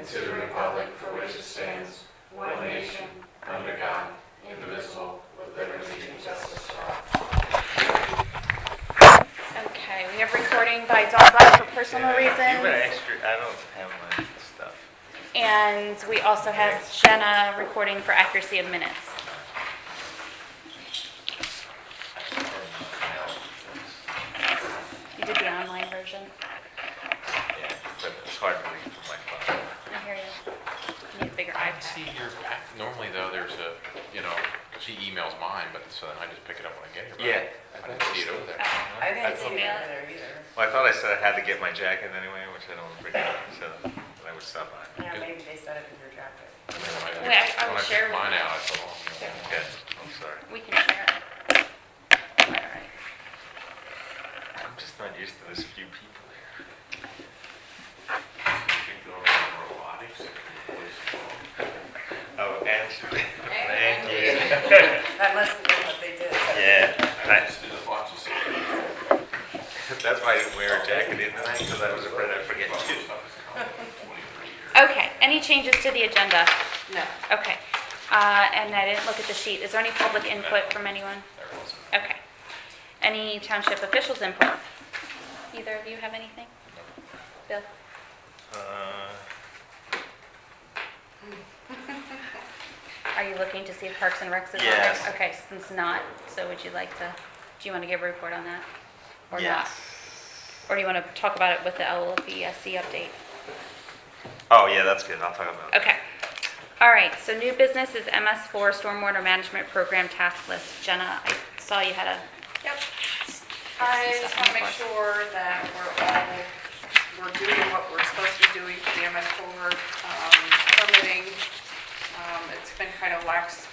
and to the republic for which it stands, one nation, under God, indivisible, with liberty and justice for all. Okay, we have recording by Dawn Black for personal reasons. You were extra. I don't have my stuff. And we also have Jenna recording for accuracy of minutes. You did the online version? Yeah, but it's hard to read from my phone. I hear you. Need a bigger I iPad. see your back. Normally, though, there's a, she emails mine, but so then I just pick it up when I get here. But Yeah. I didn't see it over there. I didn't see it email over there either. Well, I thought I said I had to get my jacket anyway, which I don't forget, so I would stop by. Yeah, maybe they said it in your jacket. Wait, I When will I share picked with mine you. out, I thought, Okay, I'm sorry. We can share it. All right. I'm just not used to this few people here. Oh, actually, thank you. That must have been what they did. Yeah, just did a bunch of stuff. that's why I didn't wear a jacket in tonight, because I was afraid I'd forget to. Okay, any changes to the agenda? No. Okay. And I didn't look at the sheet. Is there any public input from anyone? There wasn't. Okay. Any township officials input? Either of you have anything? Bill? Are you looking to see if Parks and Recs is on there? Yes. Okay, since not, so would you like to, do you want to give a report on that? Or not? Yes. Or do you want to talk about it with the LLPSC update? Oh, yeah, that's good. I'll talk about it. Okay. All right, so new business is MS4 Stormwater Management Program Task List. Jenna, I saw you had a... Yep. I just want to make sure that we're doing what we're supposed to be doing for the MS4 permitting. It's been kind of lax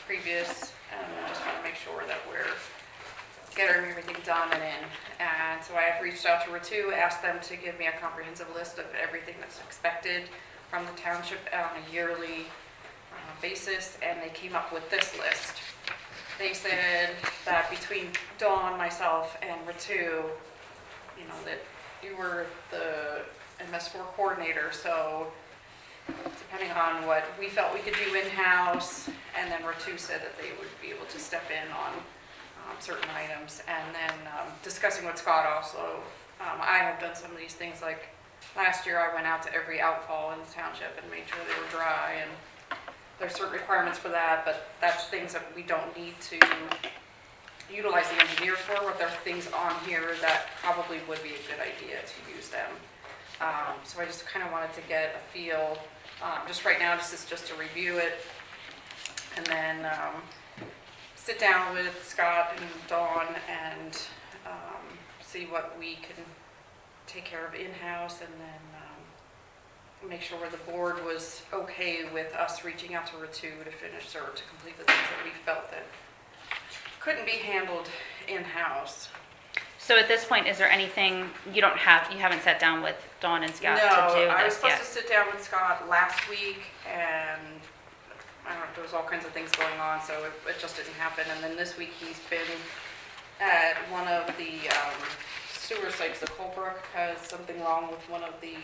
previous, and I just want to make sure that we're getting everything done and in. And so I have reached out to Ritu, asked them to give me a comprehensive list of everything that's expected from the township on a yearly basis, and they came up with this list. They said that between Dawn, myself, and Ritu, that you were the MS4 coordinator, so depending on what we felt we could do in-house, and then Ritu said that they would be able to step in on certain items, and then discussing with Scott also. I have done some of these things, like last year I went out to every outfall in the township and made sure they were dry, and there's certain requirements for that, but that's things that we don't need to utilize the engineer for, but there are things on here that probably would be a good idea to use them. So I just kind of wanted to get a feel, just right now, this is just to review it, and then sit down with Scott and Dawn and see what we can take care of in-house, and then make sure the board was okay with us reaching out to Ritu to finish or to complete the things that we felt that couldn't be handled in-house. So at this point, is there anything you haven't sat down with Dawn and Scott to do this yet? No, I was supposed to sit down with Scott last week, and I don't know, there was all kinds of things going on, so it just didn't happen. And then this week he's been at one of the sewer sites. The Colebrook has something wrong with one of the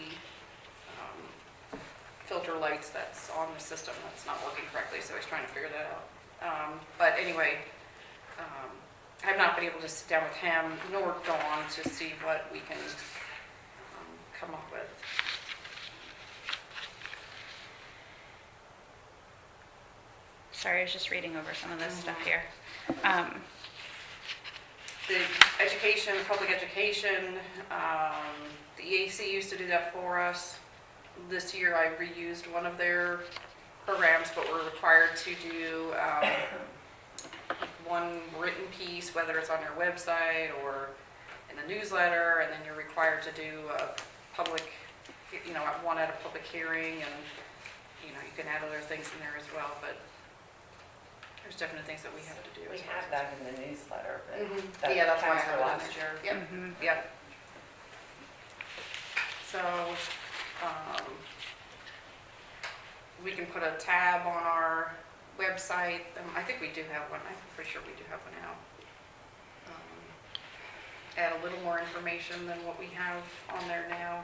filter lights that's on the system that's not working correctly, so he's trying to figure that out. But anyway, I have not been able to sit down with him nor Dawn to see what we can come up with. Sorry, I was just reading over some of this stuff here. The education, public education, the EAC used to do that for us. This year I reused one of their programs, but we're required to do one written piece, whether it's on your website or in the newsletter, and then you're required to do a public, one at a public hearing, and you can add other things in there as well, but there's definitely things that we have to do. We have that in the newsletter, but Mm-hmm. Yeah, that's why I counts for have it in last there. year. Yep, Mhm. yep. So, we can put a tab on our website. I think we do have one. I'm pretty sure we do have one now. Add a little more information than what we have on there now.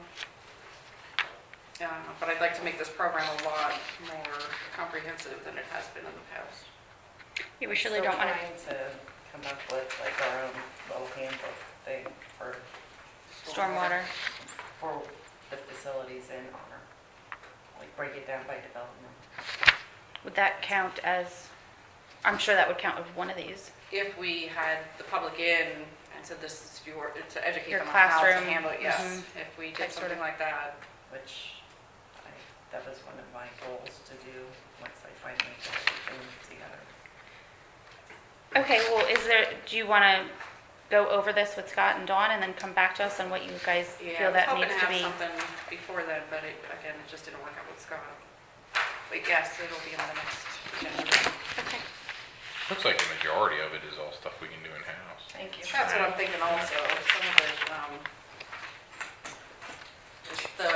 But I'd like to make this program a lot more comprehensive than it has been in the past. Yeah, we surely don't want to. Still trying to come up with like our own little handbook thing for Stormwater. for the facilities in honor. Like break it down by development. Would that count as, I'm sure that would count as one of these. If we had the public in and said this is to educate Your them on how to classroom, handle it, yes. mhm. If we That did sort something of- like that, Which that was one of my goals to do once I finally got everything together. Okay, well, do you want to go over this with Scott and Dawn and then come back to us on what you guys feel that needs to be? I was hoping to have something before then, but again, it just didn't work out with Scott. But yes, it'll be on the next agenda. Okay. Looks like the majority of it is all stuff we can do in-house. Thank you. That's what I'm thinking also, some of it, just the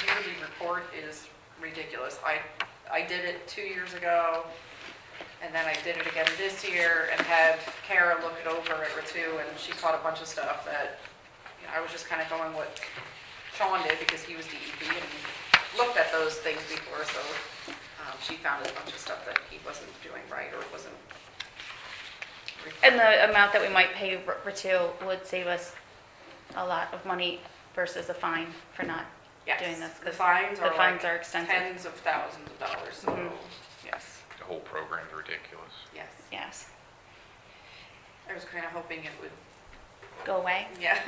yearly report is ridiculous. I did it 2 years ago, and then I did it again this year, and had Kara look it over at Ritu, and she caught a bunch of stuff that, you know, I was just kind of going what Sean did, because he was DEP and looked at those things before, so she found a bunch of stuff that he wasn't doing right, or wasn't. And the amount that we might pay Ritu would save us a lot of money versus a fine for not doing this. The fines The are fines like are extensive. tens of thousands of dollars, so, Mhm. yes, The whole program's ridiculous. yes. Yes. I was kind of hoping it would, Go away? yeah.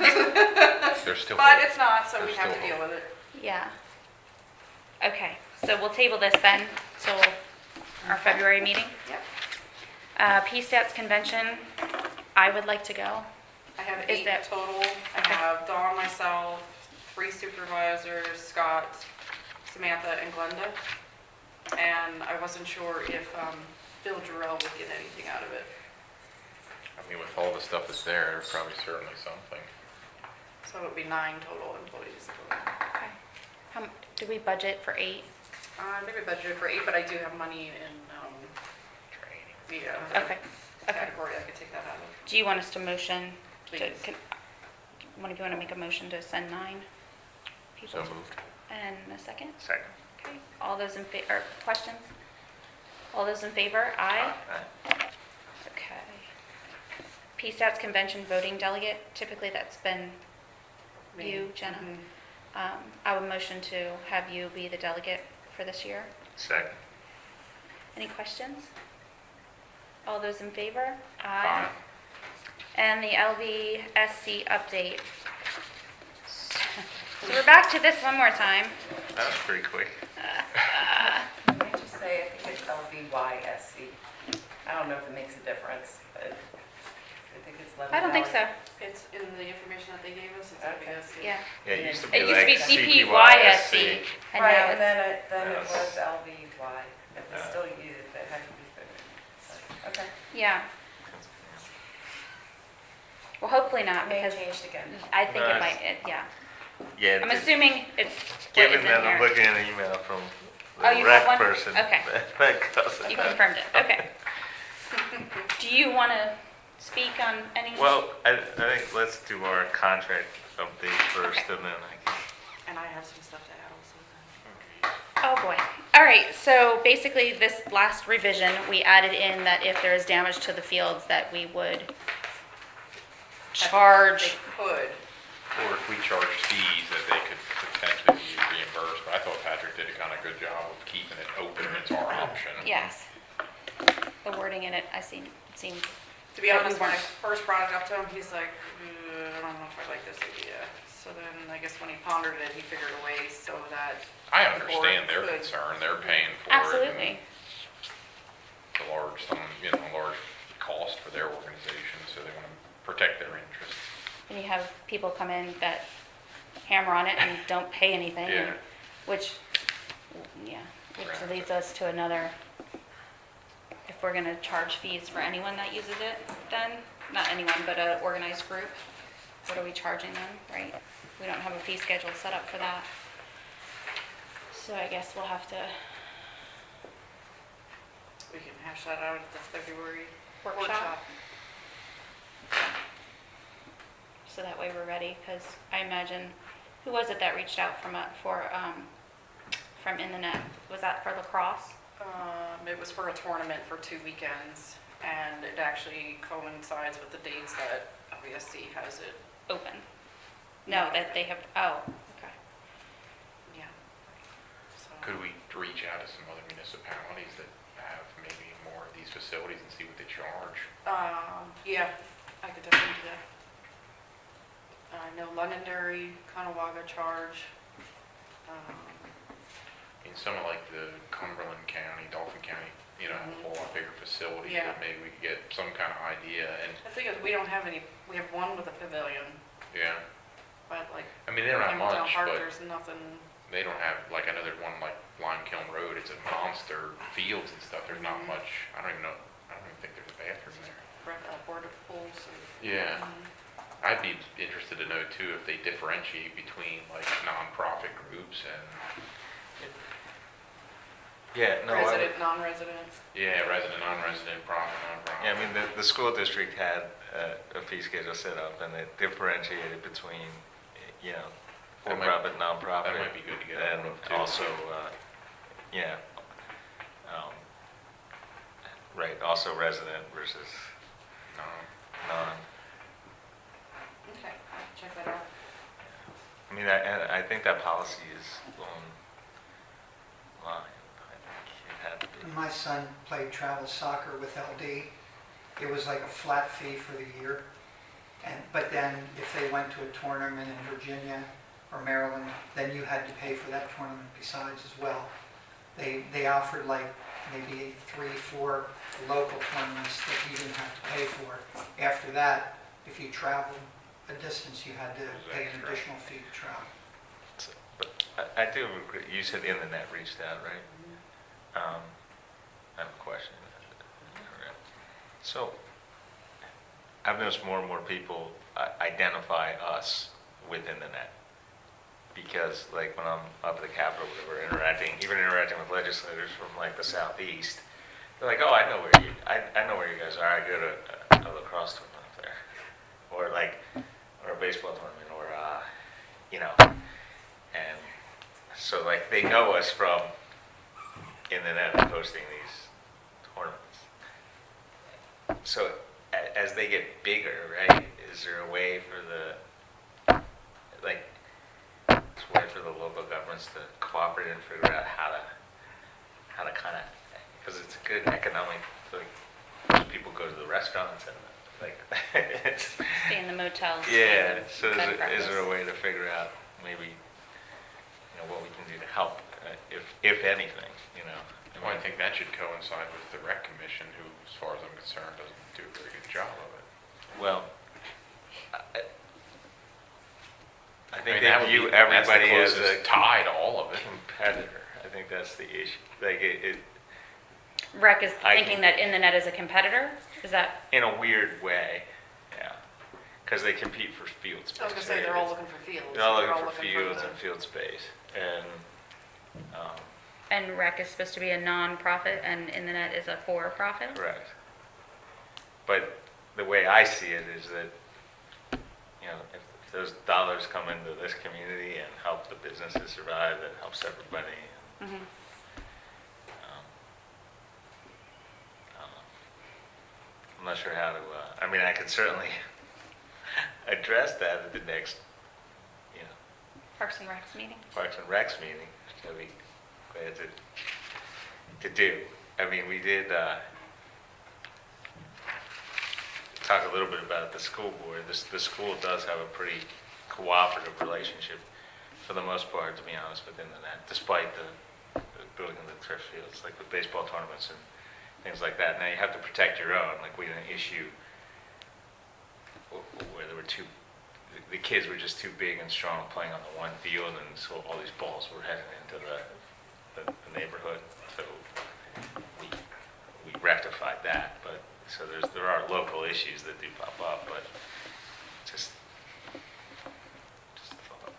There's still. But it's not, so we There's have to still deal with it. Yeah. Okay, so we'll table this then till our February meeting. Yep. PSTATS convention, I would like to go. I have Is 8 that- total. I Okay. have Dawn, myself, 3 supervisors, Scott, Samantha, and Glenda. And I wasn't sure if Bill Jarrell would get anything out of it. I mean, with all the stuff that's there, there's probably certainly something. So it would be 9 total employees. Okay. Do we budget for 8? I think we budgeted for 8, but I do have money in the Okay. Okay. category. I could take that out of. Do you want us to motion? Please. One of you want to make a motion to send 9 people? So moved. And a second? Second. Okay. All those in favor, or questions? All those in favor? Aye. Okay. PSTATS convention voting delegate, typically that's been you, Jenna. Mhm. I would motion to have you be the delegate for this year. Second. Any questions? All those in favor? Aye. And the LVSC update. So we're back to this one more time. That was pretty quick. Can I just say, I think it's LVYSC. I don't know if it makes a difference, but I think it's London. I don't think so. It's in the information that they gave us. It's Okay. LBS. Yeah. Yeah, it used to be It used to like be CPYSC. And Right, now and it's, then it Yes. was LVY. It was Yeah. still used, but it had to be fixed. Okay. yeah. Well, hopefully not, May because changed again. I think it Right. might, yeah. Yeah, I'm assuming it's what given is that in I'm here. looking at an email from Oh, the you have rec one? person. Okay. That goes You ahead. confirmed it, okay. Do you want to speak on any? Well, I think let's do our contract update first, Okay. and then I can. And I have some stuff to add also. Oh, boy. All right, so basically, this last revision, we added in that if there is damage to the fields, that we would charge. They could. Or if we charge fees, that they could potentially be reimbursed. But I thought Patrick did a kind of good job of keeping it open. It's our option. Yes. The wording in it, seemed, To be But we honest, when I weren't. first brought it up to him, he's like, I don't know if I like this idea. So then I guess when he pondered it, he figured a way so that. I the board understand their could- concern. They're paying for it. absolutely. It's a large, large cost for their organization, so they want to protect their interests. And you have people come in that hammer on it and don't pay anything. Yeah. Which Right. leads us to another, if we're gonna charge fees for anyone that uses it, then, not anyone, but an organized group, what are we charging them, right? We don't have a fee schedule set up for that. So I guess we'll have to We can hash that out at the February workshop, so that way we're ready, because I imagine Who was it that reached out from In the Net? Was that for lacrosse? It was for a tournament for 2 weekends, and it actually coincides with the dates that WSC has it. Open? No, that they have, oh, okay. Yeah. So, Could we reach out to some other municipalities that have maybe more of these facilities and see what they charge? yeah, I could definitely do that. I know Londonderry, Conewaga charge. In some of like the Cumberland County, Dauphin County, you know, have a whole lot bigger facilities Yeah. that maybe we could get some kind of idea and, The thing is, we don't have any, we have one with a pavilion, yeah. but like I mean, they don't have Campbelltown much, Park, but there's nothing. they don't have, like, I know there's one like Lime Kiln Road, it's a monster fields and stuff. There's not much, I don't even think there's a bathroom there. Border pools. Yeah. I'd be interested to know too if they differentiate between like nonprofit groups and, Yeah, no, I would- Resident, non-resident. yeah, resident, non-resident, profit, nonprofit. yeah, I mean, the school district had a fee schedule set up and it differentiated between, you know, That might- for-profit, nonprofit. that might be good to get a And hold of, too. also, yeah, right, also resident versus No. non. Okay, I'll check that out. I mean, I think that policy is online. I think it had to be. When my son played travel soccer with LD, it was like a flat fee for the year. But then if they went to a tournament in Virginia or Maryland, then you had to pay for that tournament besides as well. They offered like maybe 3, 4 local tournaments that you didn't have to pay for. After that, if you traveled a distance, you had to pay an Extra. additional fee to travel. But I do agree, you said In the Net reached out, right? I have a question. So, I've noticed more and more people identify us within the net. Because like when I'm up at the Capitol, we're interacting with legislators from like the southeast, they're like, oh, I know where you guys are, I go to a lacrosse tournament up there. Or a baseball tournament, or, you know, and so like they know us from In the Net hosting these tournaments. So as they get bigger, right, is there a way for the local governments to cooperate and figure out how to kind of, because it's a good economic, like, most people go to the restaurants and like, it's, Stay in the motels. yeah, so bed and is there breakfast. a way to figure out maybe, you know, what we can do to help, if anything, you know? Well, I think that should coincide with the rec commission, who, as far as I'm concerned, doesn't do a very good job of it. Well, I think mean, they that would view be- that's the everybody as a closest tie to all of it. competitor. I think that's the issue. Like Rec is I- thinking that In the Net is a competitor? Is that, in a weird way, yeah, because they compete for field space. I was gonna say, right? they're all looking for fields. They're all looking for fields the- and field space, and and Rec is supposed to be a non-profit and In the Net is a for-profit? correct. But the way I see it is that, you know, if those dollars come into this community and help the businesses survive, it helps everybody. Mhm. I don't know. I'm not sure how to, I mean, I can certainly address that at the next, you know, Parks and Recs meeting? Parks and Recs meeting, which I'd be glad to do. I mean, we did talk a little bit about the school board. The school does have a pretty cooperative relationship for the most part, to be honest, within the net, despite the building of the turf fields, like with baseball tournaments and things like that. Now you have to protect your own. Like we had an issue where there were the kids were just too big and strong playing on the one field, and so all these balls were heading into the neighborhood. So we rectified that, but so there are local issues that do pop up, but just a thought.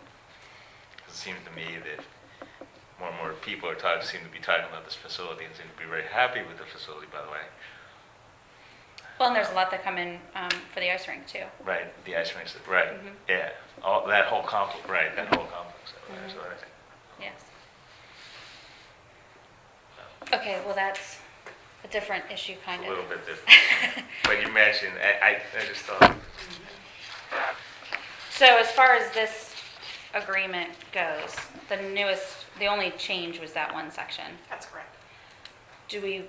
'Cause it seems to me that more and more people seem to be talking about this facility and seem to be very happy with the facility, by the way. Well, and there's a lot that come in for the ice rink too. Right, the ice rinks, right, Mhm. yeah. all, that whole complex, right, that whole complex over there, so I think. Yes. Okay, well, that's a different issue, kind A of. little bit different. But you mentioned, I just thought, So as far as this agreement goes, the only change was that one section. That's correct. Do we,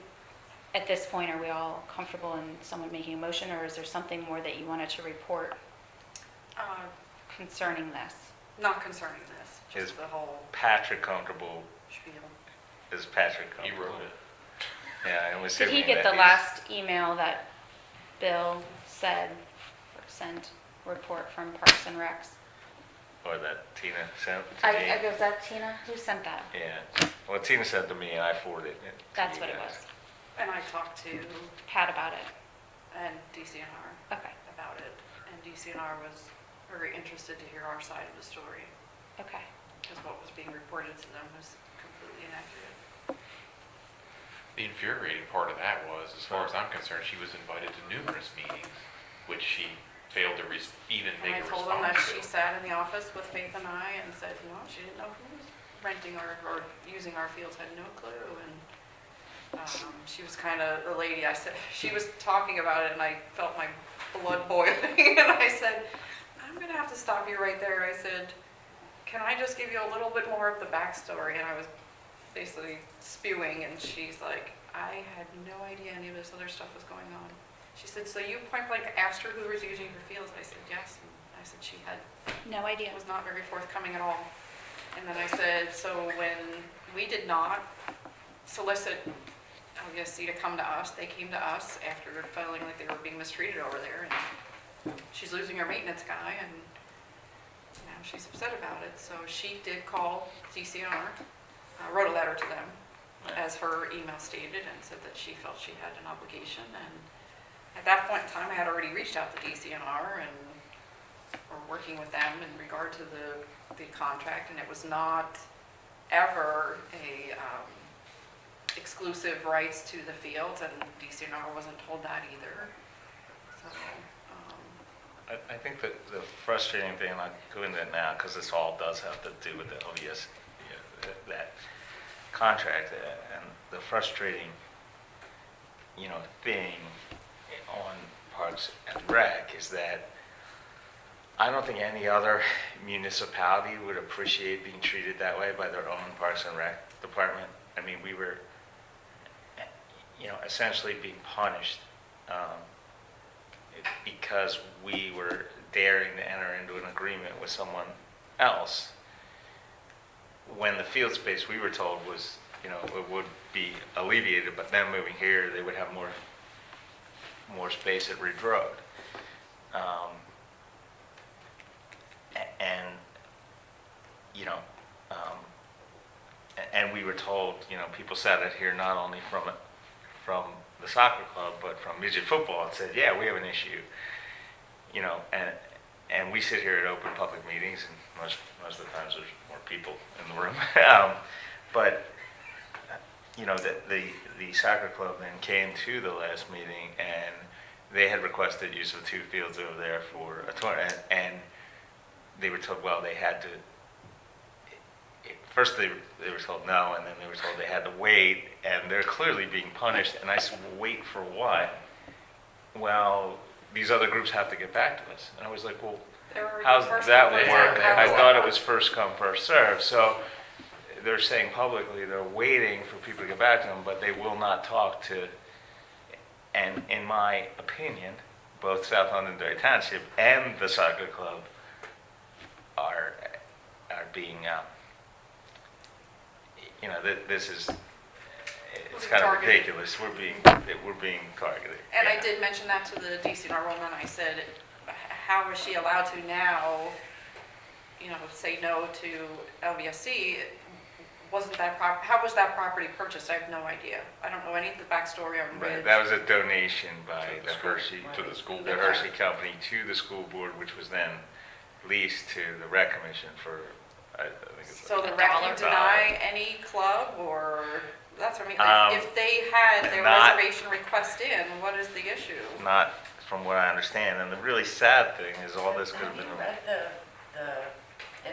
at this point, are we all comfortable in someone making a motion, or is there something more that you wanted to report concerning this? Not concerning this, Is- just the whole Patrick comfortable, spiel. is Patrick He comfortable? wrote it. Yeah, and we Did he assuming get that the he's- last email that Bill said, or sent, report from Parks and Recs? Or that Tina sent to me? Was that Tina? Who sent that? Yeah, well, Tina sent to me and I forwarded it to That's you what it guys. was. And I talked to Pat about it. DCNR Okay, about it, and DCNR was very interested to hear our side of the story, okay. because what was being reported to them was completely inaccurate. The infuriating part of that was, as far as I'm concerned, she was invited to numerous meetings, which she failed to even And make I a told them that response she to. sat in the office with Faith and I and said, she didn't know who was renting or using our fields, had no clue, and she was kind of the lady. I said, she was talking about it, and I felt my blood boiling, and I said, I'm going to have to stop you right there. I said, can I just give you a little bit more of the backstory? And I was basically spewing, and she's like, I had no idea any of this other stuff was going on. She said, so you point blank asked her who was using her fields? I said, yes. And I said, she No idea. was not very forthcoming at all. And then I said, so when we did not solicit LVSC to come to us, they came to us after feeling like they were being mistreated over there, and she's losing her maintenance guy, and she's upset about it. So she did call DCNR, wrote a letter to them, as her email stated, and said that she felt she had an obligation. And at that point in time, I had already reached out to DCNR and were working with them in regard to the contract, and it was not ever a exclusive rights to the fields, and DCNR wasn't told that either. So, I think that the frustrating thing, and I'll go into it now, because this all does have to do with the LVS, that contract, and the frustrating, thing on Parks and Rec is that I don't think any other municipality would appreciate being treated that way by their own Parks and Rec department. I mean, we were, essentially being punished because we were daring to enter into an agreement with someone else, when the field space we were told was, it would be alleviated, but then moving here, they would have more space at Ridge Road. And we were told, people sat out here not only from the soccer club, but from midget football, and said, yeah, we have an issue. And we sit here at open public meetings, and most of the times there's more people in the room. But the soccer club then came to the last meeting, and they had requested use of 2 fields over there for a tournament, and they were told, well, they had to. First they were told no, and then they were told they had to wait, and they're clearly being punished. And I said, well, wait for what? Well, these other groups have to get back to us. And I was like, well, they were how's first that come, first work? served. I thought it was first come, first served. So they're saying publicly they're waiting for people to get back to them, but they will not talk to. And in my opinion, both South Londonderry Township and the soccer club are being, this is, it's kind of Targeted. ridiculous. We're being targeted. And Yeah. I did mention that to the DCNR woman. I said, how is she allowed to now, say no to LVSC? How was that property purchased? I have no idea. I don't know any of the backstory on Ridge. That was a donation by To the the school. Hershey, To the school. the Hershey company to the school board, which was then leased to the rec commission for, I think it's. So the $1. rec can deny any club, or, that's what I mean, like, if they had their not- reservation request in, what is the issue? Not from what I understand, and the really sad thing is all this could have Have been. you read the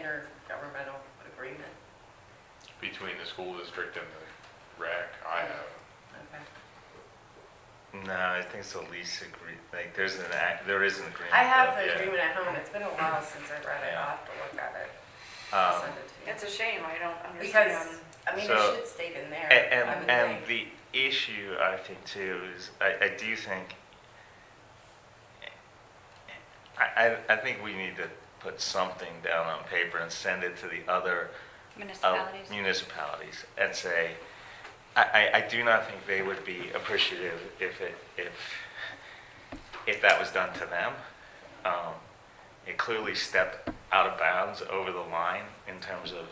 intergovernmental agreement. Between the school district and the rec, I have. Okay. No, I think it's a lease agree, like, there is an agreement. I have but, the yeah. agreement at home. It's been a while since I read it. Yeah. I'll have to look at it. I'll Um, send it to you. It's a shame, I don't Because, understand. I mean, it So- should stay in there, And, I would and think. the issue, I think, too, is I do think, I think we need to put something down on paper and send it to the other Municipalities. municipalities and say, I do not think they would be appreciative if that was done to them. It clearly stepped out of bounds over the line in terms of,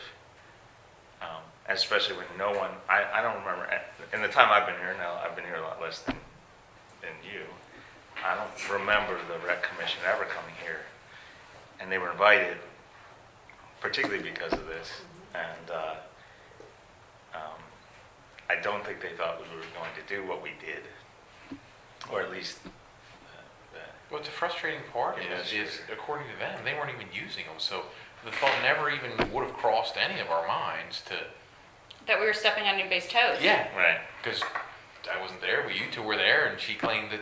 especially when no one, I don't remember, in the time I've been here, now I've been here a lot less than you, I don't remember the rec commission ever coming here. And they were invited, particularly because of this, and I don't think they thought we were going to do what we did, or at least Well, the frustrating part is, according to them, they weren't even using them, so the thought never even would have crossed any of our minds to, That we were stepping on anybody's toes. yeah, right. because I wasn't there, but you two were there, and she claimed that,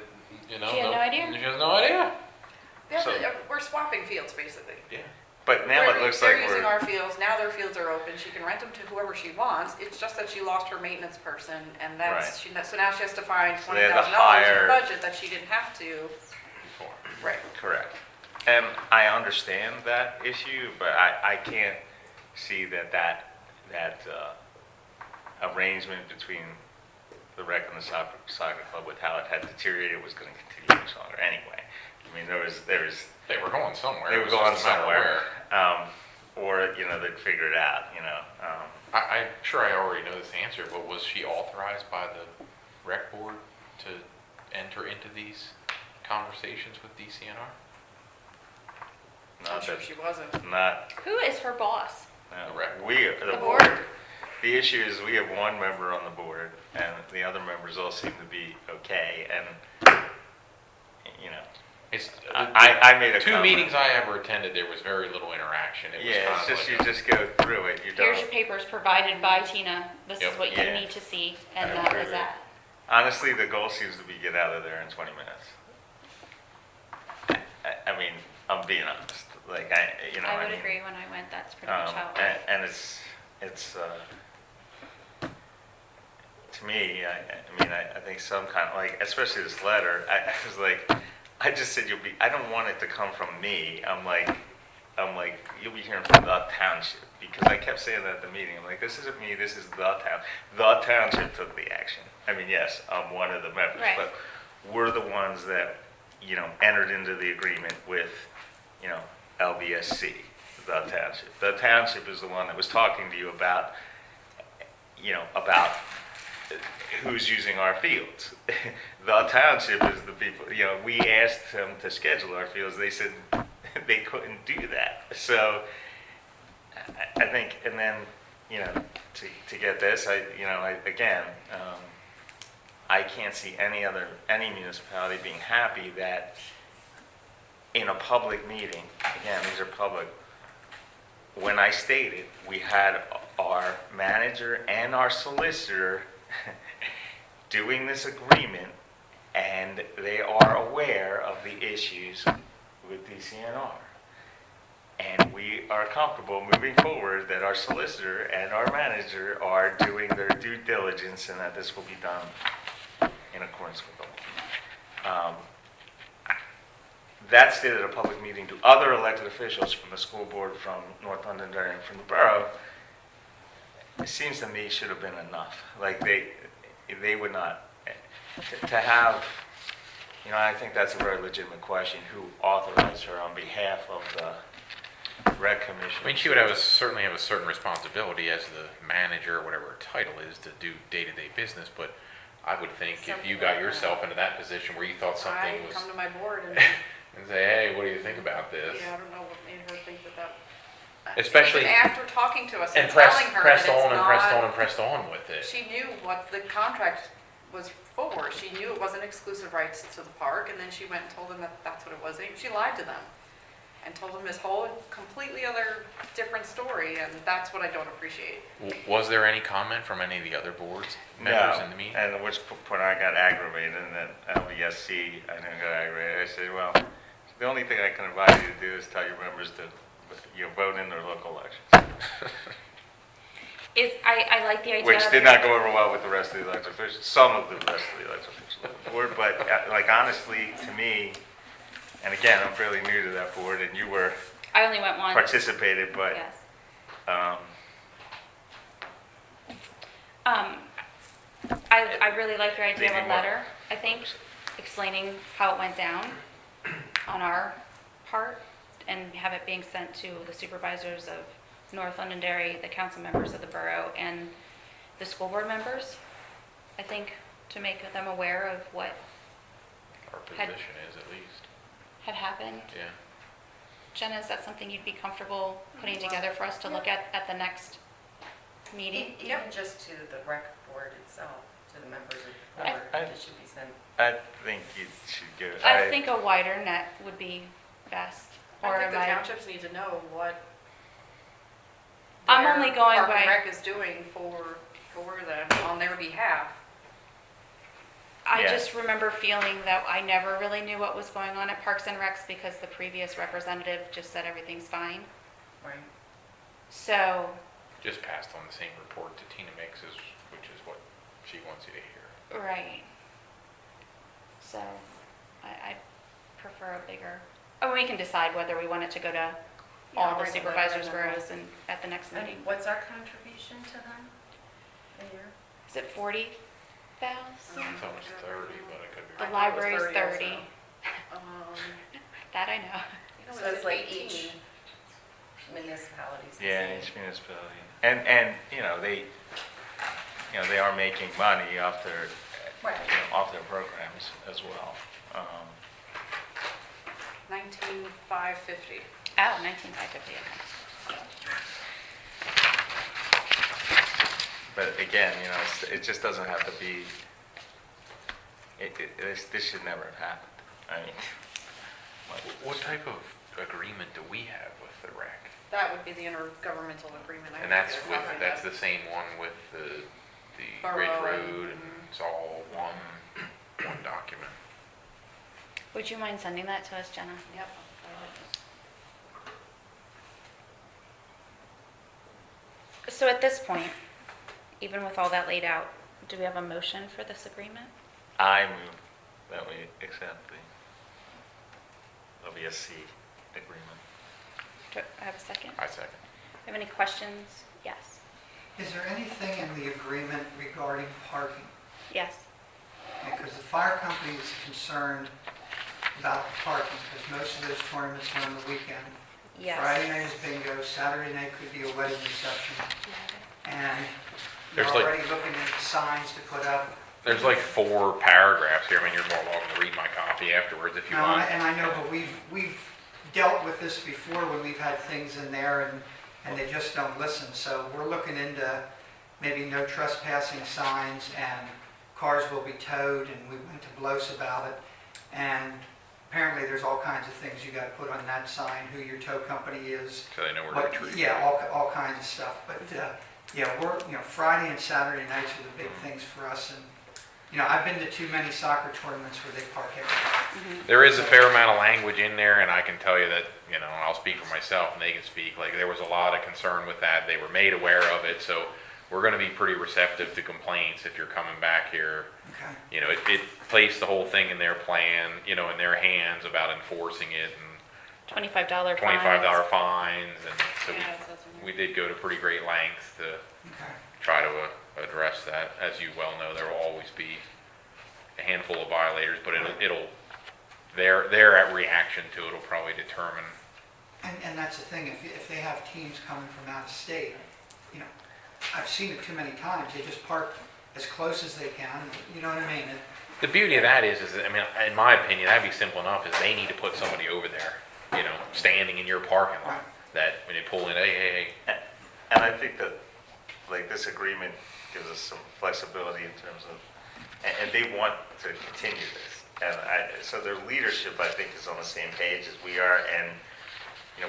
you know. She had no idea? She has no idea. So- We're swapping fields, basically. Yeah. But now it looks like They're using we're, our fields, now their fields are open, she can rent them to whoever she wants, it's just that she lost her maintenance person, and that's, so now she has to find So they had to $20,000 in hire- her budget that she didn't have to. Before. Right. correct. And I understand that issue, but I can't see that arrangement between the rec and the soccer club with how it had deteriorated was going to continue much longer anyway. I mean, there was They were going somewhere. they it were was going just a matter of somewhere, or they'd figure it out. I'm sure I already know this answer, but was she authorized by the rec board to enter into these conversations with DCNR? I'm Not sure that, she wasn't. not Who is her boss? no. The rec. We The board. The issue is we have one member on the board, and the other members all seem to be okay. And It's, I made a two comment. meetings I ever attended, there was very little interaction. It was Yeah, kind it's of just like you just go through it. You Here's don't. your papers provided by Tina. This is Yep. what you Yeah. need to see, and I that agree was with that. Honestly, the goal seems to be get out of there in 20 minutes. I mean, I'm being honest. Like I would agree. When I went, that's pretty much how it was. and it's to me. I think some kind of like, especially this letter. I was like, I just said I don't want it to come from me. I'm like, you'll be hearing from the township, because I kept saying that at the meeting. I'm like, this isn't me. This is the town. The township took the action. I mean, yes, I'm one of the members, Right. but we're the ones that entered into the agreement with LBSC, the township. The township is the one that was talking to you about who's using our fields. The township is the people, we asked them to schedule our fields. They said they couldn't do that. So I think, and then, to get this, I can't see any municipality being happy that in a public meeting, again, these are public, when I stated we had our manager and our solicitor doing this agreement, and they are aware of the issues with DCNR. And we are comfortable moving forward that our solicitor and our manager are doing their due diligence, and that this will be done in accordance with the law. That stated at a public meeting to other elected officials from the school board, from North Londonderry, and from the borough. It seems to me should have been enough. Like they would not, to have, I think that's a very legitimate question, who authorized her on behalf of the rec commission. I mean, she would certainly have a certain responsibility as the manager, or whatever her title is, to do day-to-day business, but I would think if you Something got like yourself into that position where you thought something I was, come to my board and, and say, hey, what do you think about this? yeah, I don't know what made her think that. Especially- After talking to us and And telling her that pressed it's on and pressed not- on and pressed on with it. She knew what the contract was for. She knew it wasn't exclusive rights to the park, and then she went and told them that that's what it was. She lied to them and told them this whole completely other different story, and that's what I don't appreciate. Was there any comment from any of the other boards members No, in the meeting? and which point I got aggravated, and then LBSC, I didn't get aggravated. I said, well, the only thing I can advise you to do is tell your members to, vote in their local elections. I like the idea. Which of did it. not go over well with the rest of the elected officials, some of the rest of the elected officials on the board, but like honestly, to me, and again, I'm fairly new to that board, and you were I only went once. participated, but Yes. I really like your idea of Maybe a more. letter, I think, explaining how it went down on our part, and have it being sent to the supervisors of North Londonderry, the council members of the borough, and the school board members, I think, to make them aware of what Our Had- position is at least, had happened. yeah. Jenna, is that something you'd be comfortable putting together for us to look at the next meeting? Even just to the rec board itself, to the members of the I- board, I- it should be sent. I think you should give. I think a wider net would be best. Or I think am the I? townships need to know what I'm their only going Park and by- Rec is doing for them on their behalf. I Yeah. just remember feeling that I never really knew what was going on at Parks and Recs because the previous representative just said everything's fine. Right. So, Just passed on the same report to Tina Mixes, which is what she wants you to hear. right. So, I prefer a bigger, oh, we can decide whether we want it to go to Yeah, all I'll the write the letter supervisors' and then boroughs and at the next meeting. And what's our contribution to them a year? Is it 40,000? I thought it was 30, but I could be The wrong. I thought it was library's 30 30. also. That I know. You know, So it's like 18. each municipalities. Yeah, each municipality, and they are making money off their, Right. off their programs as well. 19,550. Oh, 19,550, okay. But again, it just doesn't have to be, this should never have happened. I mean, What type of agreement do we have with the rec? That would be the intergovernmental agreement. I And think that's they're with, talking that's about. the same one with the Borough Ridge and- Road, and it's all one document. Would you mind sending that to us, Jenna? Yep. So at this point, even with all that laid out, do we have a motion for this agreement? I move that we accept the LBSC agreement. Do I have a second? I second. Have any questions? Yes. Is there anything in the agreement regarding parking? Yes. Because the fire company is concerned about the parking, because most of those tournaments are on the weekend. Yes. Friday night is bingo, Saturday night could be a wedding reception, and they're There's like- already looking at signs to put up. There's like 4 paragraphs here. I mean, you're more welcome to read my copy afterwards if you No, want. and I know, but we've dealt with this before when we've had things in there and they just don't listen. So we're looking into maybe no trespassing signs, and cars will be towed, and we went to Blos about it. And apparently there's all kinds of things you got to put on that sign, who your tow company is. So they know where What, to treat. yeah, all kinds of stuff. But yeah, Friday and Saturday nights are the big things for us. And I've been to too many soccer tournaments where they park everywhere. There is a fair amount of language in there, and I can tell you that, I'll speak for myself and they can speak, like, there was a lot of concern with that. They were made aware of it, so we're gonna be pretty receptive to complaints if you're coming back here. Okay. It placed the whole thing in their plan, in their hands about enforcing it, and $25 $25 fines, and so Yeah, it says in we here. did go to pretty great lengths to Okay. try to address that. As you well know, there will always be a handful of violators, but their reaction to it will probably determine. And that's the thing, if they have teams coming from out of state, I've seen it too many times, they just park as close as they can, you know what I mean? The beauty of that is I mean, in my opinion, that'd be simple enough, is they need to put somebody over there, standing in your parking lot, that when they pull in, hey, And I think that, like, this agreement gives us some flexibility in terms of, and they want to continue this. And so their leadership, I think, is on the same page as we are, and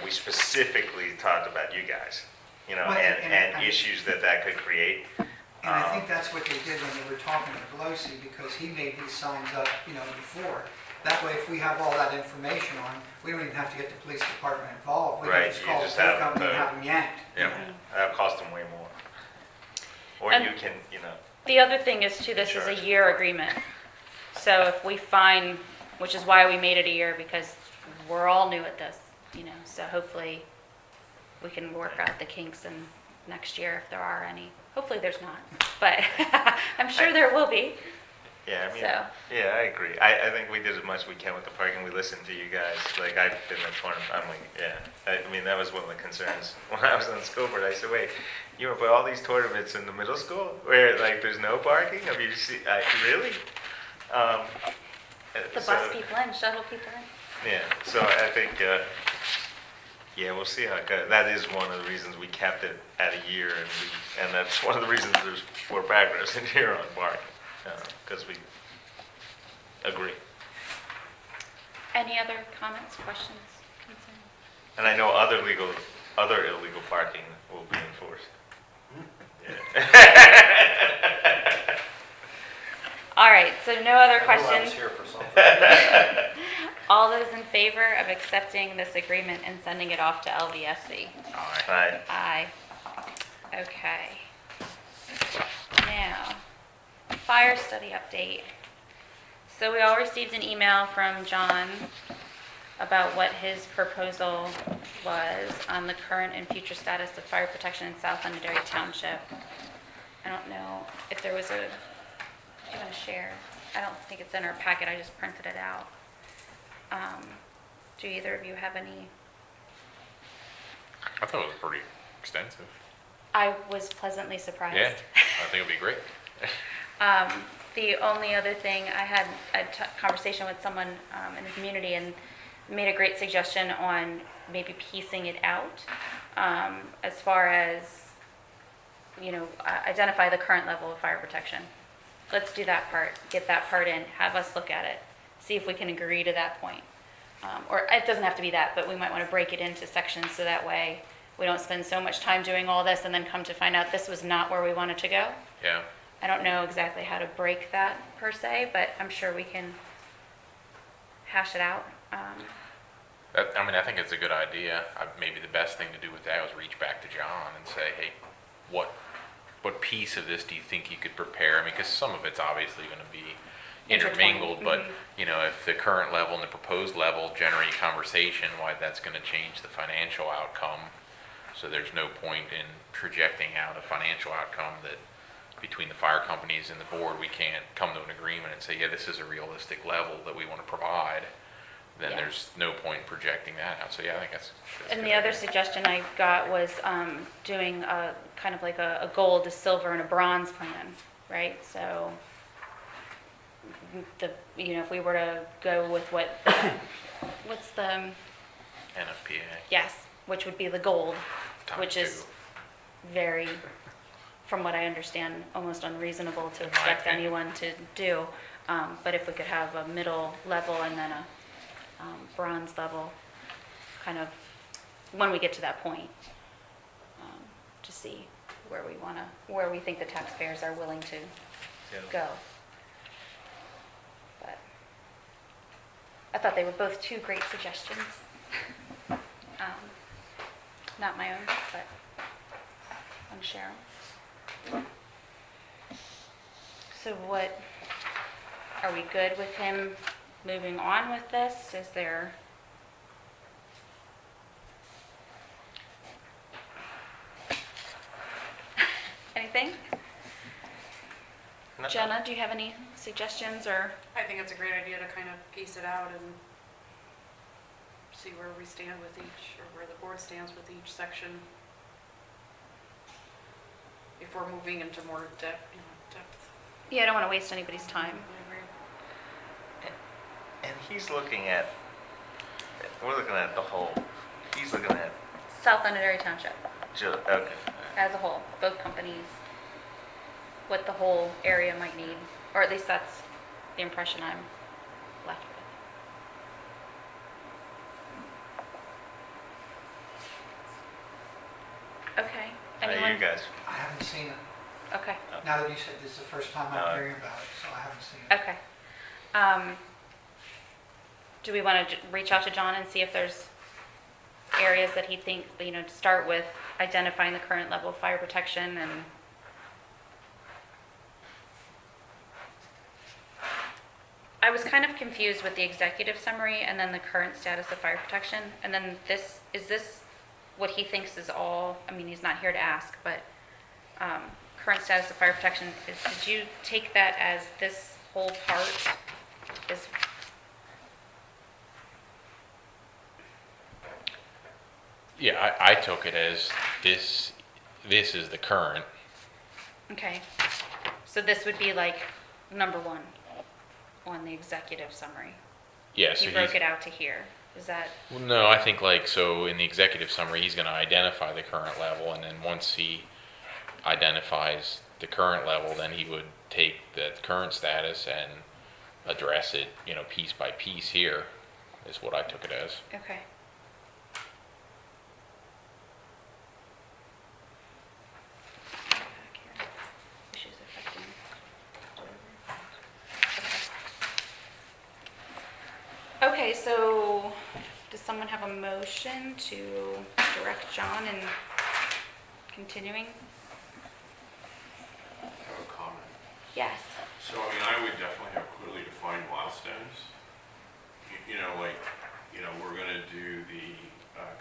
we specifically talked about you guys, Well, and issues that could create. And I think that's what they did when they were talking to Pelosi, because he made these signs up, before. That way, if we have all that information on, we don't even have to get the police department involved. We Right, can just you call the just tow have company and the- have them yanked. Yeah, that'll cost them way more. Or And- you can, The other thing is too, this is a Sure. year agreement. So if we find, which is why we made it a year, because we're all new at this, so hopefully we can work out the kinks in next year if there are any. Hopefully there's not, but I'm sure there will be. yeah, So- yeah, I agree. I think we did as much as we can with the parking. We listened to you guys. Like, I've been in the tournament. I'm like, yeah. That was one of the concerns when I was on school board. I said, wait, you want to put all these tournaments in the middle school where, like, there's no parking? I mean, really? The bus people in, shuttle people in. Yeah, so I think, we'll see how it goes. That is one of the reasons we kept it at a year, and that's one of the reasons there's 4 paragraphs in here on parking, because we agree. Any other comments, questions, concerns? And I know other illegal parking will be enforced. Yeah. All right, so no other I knew I was questions? here for something. All those in favor of accepting this agreement and sending it off to LVSC? Aye. Aye. Okay. Now, fire study update. So we all received an email from John about what his proposal was on the current and future status of fire protection in South Londonderry Township. I don't know if there was do you want to share? I don't think it's in our packet, I just printed it out. Do either of you have any? I thought it was pretty extensive. I was pleasantly surprised. Yeah, I think it'd be great. The only other thing, I had a conversation with someone in the community and made a great suggestion on maybe piecing it out as far as, identify the current level of fire protection. Let's do that part, get that part in, have us look at it, see if we can agree to that point. Or it doesn't have to be that, but we might want to break it into sections so that way we don't spend so much time doing all this and then come to find out this was not where we wanted to go. Yeah. I don't know exactly how to break that per se, but I'm sure we can hash it out. I think it's a good idea. Maybe the best thing to do with that was reach back to John and say, hey, what piece of this do you think you could prepare? Because some of it's obviously going to be intermingled, but if the current level and the proposed level generate conversation, why that's going to change the financial outcome. So there's no point in projecting out a financial outcome that between the fire companies and the board, we can't come to an agreement and say, yeah, this is a realistic level that we want to provide. Then Yeah. there's no point in projecting that out. So yeah, I think that's a And good the other idea. suggestion I got was doing a kind of like a gold, a silver, and a bronze plan, right? So, if we were to go with what's the, NFPA. yes, which would be the gold, Times which is very, from what I understand, almost unreasonable to In my expect opinion. anyone to do. But if we could have a middle level and then a bronze level, kind of, when we get to that point, to see where we think the taxpayers are willing to go. But I thought they were both two great suggestions. Not my own, but I'm Cheryl. So what, are we good with him moving on with this? Is there? Anything? No. Jenna, do you have any suggestions or? I think it's a great idea to kind of piece it out and see where we stand with each, or where the board stands with each section. If we're moving into more depth. Yeah, I don't want to waste anybody's time. And he's looking at, we're looking at the whole, he's looking at, South Londonderry Township okay. as a whole, both companies, what the whole area might need, or at least that's the impression I'm left with. Okay. How are Anyone? you guys? I haven't seen it. Okay. Now that you said this is the first time No. I'm hearing about it, so I haven't seen it. Okay. Do we want to reach out to John and see if there's areas that he think, to start with identifying the current level of fire protection and I was kind of confused with the executive summary and then the current status of fire protection. And then is this what he thinks is all, he's not here to ask, but current status of fire protection, did you take that as this whole part is? Yeah, I took it as this is the current. Okay, so this would be like number one on the executive summary. Yeah, so You broke it out to here, is that, well, no, I think so in the executive summary, he's gonna identify the current level, and then once he identifies the current level, then he would take the current status and address it, piece by piece here, is what I took it as. okay. Issues affecting delivery. Okay, so does someone have a motion to direct John in continuing? I have a comment. Yes. So, I would definitely have clearly defined milestones. We're gonna do the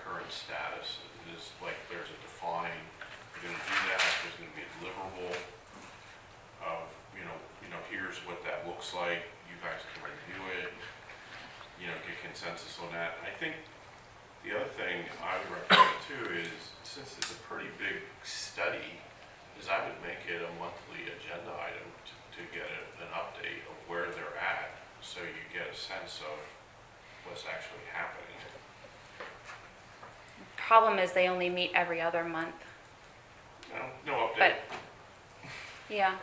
current status. There's a defined, we're gonna do that, there's gonna be a deliverable of, here's what that looks like. You guys can review it, get consensus on that. I think the other thing I would recommend too is, since it's a pretty big study, is I would make it a monthly agenda item to get an update of where they're at, so you get a sense of what's actually happening. Problem is they only meet every other month, No update. but, yeah,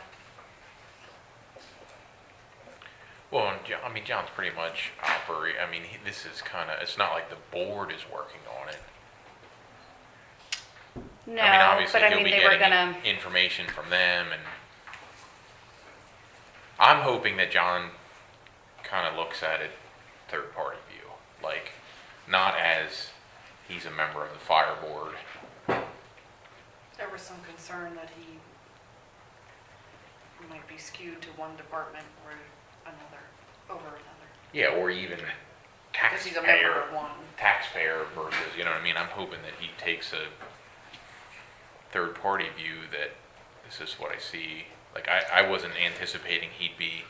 Well, and John's pretty much this is it's not like the board is working on it. no, Obviously but he'll be they were getting gonna, information from them, and I'm hoping that John kind of looks at it third party view, not as he's a member of the fire board. There was some concern that he might be skewed to one department or another, over another. Yeah, or even Because he's a member taxpayer, of one. taxpayer versus, I'm hoping that he takes a third party view that this is what I see. I wasn't anticipating he'd be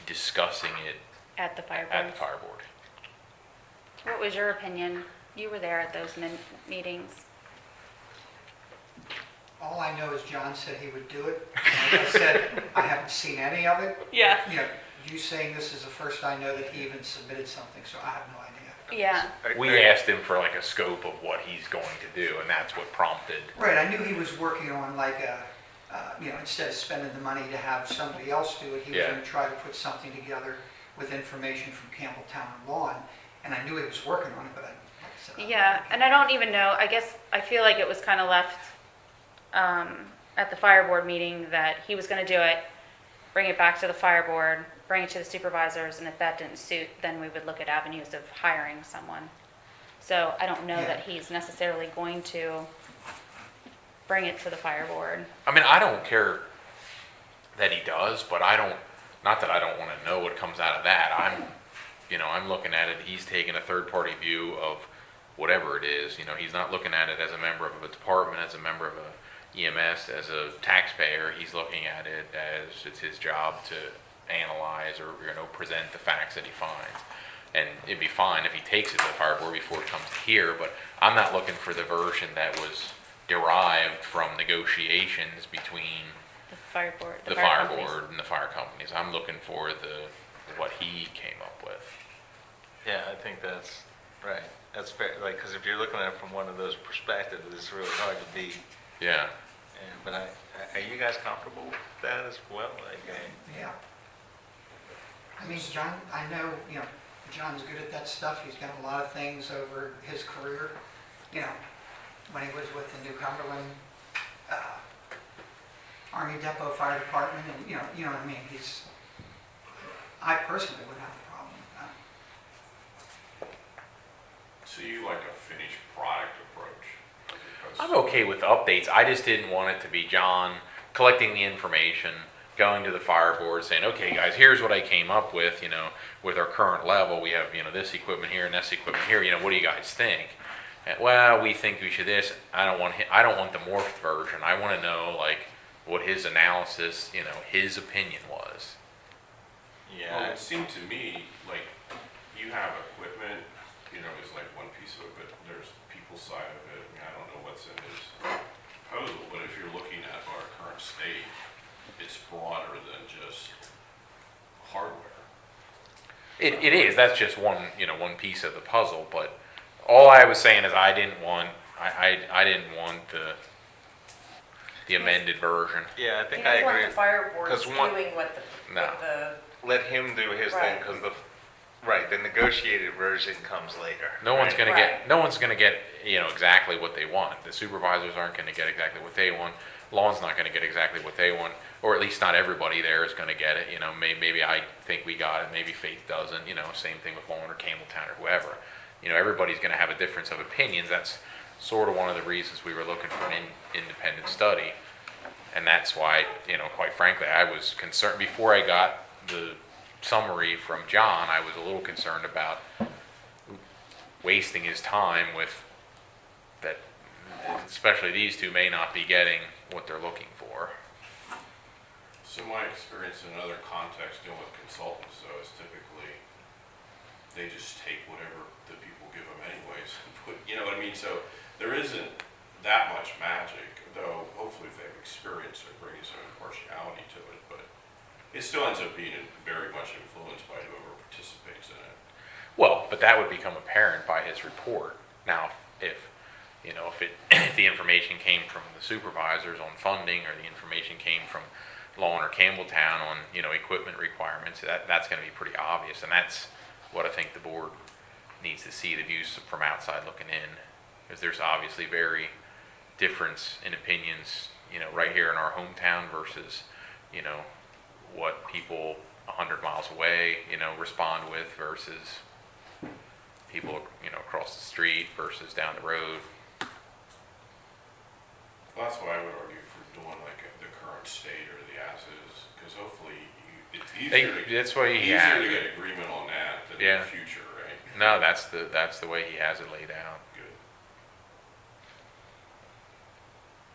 discussing it at the fire at board. the fire board. What was your opinion? You were there at those meetings. All I know is John said he would do it. And like I said, I haven't seen any of it. Yeah. You saying this is the first I know that he even submitted something, so I have no idea. Yeah, We asked him for a scope of what he's going to do, and that's what prompted. Right, I knew he was working on instead of spending the money to have somebody else do it, he was Yeah. going to try to put something together with information from Campbelltown and Lawn. And I knew he was working on it, but like I said, yeah, and I don't even know, I guess, I feel like it was kind of left at the fire board meeting that he was gonna do it, bring it back to the fire board, bring it to the supervisors, and if that didn't suit, then we would look at avenues of hiring someone. So I don't know Yeah. that he's necessarily going to bring it to the fire board. I don't care that he does, but not that I don't want to know what comes out of that. I'm looking at it, he's taking a third party view of whatever it is. He's not looking at it as a member of a department, as a member of a EMS, as a taxpayer. He's looking at it as it's his job to analyze or, present the facts that he finds. And it'd be fine if he takes it to the fire board before it comes to here, but I'm not looking for the version that was derived from negotiations between The fire board. the fire companies. board and the fire companies. I'm looking for what he came up with. Yeah, I think that's right. That's fair, because if you're looking at it from one of those perspectives, it's really hard to beat. Yeah. But are you guys comfortable with that as well? Yeah. John, I know, John's good at that stuff. He's got a lot of things over his career. when he was with the New Cumberland Army Depot Fire Department, and you know what I mean. I personally would have a problem with that. So you like a finished product approach? as opposed I'm to- okay with updates. I just didn't want it to be John collecting the information, going to the fire board saying, okay, guys, here's what I came up with, with our current level. We have, this equipment here and this equipment here, what do you guys think? And, well, we think we should this. I don't want the morphed version. I want to know, like, what his analysis, his opinion was. Well, Yeah, it seemed to me like you have equipment, is like one piece of it, but there's people's side of it. I mean, I don't know what's in his proposal, but if you're looking at our current state, it's broader than just hardware. It is. That's just one piece of the puzzle. But all I was saying is I didn't want the amended version. yeah, I think You I don't want agree. the fire boards 'Cause one- doing what No. the, Let him do his thing, Right. because the negotiated version comes later. No one's right? gonna Right. get. No one's gonna get. Exactly what they want. The supervisors aren't gonna get exactly what they want. Law's not gonna get exactly what they want, or at least not everybody there is gonna get it. Maybe I think we got it. Maybe Faith doesn't. Same thing with Lawn or Campbelltown or whoever. Everybody's gonna have a difference of opinions. That's sort of one of the reasons we were looking for an independent study, and that's why, quite frankly, I was concerned before I got the summary from John. I was a little concerned about wasting his time with that, especially these two may not be getting what they're looking for. So my experience in other contexts dealing with consultants though is typically they just take whatever the people give them anyways and put, you know what I mean? So there isn't that much magic, though hopefully if they have experience they're bringing some impartiality to it, but it still ends up being very much influenced by whoever participates in it. Well, but that would become apparent by his report. Now, if if the information came from the supervisors on funding, or the information came from Lawn or Campbelltown on equipment requirements, that's going to be pretty obvious, and that's what I think the board needs to see, the views from outside looking in, because there's obviously very difference in opinions, right here in our hometown versus what people 100 miles away respond with versus people across the street versus down the road. Well, that's why I would argue for doing like the current state or the as-is, because hopefully it's easier That's why he easier has to it. get agreement on that than in Yeah. the future, right? No, that's the way he has it laid out. Good.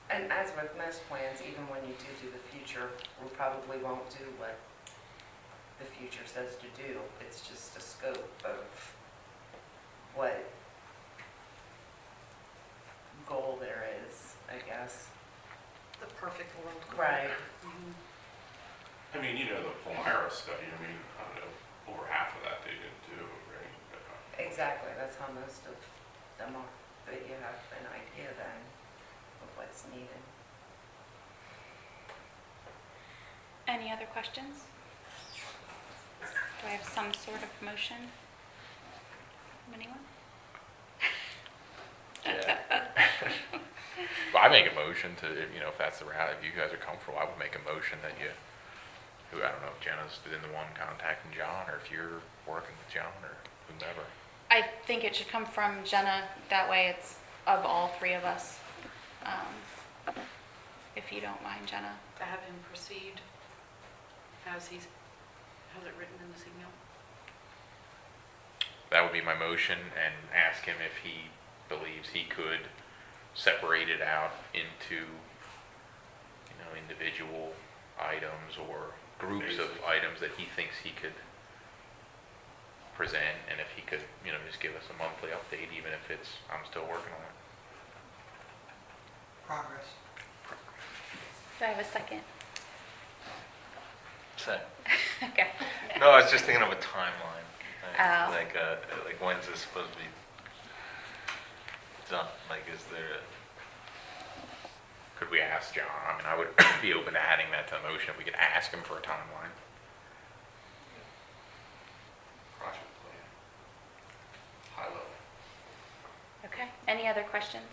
and as with most plans, even when you do the future, we probably won't do what the future says to do. It's just a scope of what goal there is, I guess. The perfect world. Right. I mean, the Palmyra study, I don't know, over half of that they didn't do, right? But, Exactly, that's how most of them are. But you have an idea then of what's needed. Any other questions? Do I have some sort of motion from anyone? Yeah. But I make a motion to, if that's the route, if you guys are comfortable, I would make a motion that I don't know if Jenna's been the one contacting John, or if you're working with John, or whomever. I think it should come from Jenna, that way it's of all three of us. If you don't mind, Jenna. To have him proceed as he has it written in this email. That would be my motion, and ask him if he believes he could separate it out into, individual items or groups of items that he thinks he could present, and if he could, just give us a monthly update, even if I'm still working on it. Progress. Do I have a second? So- Okay. No, I was just thinking of a timeline. Oh. Like when's this supposed to be done? Like, is there Could we ask John? I would be open to adding that to the motion if we could ask him for a timeline. project plan, high level. Okay. Any other questions?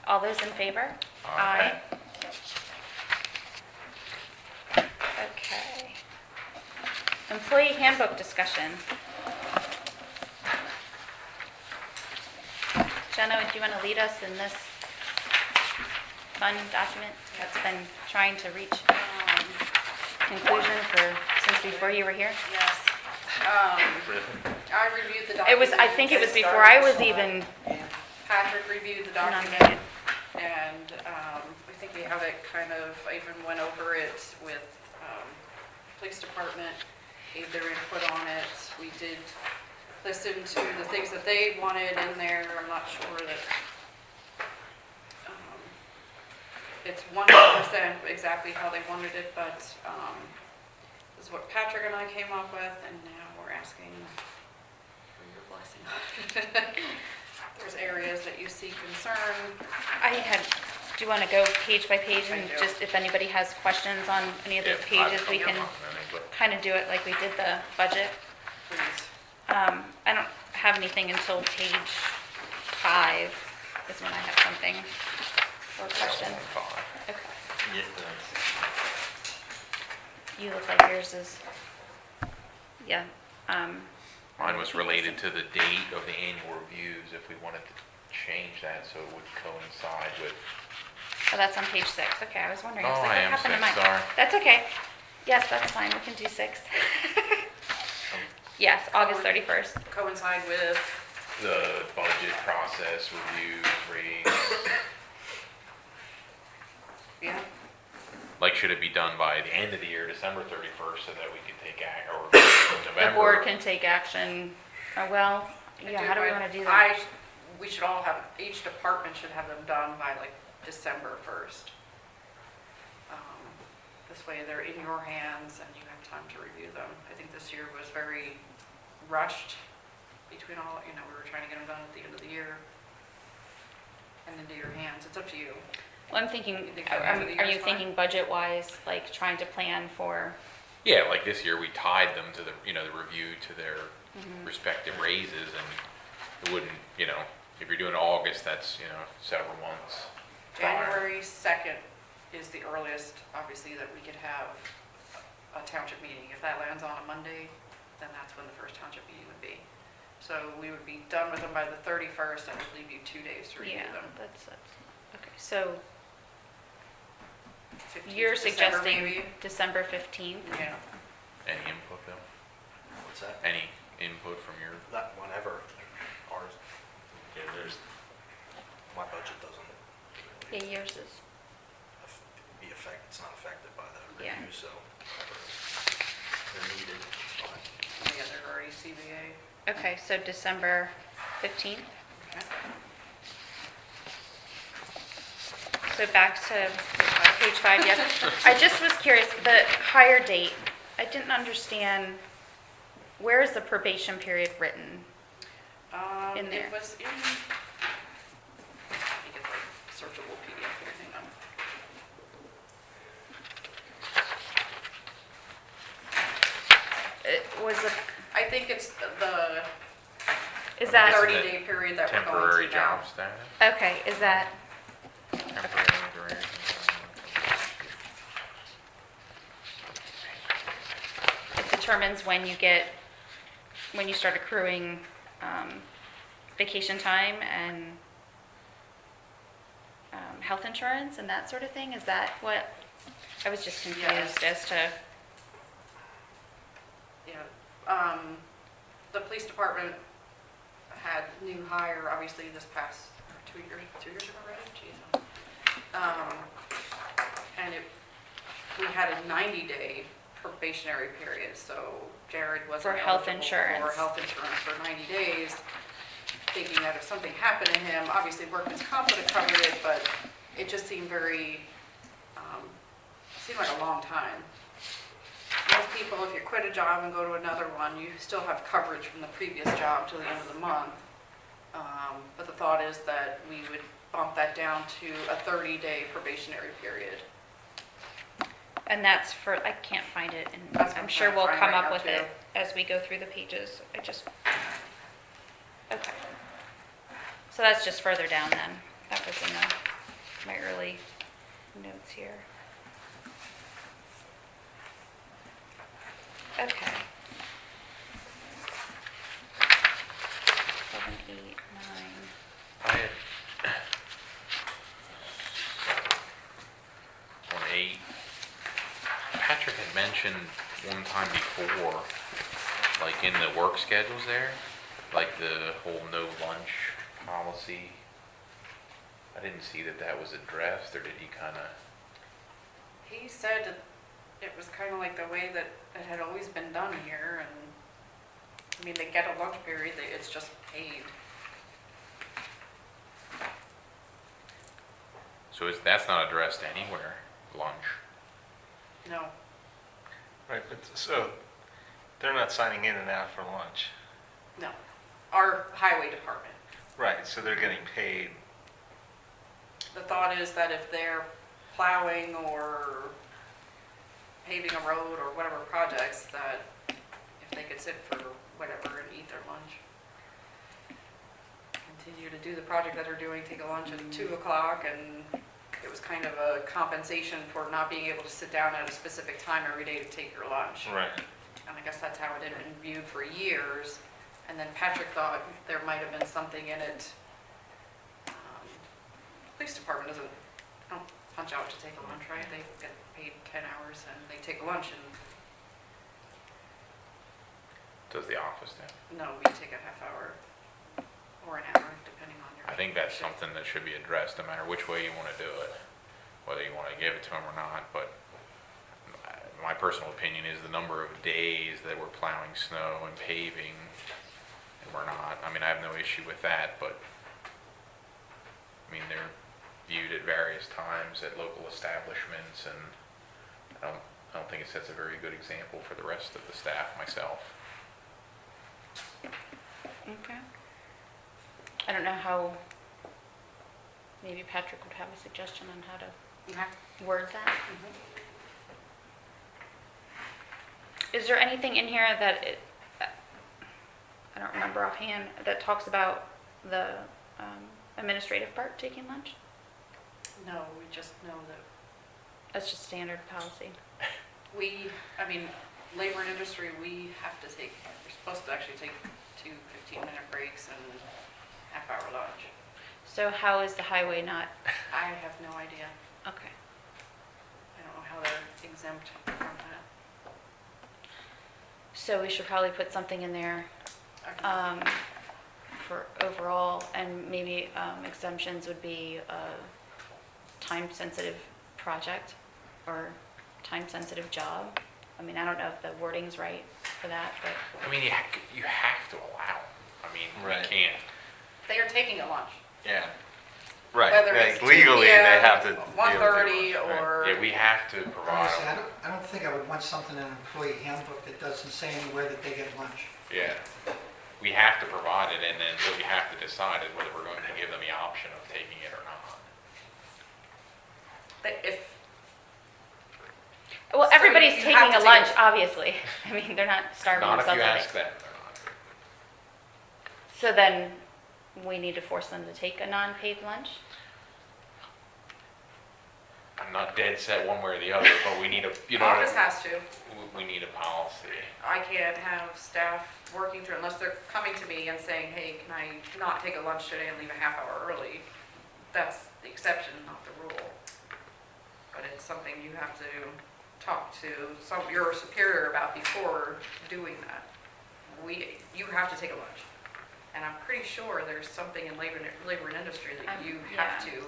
All those in favor? Aye. Okay. Employee handbook discussion. Jenna, do you want to lead us in this fun document that's been trying to reach conclusion since before you were here? Yes. I reviewed the document. I think it was before I was even Patrick reviewed the document, nominated. and I think we have it kind of, I even went over it with police department, gave their input on it. We did listen to the things that they wanted in there. I'm not sure that it's 100% exactly how they wanted it, but this is what Patrick and I came up with, and now we're asking for your blessing. There's areas that you see concern. Do you want to go page by page I and do. just, if anybody has questions on any of those pages, we can kind of do it like we did the budget? Please. I don't have anything until page 5 is when I have something or a question. Okay. You look like yours is, yeah. Mine was related to the date of the annual reviews, if we wanted to change that so it would coincide with. Oh, that's on page 6. Okay, I was wondering. Oh, like, I am what happened to 6, mine? sorry. That's okay. Yes, that's fine. We can do 6. Yes, August 31st. Coincide with, The budget process, reviews, ratings, yeah, like should it be done by the end of the year, December 31st, so that we can take act, or The November? board can take action. Well, yeah, how do we want to do that? we should all have, each department should have them done by like December 1st. This way they're in your hands and you have time to review them. I think this year was very rushed between all, we were trying to get them done at the end of the year and into your hands. It's up to you. Well, I'm thinking, You think that end of the are year you is fine? thinking budget-wise, like trying to plan for, Yeah, like this year, we tied them to the, the review to their respective raises, and it wouldn't, if you're doing August, that's, several months. January 2nd is the earliest, obviously, that we could have a township meeting. If that lands on a Monday, then that's when the first township meeting would be. So we would be done with them by the 31st, and would leave you 2 days to review yeah, them. that's, okay, so 15th you're December, suggesting maybe. December 15th? Yeah. Any input, Bill? What's that? Any input from your, That, whenever, ours, Yeah, there's, my budget doesn't Yeah, yours is, be affected, it's not affected by the Yeah. review, so whenever they're needed, it's fine. Yeah, they're already CBA. okay, so December 15th? Okay. So back to page 5, yes. I just was curious, the hire date, I didn't understand, where is the probation period written? In there. It was in, let me get the searchable PDF here, hang on. It was I think it's the is that, 30-day period that we're going temporary to now. job status? okay, is that, Temporary duration. it determines when you start accruing vacation time and health insurance and that sort of thing? Is that what, I was just confused Yes. as to, Yeah, the police department had new hire, obviously, this past 2 years ago already, jeez. And we had a 90-day probationary period, so Jared wasn't For health eligible insurance. for health insurance for 90 days, thinking that if something happened to him, obviously workman's comp would have covered it, but it just seemed seemed like a long time. Most people, if you quit a job and go to another one, you still have coverage from the previous job till the end of the month. But the thought is that we would bump that down to a 30-day probationary period. and that's for, I can't find it, and That's what I'm I'm sure trying to we'll find come right up now, with it too. as we go through the pages. Okay. So that's just further down then. That was in the my early notes here. Okay. 7, 8, 9. I had on 8, Patrick had mentioned one time before, like in the work schedules there, like the whole no lunch policy. I didn't see that that was addressed, or did he kind of? He said that it was kind of like the way that it had always been done here, and, I mean, they get a lunch period, it's just paid. So that's not addressed anywhere, lunch. No, Right, but so they're not signing in and out for lunch. no. Our highway department. Right, so they're getting paid. The thought is that if they're plowing or paving a road or whatever projects, that if they could sit for whatever and eat their lunch. Continue to do the project that they're doing, take a lunch at 2 o'clock, and it was kind of a compensation for not being able to sit down at a specific time every day to take your lunch. Right. And I guess that's how it had been viewed for years. And then Patrick thought there might have been something in it. Police department don't punch out to take a lunch, right? They get paid 10 hours and they take a lunch, and Does the office do? no, we take a half hour or an hour, depending on your. I think that's shift. something that should be addressed, no matter which way you want to do it, whether you want to give it to them or not. But my personal opinion is the number of days that we're plowing snow and paving, and we're not. I mean, I have no issue with that, but I mean, they're viewed at various times at local establishments, and I don't think it sets a very good example for the rest of the staff, myself. Okay. I don't know how, maybe Patrick would have a suggestion on how to Okay. word that. Mhm. Is there anything in here that I don't remember offhand, that talks about the administrative part, taking lunch? No, we just know that That's just standard policy. I mean, labor and industry, we're supposed to actually take 2 15-minute breaks and half-hour lunch. So how is the highway not? I have no idea. Okay. I don't know how they're exempt from that. So we should probably put something in there Okay. for overall, and maybe exemptions would be a time-sensitive project or time-sensitive job. I mean, I don't know if the wording's right for that, but I mean, you have to allow them. I mean, Right. we can't. They are taking a lunch. Yeah. Right, Whether like it's 2 legally, they p.m., have to. be able to 1:30 do it, right. or. Yeah, we have to provide Honestly, them. I don't think I would want something in an employee handbook that doesn't say anywhere that they get lunch. Yeah. We have to provide it, and then what we have to decide is whether we're going to give them the option of taking it or not. If, well, So everybody's you taking have to a take lunch, it. obviously. I mean, they're not starving Not if you themselves. ask them, they're not. So then we need to force them to take a non-paid lunch? I'm not dead set one way or the other, but we need a, you know, office has to. we need a policy. I can't have staff working through, unless they're coming to me and saying, hey, can I not take a lunch today and leave a half hour early? That's the exception, not the rule. But it's something you have to talk to your superior about before doing that. You have to take a lunch. And I'm pretty sure there's something in labor and industry that you have yeah. to.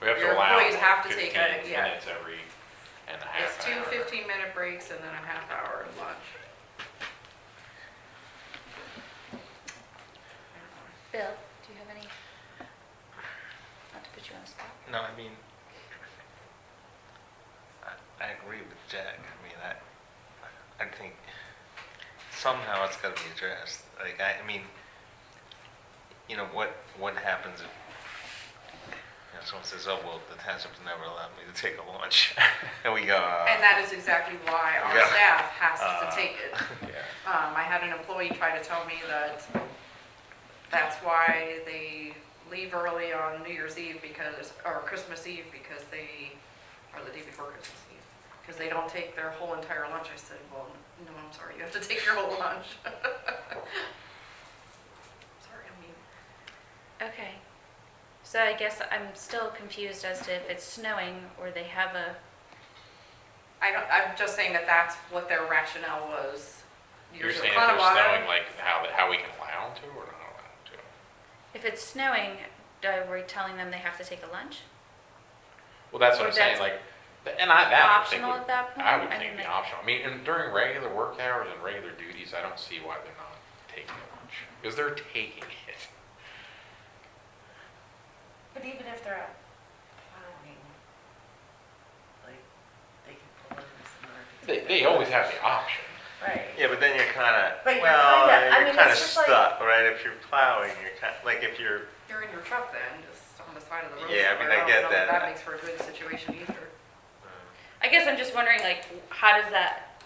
We have to Your allow employees have to 15 take a- yeah. minutes every and a half It's an 2 hour. 15-minute breaks and then a half hour lunch. Bill, do you have any? Not to put you on the spot. No, I mean, I agree with Jack. I mean, I think somehow it's got to be addressed. Like, I mean, you know, what happens if, you know, someone says, oh, well, the township's never allowed me to take a lunch. And we go, And that is exactly why our Yeah. staff has to take it. Yeah. I had an employee try to tell me that that's why they leave early on New Year's Eve because, or Christmas Eve because they, or the day before Christmas Eve, because they don't take their whole entire lunch. I said, well, no, I'm sorry, you have to take your whole lunch. Sorry, I mean. Okay. So I guess I'm still confused as to if it's snowing or they have a, I'm just saying that that's what their rationale was. You're Years saying ago. if they're Colorado- snowing, like how we can allow them to or not allow them to? if it's snowing, are we telling them they have to take a lunch? Well, that's what Or I'm saying, that's like, and I, that I would think Optional would, at that point? I would I think mean, be like- optional. I mean, and during regular work hours and regular duties, I don't see why they're not taking a lunch, because they're taking it. But even if they're out plowing, like, they can pull over somewhere. They always have the option. Right. Yeah, but then you're kinda, But you're well, kinda- I you're mean, kinda it's just like- stuck, right? If you're plowing, you're like if you're, You're in your truck then, just on the side of the road. Yeah, I mean, somewhere. I get don't know if that. That makes for a good situation either. I guess I'm just wondering, like, how does that,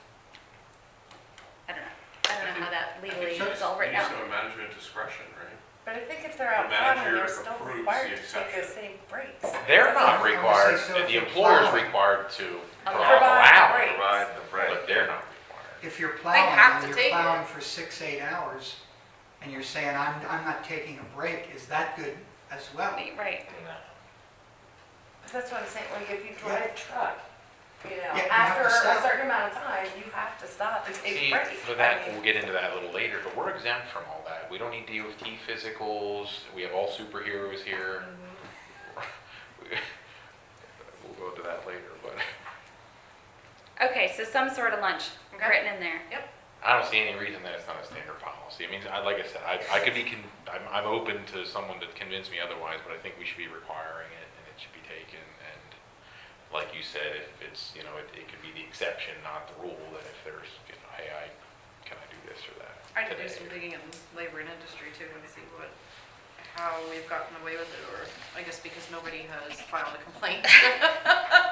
I don't know how that legally is all written Use out. of management discretion, right? But I think if they're out The plowing, manager they're still approves required the to take the exception. same breaks. They're not I would say required, so if the you're employer's plowing. required to Provide allow breaks. it, provide the break. but they're not required. If you're have plowing, to and take you're it. plowing for 6, 8 hours, and you're saying, I'm not taking a break, is that good as well? Right. no. But that's what I'm saying, like, if you drive a truck, you know, Yeah, you have after to stop. a certain amount of time, you have to stop and take See, a break. but that, we'll get into that a little later, but we're exempt from all that. We don't need DOT physicals, we have all superheroes here. We'll go into that later, but Okay, so some sort of lunch Okay. written in there. I don't see any reason that it's not a standard policy. I mean, like I said, I could be, I'm open to someone to convince me otherwise, but I think we should be requiring it and it should be taken. And like you said, if it's, you know, it could be the exception, not the rule, that if there's, you know, hey, can I do this or that? I could do today? some digging in labor and industry too and see how we've gotten away with it, or I guess because nobody has filed a complaint.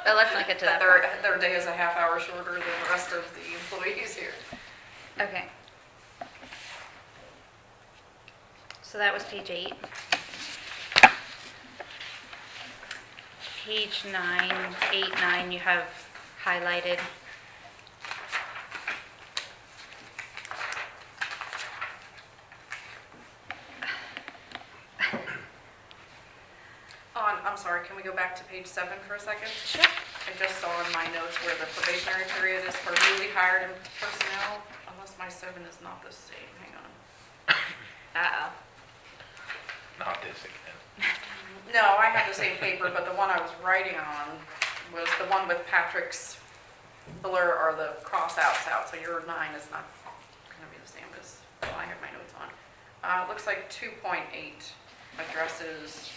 But let's not get to that Their, part. their day is a half hour shorter than the rest of the employees here. Okay. So that was page 8. Page 9, 8, 9, you have highlighted. I'm sorry, can we go back to page 7 for a second? Sure. I just saw in my notes where the probationary period is for newly hired personnel, unless my 7 is not the same, hang on. Uh-oh. Not this again. No, I have the same paper, but the one I was writing on was the one with Patrick's blur or the cross outs out, so your 9 is not gonna be the same as what I have my notes on. It looks like 2.8 addresses,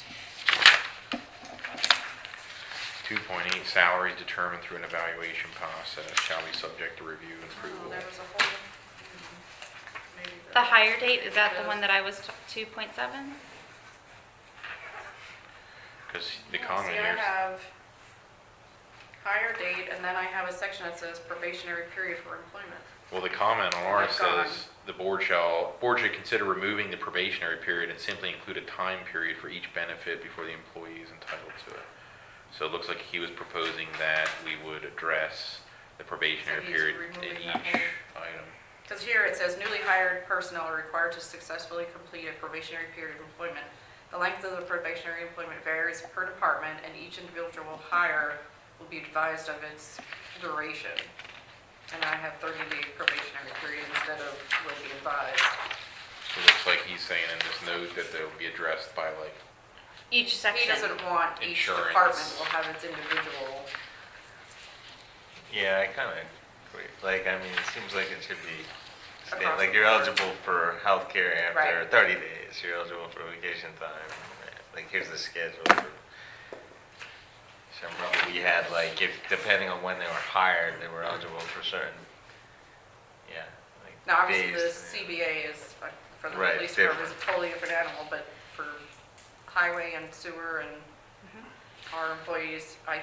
2.8, salaries determined through an evaluation process shall be subject to review and oh, approval. there was a whole, maybe The higher date, is that the one that I was 2.7? Because the Yeah, comment see, here, I have hire date, and then I have a section that says probationary period for employment. well, the comment on ours Oh my God. says the board should consider removing the probationary period and simply include a time period for each benefit before the employee is entitled to it. So it looks like he was proposing that we would address the probationary So he's period in removing each that whole- item. Because here it says newly hired personnel are required to successfully complete a probationary period of employment. The length of the probationary employment varies per department, and each individual hire will be advised of its duration. And I have 30-day probationary period instead of will be advised. So it looks like he's saying in this note that they'll be addressed by like, Each He section. doesn't want each Insurance. department will have its individual. Yeah, I kind of agree. Like, I mean, it seems like it should be, Across like the you're board. eligible for healthcare after Right. 30 days. You're eligible for vacation time. Like, here's the schedule. So I remember we had like, if depending on when they were hired, they were eligible for certain, yeah. Like Now, obviously, days. the CBA is, for the Right, police different. department, is a totally different animal, but for highway and sewer and our employees, I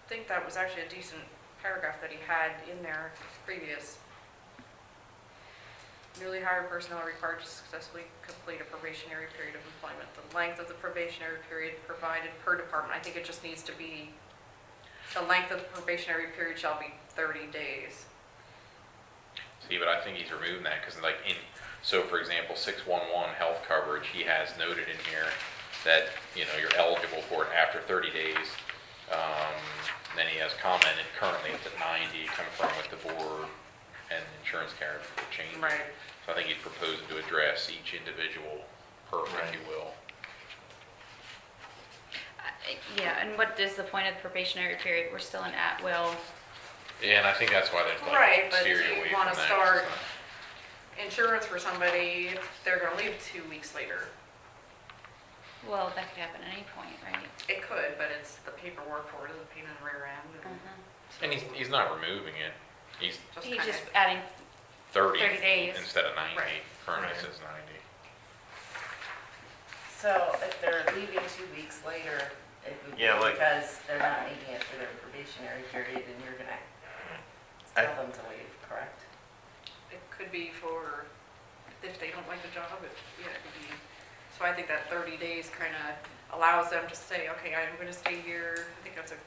think that was actually a decent paragraph that he had in there previous. Newly hired personnel are required to successfully complete a probationary period of employment. The length of the probationary period provided per department, I think it just needs to be, the length of the probationary period shall be 30 days. See, but I think he's removing that, because like so for example, 611 health coverage, he has noted in here that, you know, you're eligible for it after 30 days. Then he has commented currently it's at 90, confirmed with the board and insurance carrier before changing. Right. So I think he's proposing to address each individual perk, if you will. Yeah, and what is the point of the probationary period? We're still in at-will. Yeah, and I think that's why they've Right, like but steered you away want from to that. start insurance for somebody, they're going to leave 2 weeks later. Well, that could happen at any point, right? It could, but it's the paperwork for it is a pain in the rear end. And he's not removing it. He's Just He's kinda- just adding 30, 30 days. instead of 90. Right. Currently Right. says 90. So if they're leaving 2 weeks later, it would be Yeah, like- because they're not making it through their probationary period and you're gonna tell them to leave, correct? It could be for, if they don't like the job, it could be. So I think that 30 days kind of allows them to say, okay, I'm going to stay here. I think that's a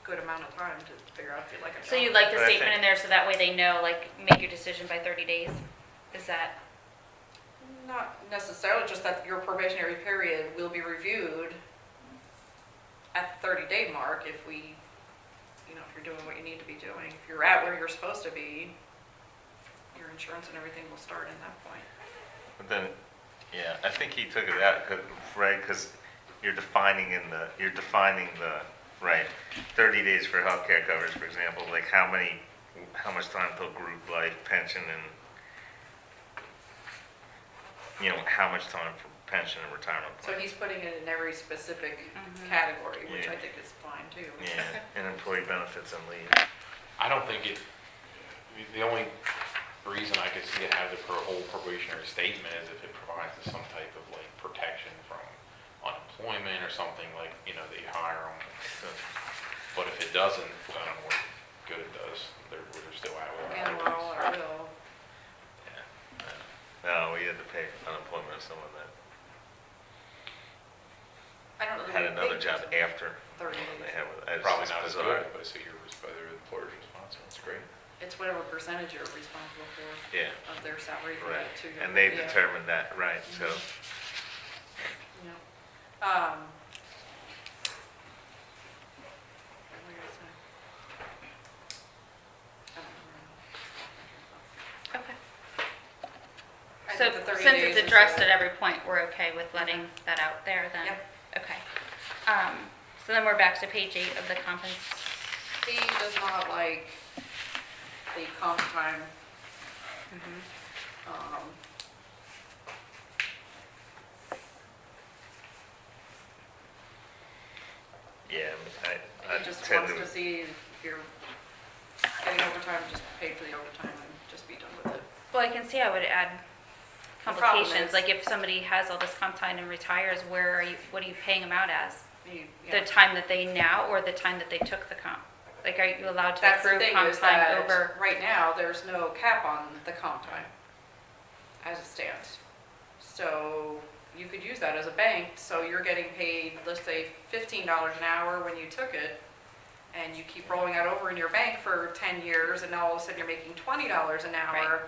good amount of time to figure out if you like a job. So you'd like the But I statement think- in there so that way they know, like, make your decision by 30 days? Is that, Not necessarily, just that your probationary period will be reviewed at the 30-day mark if we, you know, if you're doing what you need to be doing. If you're at where you're supposed to be, your insurance and everything will start in that point. But then, yeah, I think he took it out, right, because you're defining the, right, 30 days for healthcare coverage, for example, like how much time till group life, pension, and, you know, how much time for pension and retirement So plan. he's putting it in every specific Mhm. category, which Yeah. I think is fine too. Yeah, and employee benefits and leave. I don't think the only reason I could see it have the whole probationary statement is if it provides some type of like protection from unemployment or something, like, you know, they hire them. But if it doesn't, I don't know what good it does. They're still at will. And well, or will. Yeah. No, we had to pay unemployment of someone that I don't know. had another job after 30 they days. had with. It's Probably just not as bizarre. good, but so your employer's responsible. It's great. It's whatever percentage you're responsible for Yeah, of their salary for right. that 2 year. And they yeah. determined that, right, so. Yeah. What were you gonna say? I don't remember. okay. I So think the 30 since days it's is addressed the- at every point, we're okay with letting that out there then? Yep. Okay. So then we're back to page 8 of the compens. He does not like the comp time. Um, Yeah, I He just tend wants to to, see if you're getting overtime, just pay for the overtime and just be done with it. Well, I can see I would add The problem complications, is- like if somebody has all this comp time and retires, what are you paying them out as? Yeah. The time that they now or the time that they took the comp? Like, are you allowed to That's the accrue thing comp is time that over? right now, there's no cap on the comp time as it stands. So you could use that as a bank, so you're getting paid, let's say $15 an hour when you took it, and you keep rolling that over in your bank for 10 years, and now all of a sudden you're making $20 an hour.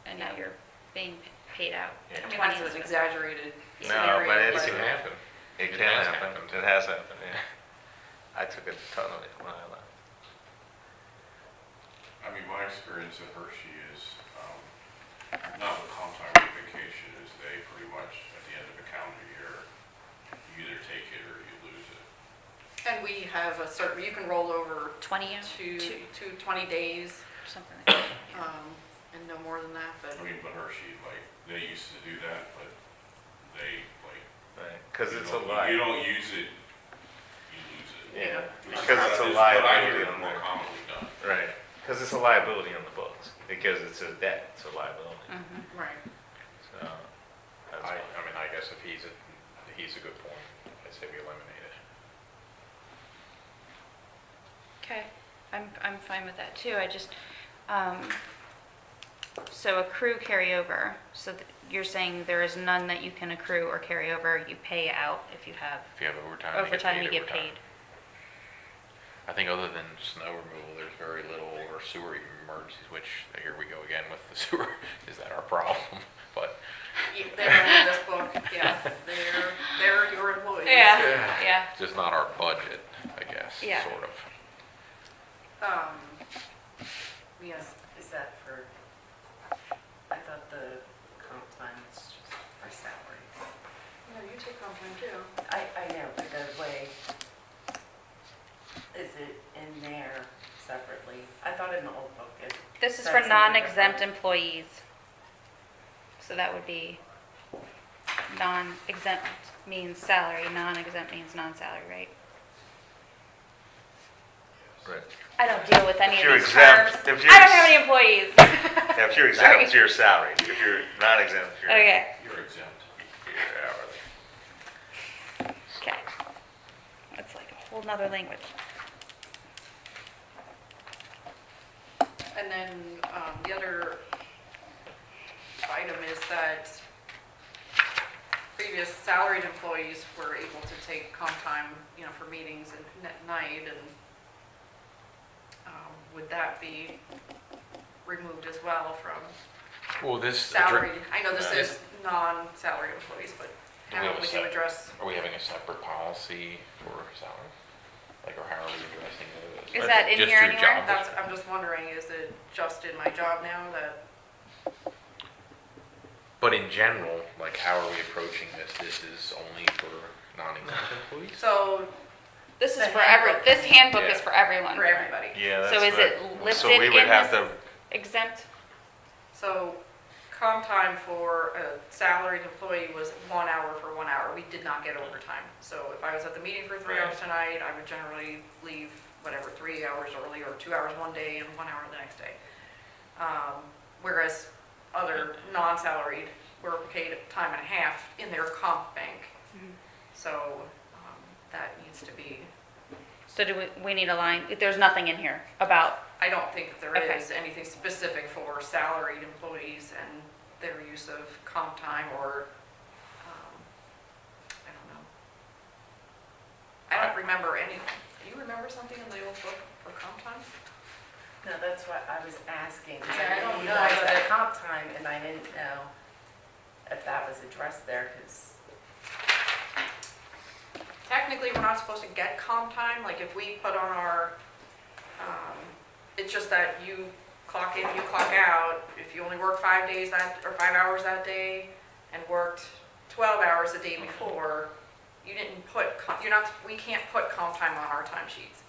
And now you're being paid out Yeah. at I mean, 20. that's an exaggerated No, scenario. but It it's- can happen. it It can has happen, happened. it has happened, yeah. I took a ton of it when I left. I mean, my experience at Hershey is, not with comp time or vacation, is they pretty much, at the end of a calendar year, you either take it or you lose it. And we have a certain, you can roll over 20 years? to 20 days, Something like that. and no more than that, but I mean, but Hershey, like, they used to do that, but they, like. Right, because you it's a don't- lie. You don't use it, you lose it. Yeah, Which is because what- it's a is what I liability hear on more there. commonly done. Right, because it's a liability on the books, because it's a debt, it's a liability, Mhm. right. so. That's I why. mean, I guess if he's a good point. I say we eliminate it. Mm-hmm. 'Kay. Okay, I'm fine with that too. I just, 'cause, like, if somebody has all this comp time and retires, where are you paying them out as? The time that they now or the time that they took the comp? Like, are you allowed to accrue comp time over? That's the thing is that right now, there's no cap on the comp time as it stands. So you could use that as a bank, so you're getting paid, let's say $15 an hour when you took it, and you keep rolling that over in your bank for 10 years, and now all of a sudden you're making $20 an hour. And now you're being paid out at 20. Right. So accrue carryover, so you're saying there is none that you can accrue or carry over, you pay out if you have If you have overtime, overtime, you get overtime. paid. I think other than snow removal, there's very little, or sewer emergencies, which, here we go again with the sewer, is that our problem? But, Yeah, they're in this book, yeah, they're your employees. Yeah. it's just not our budget, I guess, Yeah. sort of. Yes, Is that for, I thought the comp time was just for salary. no, you take comp time too. I know, but the way, is it in there separately? I thought in the old book it. This is said for something non-exempt different. employees. So that would be non-exempt means salary, non-exempt means non-salary, right? Right. I don't deal with any If of you're these exempt- terms. if you're I don't have ex- any employees. Yeah, if you're Sorry. exempt, you're salaried. If you're not exempt, you're Okay, You're exempt. hourly. okay. That's like a whole nother language. And then, the other item is that previous salaried employees were able to take comp time, you know, for meetings and at night, and, would that be removed as well from Well, this. salaried? I know this Uh, is non-salaried employees, but Do we how have a would you set- address? Are we having a separate policy for salary? Like, or how are we addressing those? Is that in Just here your anywhere? job That's, I'm just wondering, is it just in my job now that, But in general, like, how are we approaching this? This is only for non-exempt employees? so, This is The for handbook. this handbook Yeah. is for everyone. for everybody? Yeah, that's So is it what- listed So we would in have this to, exempt? So comp time for a salaried employee was 1 hour for 1 hour. We did not get overtime. So if I was at the meeting for 3 Right. hours tonight, I would generally leave, whatever, 3 hours early or 2 hours one day and 1 hour the next day. Whereas other non-salaried were paid time and a half in their comp bank. Mhm. So that needs to be, So do we need a line, there's nothing in here about, I don't think that there Okay. is anything specific for salaried employees and their use of comp time or, I don't know. I don't remember any, do you remember something in the old book for comp time? No, that's what I was asking. 'cause Yeah, I knew don't you know guys that had it- comp time, and I didn't know if that was addressed there, because, Technically, we're not supposed to get comp time, like if we put on our, it's just that you clock in, you clock out. If you only work 5 days or 5 hours that day and worked 12 hours the day before, you didn't put, we can't put comp time on our timesheets.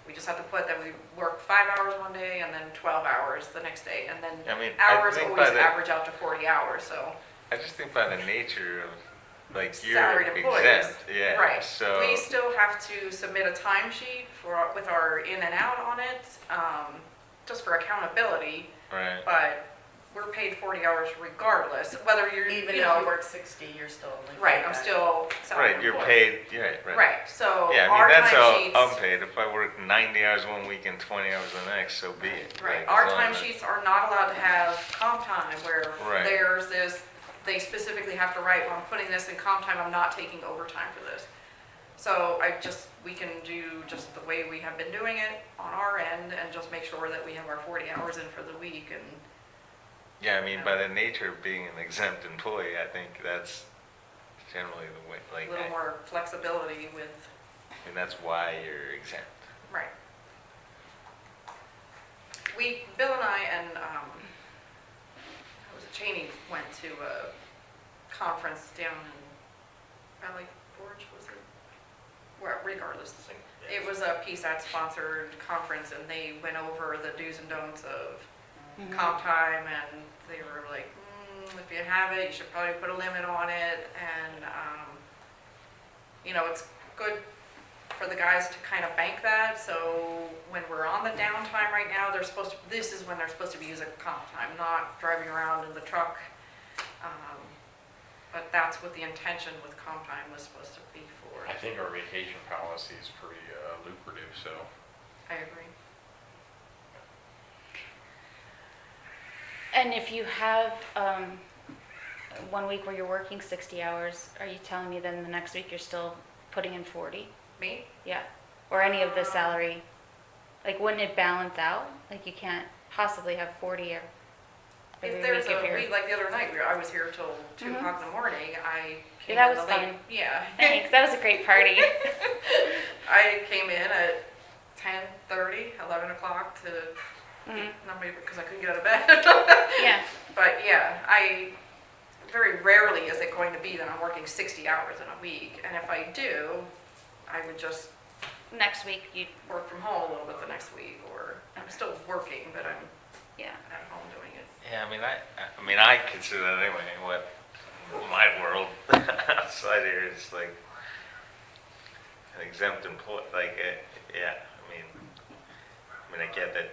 We just have to put that we worked 5 hours one day and then 12 hours the next day, and then I mean, I hours think always by the, average out to 40 hours, so. I just think by the nature of, like, you're Salaried employees. exempt, yeah, Right. so. We still have to submit a timesheet with our in and out on it, just for accountability, Right, but we're paid 40 hours regardless, whether you're, even you if know, you work 60, you're still only. right, paid I'm that. still salaried right, you're employee. paid, yeah, right. Right, so Yeah, I our mean, that's how timesheets, unpaid. If I work 90 hours one week and 20 hours the next, so be it. right, Like, our as long as- timesheets are not allowed to have comp time where Right. there's this, they specifically have to write, well, I'm putting this in comp time, I'm not taking overtime for this. So we can do just the way we have been doing it on our end and just make sure that we have our 40 hours in for the week and, Yeah, I mean, by the nature of being an exempt employee, I think that's generally the way, a like, little more flexibility with, I mean, that's why you're exempt. right. Bill and I and, Cheney went to a conference down in Valley Forge, was it? Well, regardless, it was a PSAT sponsored conference and they went over the do's and don'ts of comp time and they were like, if you have it, you should probably put a limit on it and, you know, it's good for the guys to kind of bank that, so when we're on the downtime right now, this is when they're supposed to be using comp time, not driving around in the truck. But that's what the intention with comp time was supposed to be for. I think our vacation policy is pretty lucrative, so. I agree. And if you have, 1 week where you're working 60 hours, are you telling me then the next week you're still putting in 40? Me? Yeah. Or any of the salary? Like, wouldn't it balance out? Like, you can't possibly have 40 every If there's week if a you're... week, like the other night, I was here till 2 Mhm. o'clock in the morning, I came that in was late. fun. Yeah. Thanks, that was a great party. I came in at 10:30, 11 o'clock to, Mhm. not maybe because I couldn't get out of bed. Yeah. But yeah, very rarely is it going to be that I'm working 60 hours in a week. And if I do, I would just Next week, you... work from home a little bit the next week, or I'm Okay. still working, but I'm Yeah. at home doing it. Yeah, I mean, I consider that anyway, what my world outside here is like an exempt employee, like, yeah, I mean, I get that,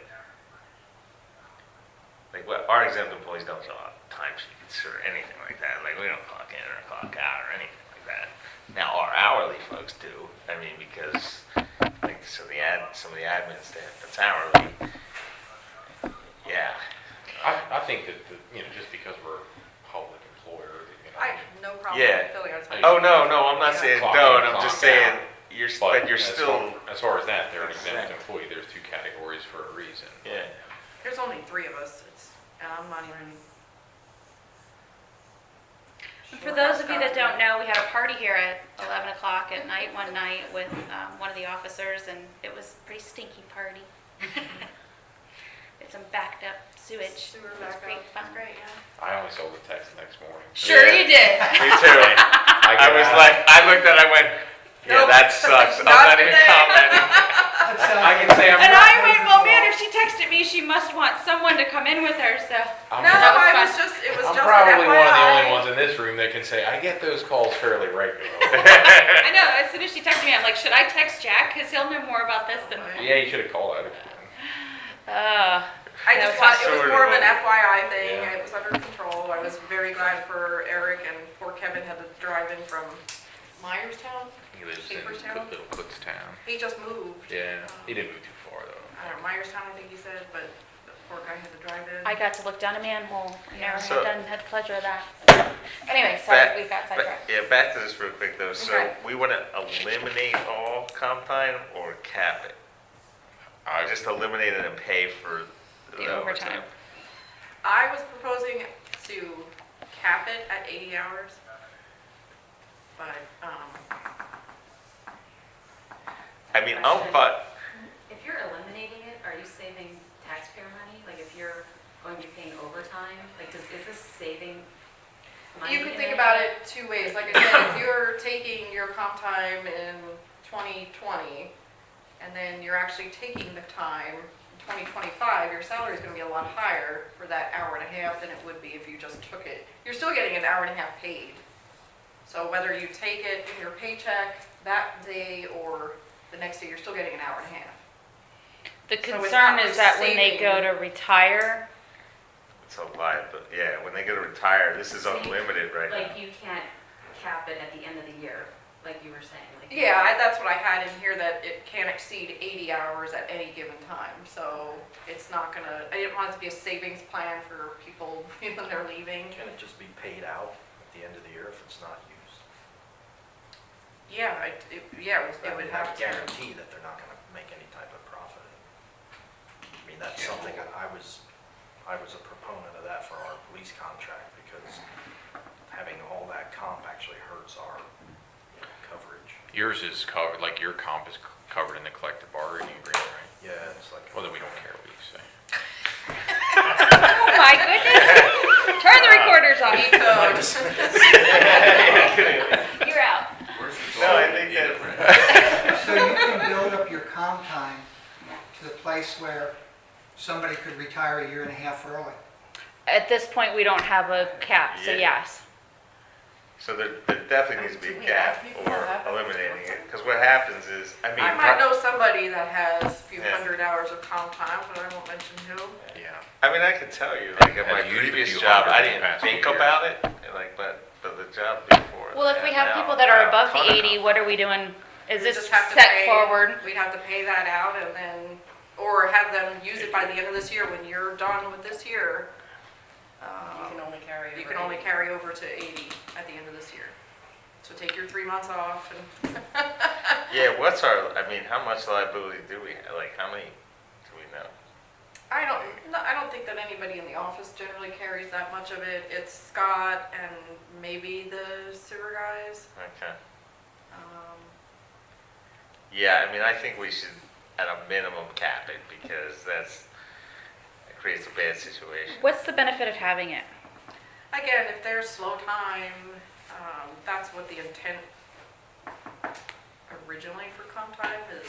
like, what, our exempt employees don't fill out timesheets or anything like that, like, we don't clock in or clock out or anything like that. Now, our hourly folks do, I mean, because, like, some of the admin staff that's hourly, yeah. I think that, just because we're a public employer, I have no problem Yeah. filling out a time. Oh, no, I'm not Yeah. saying Clock don't, in, I'm just clock saying, out. but you're still, As far as that, they're an exempt Exempt. employee, there's two categories for a reason. yeah. There's only 3 of us, and I'm not even. For those of you that don't know, we had a party here at 11 o'clock at night one night with one of the officers, and it was a pretty stinky party. It's some backed up sewage. Sewer It was back great up. fun. Great, yeah. I only saw the text the next morning. Sure Yeah. you did. Me too. I was like, I looked at it, I went, yeah, Nope. that sucks, I'm Not not even today. commenting. I can say I'm And not, I went, well, man, if she texted me, she must want someone to come in with her, so. I'm, No, That was I fun. was just, it was I'm just probably an one of the FYI. only ones in this room that can say, I get those calls fairly regularly. I know, as soon as she texted me, I'm like, should I text Jack? Because he'll know more about this than me. Yeah, you should have called out again. I That just was thought it was sort more of of an a- FYI thing, Yeah. it was under control. I was very glad for Eric, and poor Kevin had to drive in from Myerstown. He lives Cooperstown? Little Kutztown. He just moved. Yeah, he didn't move too far though. I don't know, Myerstown, I think he said, but the poor guy had to drive in. I got to look down a manhole. I never So- had the pleasure of that. Anyway, sorry, Back- we got sidetracked. Yeah, back to this real quick though, so Okay. we wanna eliminate all comp time or cap it? Just eliminate it and pay for The overtime. I was proposing to cap it at 80 hours, but, I mean, I'm fine, If you're eliminating it, are you saving taxpayer money? Like if you're going to be paying overtime, like is this saving money? you can in think any about way? it 2 ways. Like I said, if you're taking your comp time in 2020, and then you're actually taking the time in 2025, your salary is gonna be a lot higher for that hour and a half than it would be if you just took it. You're still getting an hour and a half paid. So whether you take it in your paycheck that day or the next day, you're still getting an hour and a half. The So it's concern not is that when they saving- go to retire, it's a lot, but yeah, when they go to retire, this is So you- unlimited right now. Like you can't cap it at the end of the year, like you were saying. Like Yeah, that's what I had in here, that it can't exceed 80 hours at any given time. So it's not gonna, I didn't want it to be a savings plan for people when they're leaving. Can it just be paid out at the end of the year if it's not used? Yeah, it would have to. Guarantee that they're not gonna make any type of profit. I mean, that's something I was a proponent of that for our police contract, because having all that comp actually hurts our coverage. Yours is covered, like your comp is covered in the collective bargaining agreement, right? Yeah, it's like. Well, then we don't care what you say. oh my goodness, turn the recorders off. You're out. No, I think that, So you can build up your comp time to the place where somebody could retire a year and a half early. At this point, we don't have a cap, so Yeah. yes. so there definitely needs to be Do a we cap have people or that have that? eliminating it, because what happens is, I mean, I might know somebody that has a few Yeah. hundred hours of comp time, but I won't mention who. Yeah. I mean, I can tell you, like, at my Have used a previous few job, hundred I in the didn't past few think years. about it, like, but the job before. Well, if we have now, people that are I have a above ton the of 80, what are we doing? Is We this just have to set pay- forward? We'd have to pay that out and then, or have them use it by the end of this year when you're done with this year. You can only carry over. You can only carry over to 80 at the end of this year. So take your 3 months off and Yeah, I mean, how much liability do we have? Like, how many do we know? I don't think that anybody in the office generally carries that much of it. It's Scott and maybe the sewer guys. Okay. Um, Yeah, I mean, I think we should, at a minimum, cap it, because it creates a bad situation. What's the benefit of having it? Again, if there's slow time, that's what the intent originally for comp time is.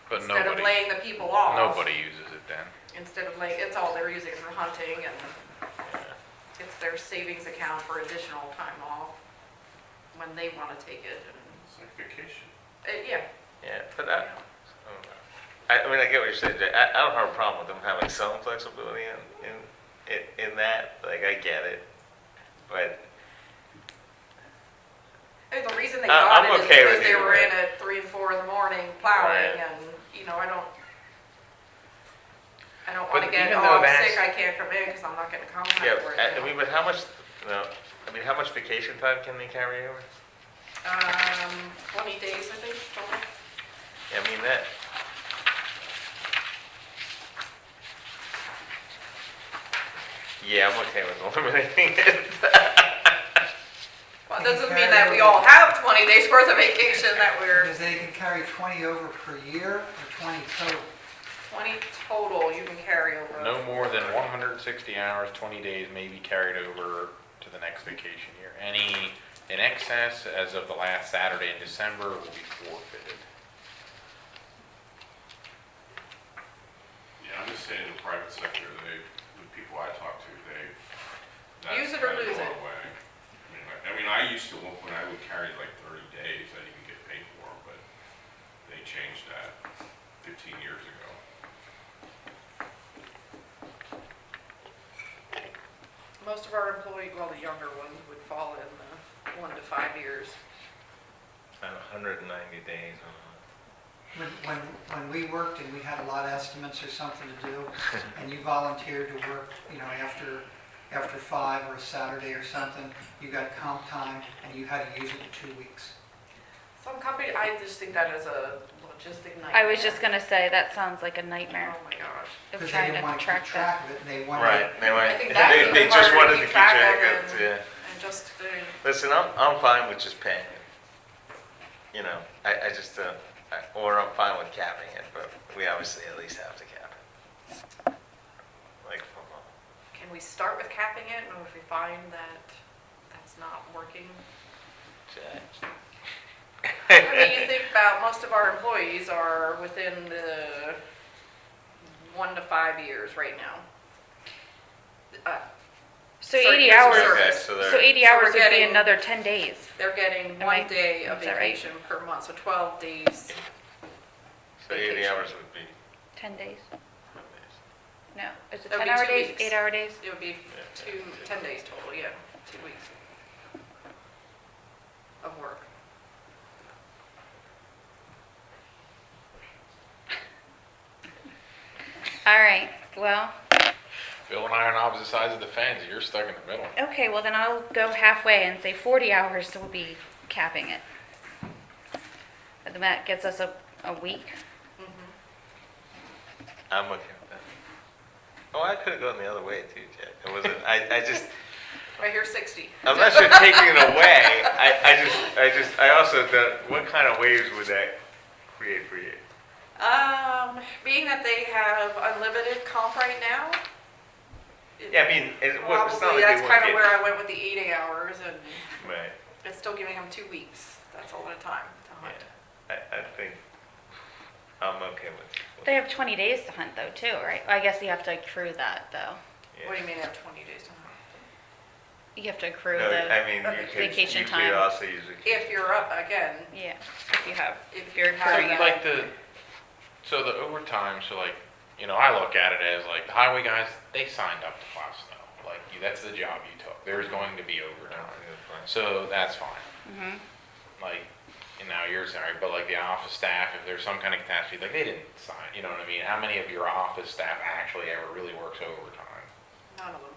But Instead of nobody, laying the people off. nobody uses it then. Instead of it's all they're using for hunting, and Yeah. it's their savings account for additional time off when they want to take it. And It's like vacation. yeah. Yeah, but I mean, I get what you're saying. I don't have a problem with them having some flexibility in that. Like, I get it, but And the reason they I'm got it is okay because with they either were way. in at 3 and 4 in the morning plowing, Right. and I don't But want to get, even oh, though I'm that's- sick, I can't come in because I'm not getting comp time yeah, for it. I mean, but how much? No, I mean, how much vacation time can they carry over? 20 days, I think, total. Yeah, I mean that. Yeah, I'm okay with eliminating it. Well, it doesn't mean that we all have 20 days worth of vacation that we're, Because they can carry 20 over per year or 20 total. 20 total you can carry over. No more than 160 hours, 20 days may be carried over to the next vacation year. Any in excess as of the last Saturday in December will be forfeited. Yeah, I'm just saying in the private sector, the people I talk to, Use it or lose it. I mean, I used to, when I would carry like 30 days, I didn't get paid for them, but they changed that 15 years ago. Most of our employees, well, the younger ones would fall in the 1 to 5 years. And 190 days. When we worked and we had a lot of estimates or something to do, and you volunteered to work, after 5 or a Saturday or something, you got comp time and you had to use it in 2 weeks. Some company, I just think that is a logistic nightmare. I was just gonna say, that sounds like a nightmare Oh my gosh. of Because they trying didn't to want to keep track that. track of it, and they wanted. Right. I think that's They even just harder wanted to to keep keep track track of of. Yeah. and just, Listen, I'm fine with just paying it. I just or I'm fine with capping it, but we obviously at least have to cap it. Like for a month. can we start with capping it, and if we find that that's not working? I mean, you think about most of our employees are within the 1 to 5 years right now. So Sorry, 80 years of hours, service. Okay, so 80 So hours we're would be getting- another 10 days. They're getting Am 1 I- day of is that right? vacation per month, so 12 days. So 80 Vacation. hours would be 10 days? 10 days. No, is it That would be 10-hour 2 days, weeks. 8-hour days? It would be 10 days total, yeah, 2 weeks of work. All right, well, Bill and I are on opposite sides of the fence. You're stuck in the middle. okay, well then I'll go halfway and say 40 hours will be capping it. And then that gets us a week. I'm okay with that. Oh, I could have gone the other way too, Jack. It wasn't. I just. Right here, 60. Unless you're taking it away, I also thought, what kind of waves would that create for you? Being that they have unlimited comp right now. Yeah, I mean, it's not Probably, like that's they kind want of to where I went with the 8 hours, and Right. it's still giving them 2 weeks. That's all at a time to hunt. Yeah, I think I'm okay with. They have 20 days to hunt though too, right? I guess you have to accrue that though. Yeah. What do you mean they have 20 days to hunt? You have to accrue No, the, I mean, you could, vacation you could time. also use it. If you're up, again, yeah, if you have, if you're you have accruing it. Like so the overtime, I look at it as like the highway guys, they signed up to plow snow. Like that's the job you took. There's going to be overtime. So that's fine. Mhm. Like, now you're sorry, but like the office staff, if there's some kind of catastrophe, like they didn't sign, you know what I mean? How many of your office staff actually ever really works overtime? None of them.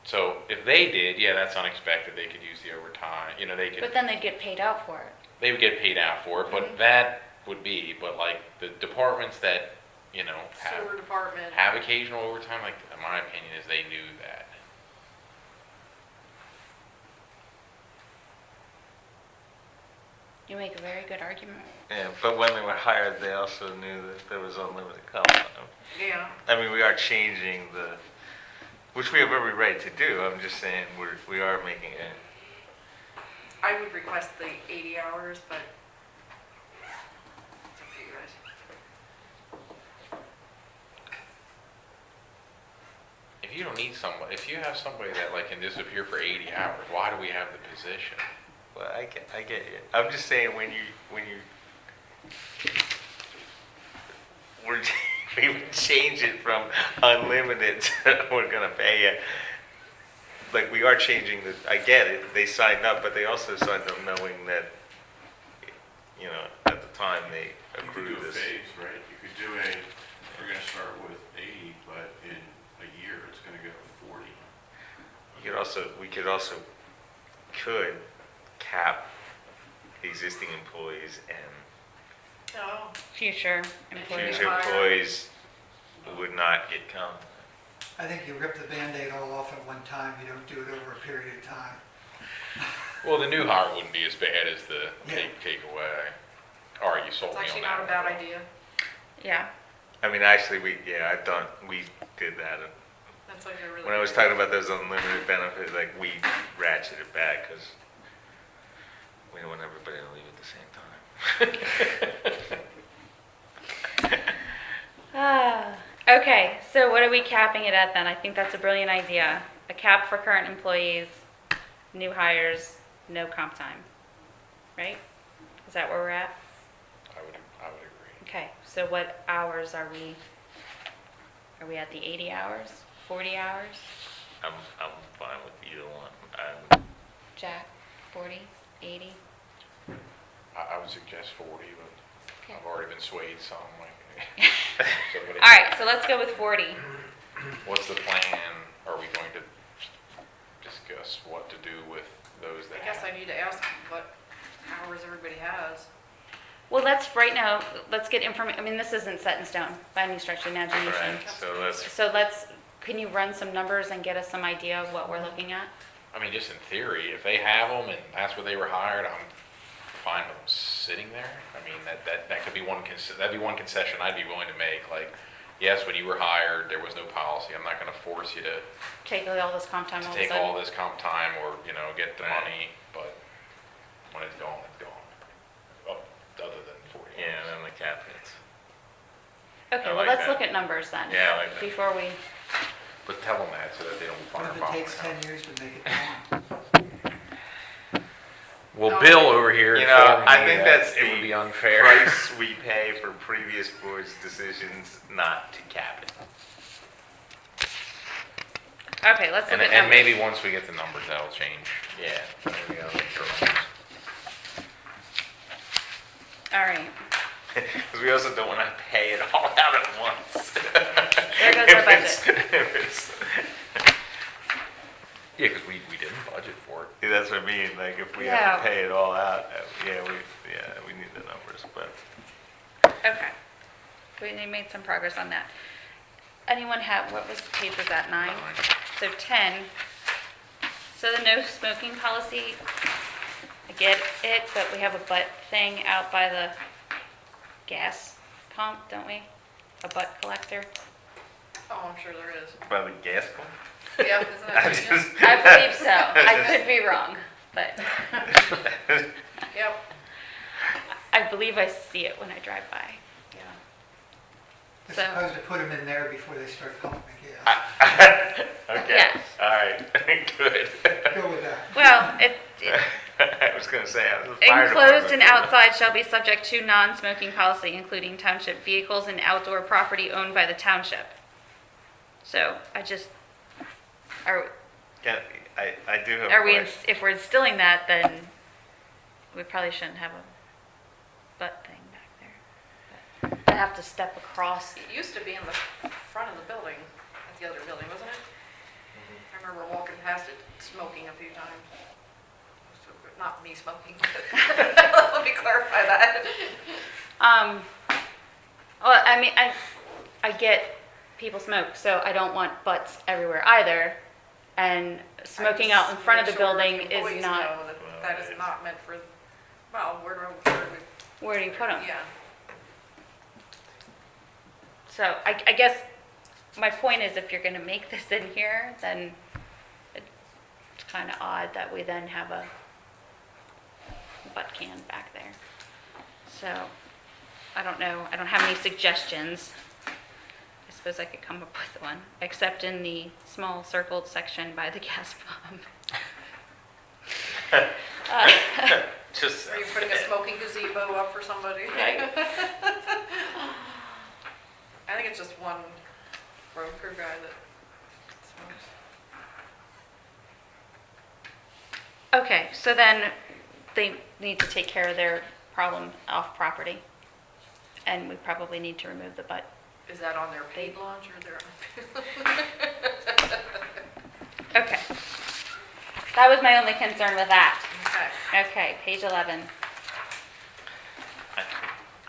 So if they did, yeah, that's unexpected, they could use the overtime, you know, they could, But then they'd get paid out for it. they would get paid out for it, but that would be, but like the departments that, you know, Sewer department. have occasional overtime, like, in my opinion, is they knew that. You make a very good argument. Yeah, but when they were hired, they also knew that there was unlimited comp time. Yeah. I mean, we are changing the, which we have every right to do. I'm just saying we are making it. I would request the 80 hours, but it's up to you guys. If you don't need someone, if you have somebody that like can disappear for 80 hours, why do we have the position? Well, I get you. I'm just saying when you we would change it from unlimited to we're gonna pay you. Like we are changing the. I get it. They signed up, but they also signed up knowing that, you know, at the time they You could accrued do a this. phase, right? You could do we're gonna start with 80, but in a year, it's gonna go to 40. We could cap existing employees and No. Future employees. future employees would not get comp. I think you rip the Band-Aid all off at one time, you don't do it over a period of time. Well, the new hire wouldn't be as bad as the Yeah. take away. All right, you sold It's me on actually that not a bad one. idea. Yeah. I mean, actually, I thought we did that. That's like a really. When I was talking about those unlimited benefits, like we ratcheted back because we don't want everybody to leave at the same time. Okay, so what are we capping it at then? I think that's a brilliant idea. A cap for current employees, new hires, no comp time. Right? Is that where we're at? I would agree. Okay, so what hours are we? Are we at the 80 hours? 40 hours? I'm fine with either one. Jack, 40, 80? I would suggest 40, but Okay. I've already been swayed some. Like, All right, so let's go with 40. What's the plan? Are we going to discuss what to do with those that I guess have? I need to ask what hours everybody has. Well, right now, let's get information. I mean, this isn't set in stone by any stretch of imagination. Right. So let's. Can you run some numbers and get us some idea of what we're looking at? I mean, just in theory, if they have them and that's what they were hired, I'm fine with them sitting there. I mean, that could be that'd be one concession I'd be willing to make. Like, yes, when you were hired, there was no policy. I'm not going to force you to Take all this comp time all of a take sudden? all this comp time or, you know, get the Right. money, but when it's gone, it's gone. Oh, other than 40. Yeah, and then the cap hits. Okay, I well, like let's that. look at numbers then. Yeah, I like that. Before we, But tell them that so that they don't What fire if it Bob takes right now. 10 years to make it down? Well, Bill over here You know, informed I me think that that's it the would be unfair. price we pay for previous boards' decisions not to cap it. okay, let's look And, at and numbers. maybe once we get the numbers, that'll change. Yeah, there we go. All right, Because we also don't want to pay it all out at once. there goes our budget. Yeah, because we didn't budget for it. Yeah, that's what I mean, like, if we have Yeah. to pay it all out, we need the numbers, but. Okay, we made some progress on that. Anyone have, what was, page was that, 9? So 10, so the no smoking policy, I get it, but we have a butt thing out by the gas pump, don't we? A butt collector? Oh, I'm sure there is. By the gas pump? Yeah, isn't that Virginia? I believe so. I could be wrong, but Yep. I believe I see it when I drive by. Yeah. They're So- supposed to put them in there before they start pumping the gas. Okay, Yes. all right, good. Go with that. Well, I was gonna say, the fire enclosed and department- outside shall be subject to non-smoking policy, including township vehicles and outdoor property owned by the township. So I Yeah, I do have. are a we, question. if we're instilling that, then we probably shouldn't have a butt thing back there. But I have to step across. It used to be in the front of the building. I the other building, wasn't it? I remember walking past it, smoking a few times. So, not me smoking, but let me clarify that. Well, I mean, I get people smoke, so I don't want butts everywhere either. And smoking out in front of the building is not, That is not meant for, well, where where do you put them? yeah. So I guess my point is if you're gonna make this in here, then it's kind of odd that we then have a butt can back there. So, I don't know, I don't have any suggestions. I suppose I could come up with one, except in the small circled section by the gas pump. Just. Are you putting a smoking gazebo up for somebody? Right. I think it's just one road crew guy that smokes. Okay, so then they need to take care of their problem off property. And we probably need to remove the butt. Is that on their paid lunch or their? Okay. That was my only concern with that. Okay. Okay, page 11.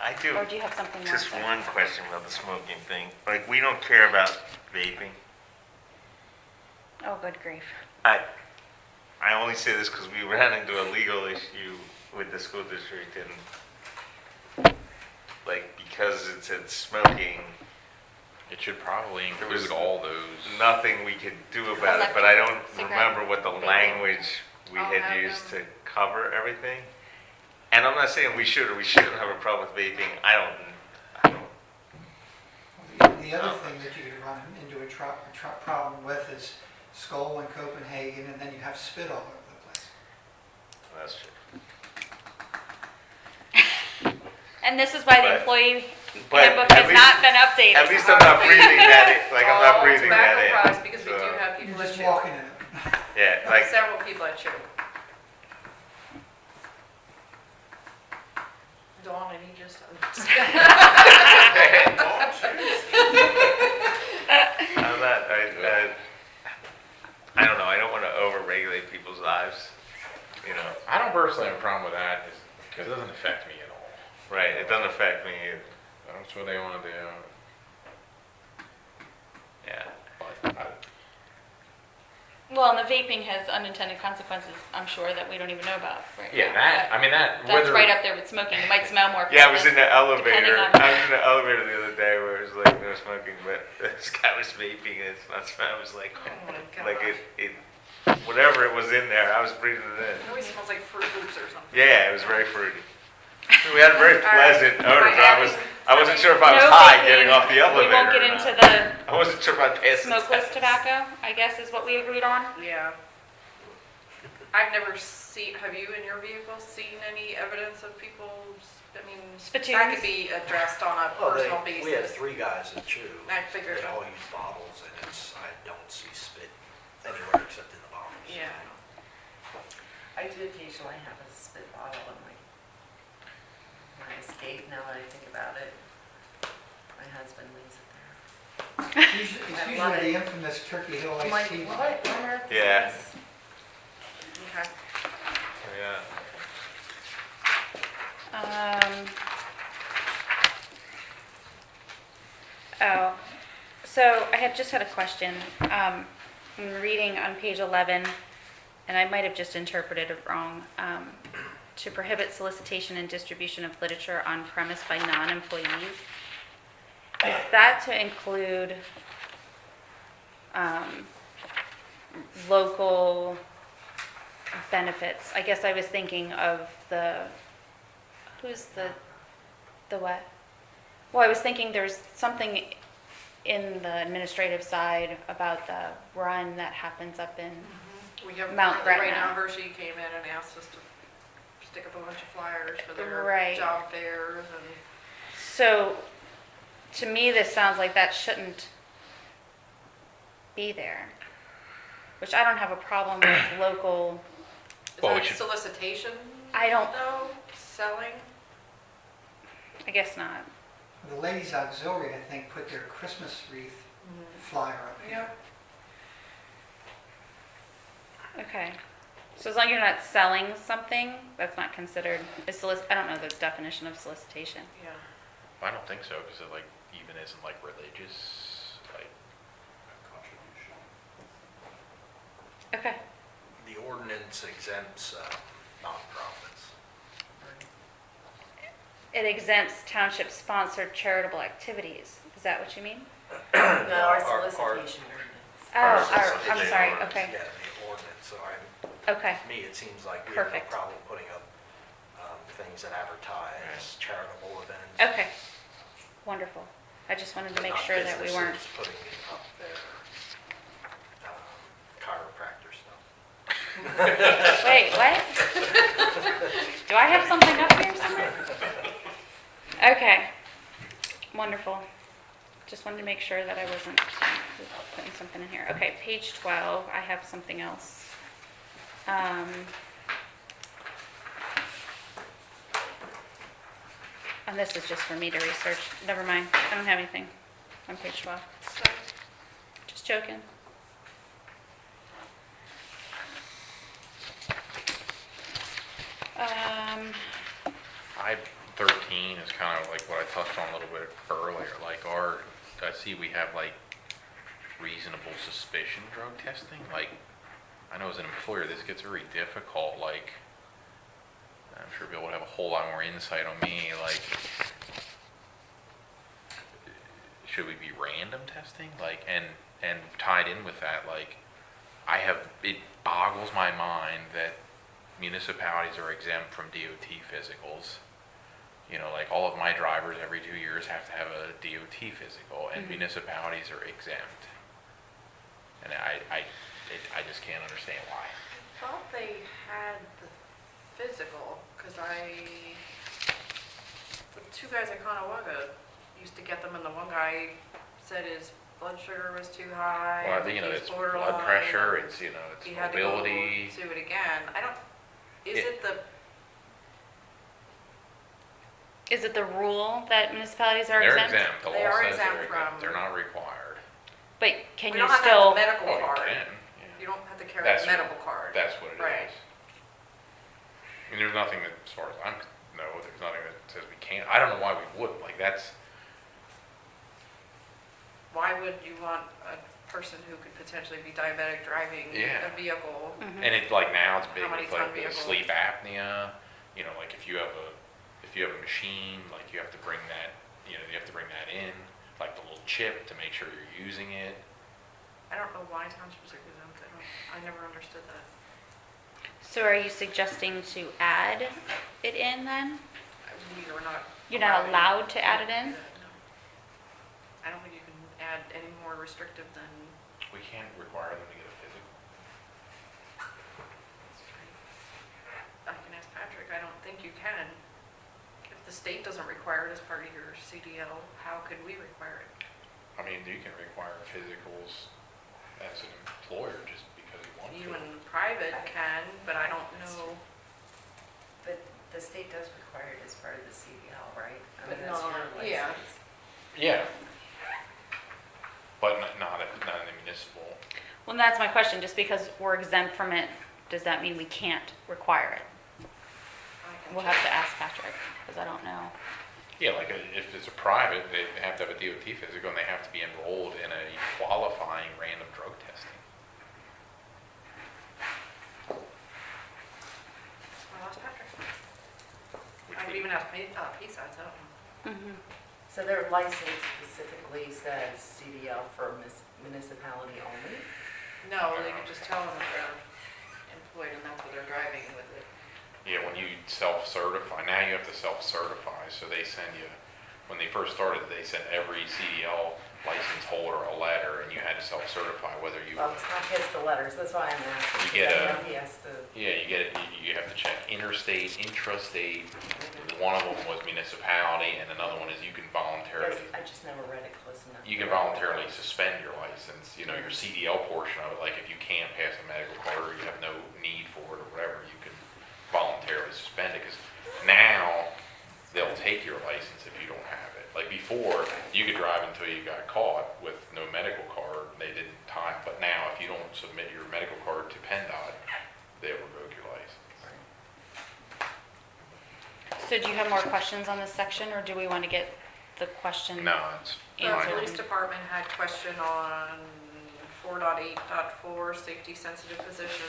I do. Or do you have something more? Just sir? one question about the smoking thing. Like, we don't care about vaping. Oh, good grief. I only say this because we ran into a legal issue with the school district and, like, because it said smoking, It should probably There was include all those. nothing we could do about it, but I don't Cigarette, remember what the vaping. language we I'll had have used to them. cover everything. And I'm not saying we should or we shouldn't have a problem with vaping. I don't. The other thing that you could run into a problem with is Skull and Copenhagen, and then you have spit all over the place. That's true. And this is why the But- employee but handbook at has least- not been updated. At least I'm not breathing that in. Like, I'm not All breathing that in. tobacco products, because we do So, have people You're that just chew. walking in it. Yeah, like, Several people that chew. Dawn, and he just. I'm not, I don't know, I don't want to over-regulate people's lives, you know. I don't personally have a problem with that because it doesn't affect me at all. Right, it doesn't affect me, That's what they want to do. yeah. But Well, and the vaping has unintended consequences, I'm sure, that we don't even know about right yeah, now. that, I mean, that, That's whether. right up there with smoking. It might smell more Yeah, I was in pleasant. the elevator, Depending on- I was in the elevator the other day where it was like no smoking, but this guy was vaping and it's not smelling, I was like, Oh my like gosh. it, whatever it was in there, I was breathing it It in. always smells like Fruit Loops or something. Yeah, it was very fruity. We had a very pleasant odor, so I wasn't sure if I was No high vaping. getting off the elevator. We won't get or into not. the I wasn't sure if I passed the smokeless test. tobacco, I guess is what we agreed on. Yeah. I've never seen, have you in your vehicle seen any evidence of people, I mean, that Spittoons? could be addressed on a Oh, personal we have basis. 3 guys that chew. I figured They it. all use bottles, and I don't see spit anywhere except in the bottles. Yeah. I do occasionally have a spit bottle in my escape, now that I think about it. My husband leaves it there. It's I love usually it. the infamous Turkey Hill I'm like, iced tea. what on earth is Yeah. this? Okay. Yeah. Oh, so I just had a question. I'm reading on page 11, and I might have just interpreted it wrong. To prohibit solicitation and distribution of literature on premise by non-employees. Is that to include local benefits? I guess I was thinking of who's the what? Well, I was thinking there's something in the administrative side about the run that happens up in, We have Mount currently right Gretna. now, Hershey came in and asked us to stick up a bunch of flyers for their Right. job fairs and. so to me, this sounds like that shouldn't be there. Which I don't have a problem with local, Is Well, we that should- solicitation I don't, though, selling? I guess not. The Ladies Auxiliary, I think, put their Christmas wreath flyer up here. Yep. Okay. So as long as you're not selling something, that's not considered, I don't know the definition of solicitation. Yeah. I don't think so, because it like even isn't like religious, like, Contribution. Okay. The ordinance exempts nonprofits. It exempts township-sponsored charitable activities. Is that what you mean? No, our Our- solicitation ordinance. Oh, Solicitation I'm sorry, ordinance, okay, Yeah, the ordinance, so okay, to me, it seems like we have no Perfect. problem putting up things that advertise charitable events. okay. Wonderful. I just wanted to make Not sure that we weren't, businesses putting up their chiropractor stuff. wait, what? Do I have something up here somewhere? Okay, wonderful. Just wanted to make sure that I wasn't putting something in here. Okay, page 12, I have something else. And this is just for me to research. Never mind, I don't have anything on page 12. So, Just joking. I-13 is kind of like what I touched on a little bit earlier, like I see we have like reasonable suspicion drug testing, like, I know as an employer, this gets very difficult, like, I'm sure Bill would have a whole lot more insight on me, like, should we be random testing, like, and tied in with that, like, it boggles my mind that municipalities are exempt from DOT physicals. You know, like all of my drivers every 2 years have to have a DOT physical, and municipalities are exempt. And I just can't understand why. I thought they had the physical, because the two guys at Conewaga used to get them, and the one guy said his blood sugar was too high. Well, I and think, you know, he was it's borderline, blood pressure, and it's, you know, it's he had to go mobility. do it again. Is it the rule that municipalities are They're exempt? exempt, the They law are says they're exempt exempt, from- they're not required. But can We you don't have to still, have a medical Well, you card. can, yeah. You don't have to carry That's- a medical card. That's what it Right. is. I mean, there's nothing that, as far as there's nothing that says we can't. I don't know why we would, like, that's, Why would you want a person who could potentially be diabetic driving Yeah. a vehicle? Mhm. and it's like now it's big How many with like ton the vehicle? sleep apnea, you know, like if you have a machine, like you have to bring that, you know, you have to bring that in, like the little chip to make sure you're using it. I don't know why townships are exempt. I never understood that. so are you suggesting to add it in then? We are not. You're not allowed to add it in? No. I don't think you can add any more restrictive than. We can't require them to get a physical. I can ask Patrick. I don't think you can. If the state doesn't require it as part of your CDL, how could we require it? I mean, you can require physicals as an employer just because you want to. You in private can, but I don't know. But the state does require it as part of the CDL, right? I But mean, that's your not- yeah. license. Yeah. But not in the municipal. Well, that's my question. Just because we're exempt from it, does that mean we can't require it? I can We'll check. have to ask Patrick, because I don't know. Yeah, like if it's a private, they have to have a DOT physical and they have to be enrolled in a qualifying random drug testing. I'll ask Patrick. which I could would- even ask PSATs, I don't know. Mhm. So their license specifically says CDL for municipality only? No, they could just tell them that they're employed and that's what they're driving with it. Yeah, when you self-certify, now you have to self-certify, so they send you, when they first started, they sent every CDL license holder a letter, and you had to self-certify whether you Well, were, it's not just the letters, that's why I'm asking. You get because I a- know he has to. yeah, you have to check interstate, intrastate, one of them was municipality, and another one is you can voluntarily, Yes, I just never read it close enough. you can voluntarily suspend your license, you know, your CDL portion of it, like if you can't pass a medical card, or you have no need for it or whatever, you can voluntarily suspend it, because now they'll take your license if you don't have it. Like before, you could drive until you got caught with no medical card, they didn't time, but now if you don't submit your medical card to PennDOT, they'll revoke your license. So do you have more questions on this section, or do we want to get the question? No, it's The Answer. fine. police department had question on 4.8.4, safety sensitive position.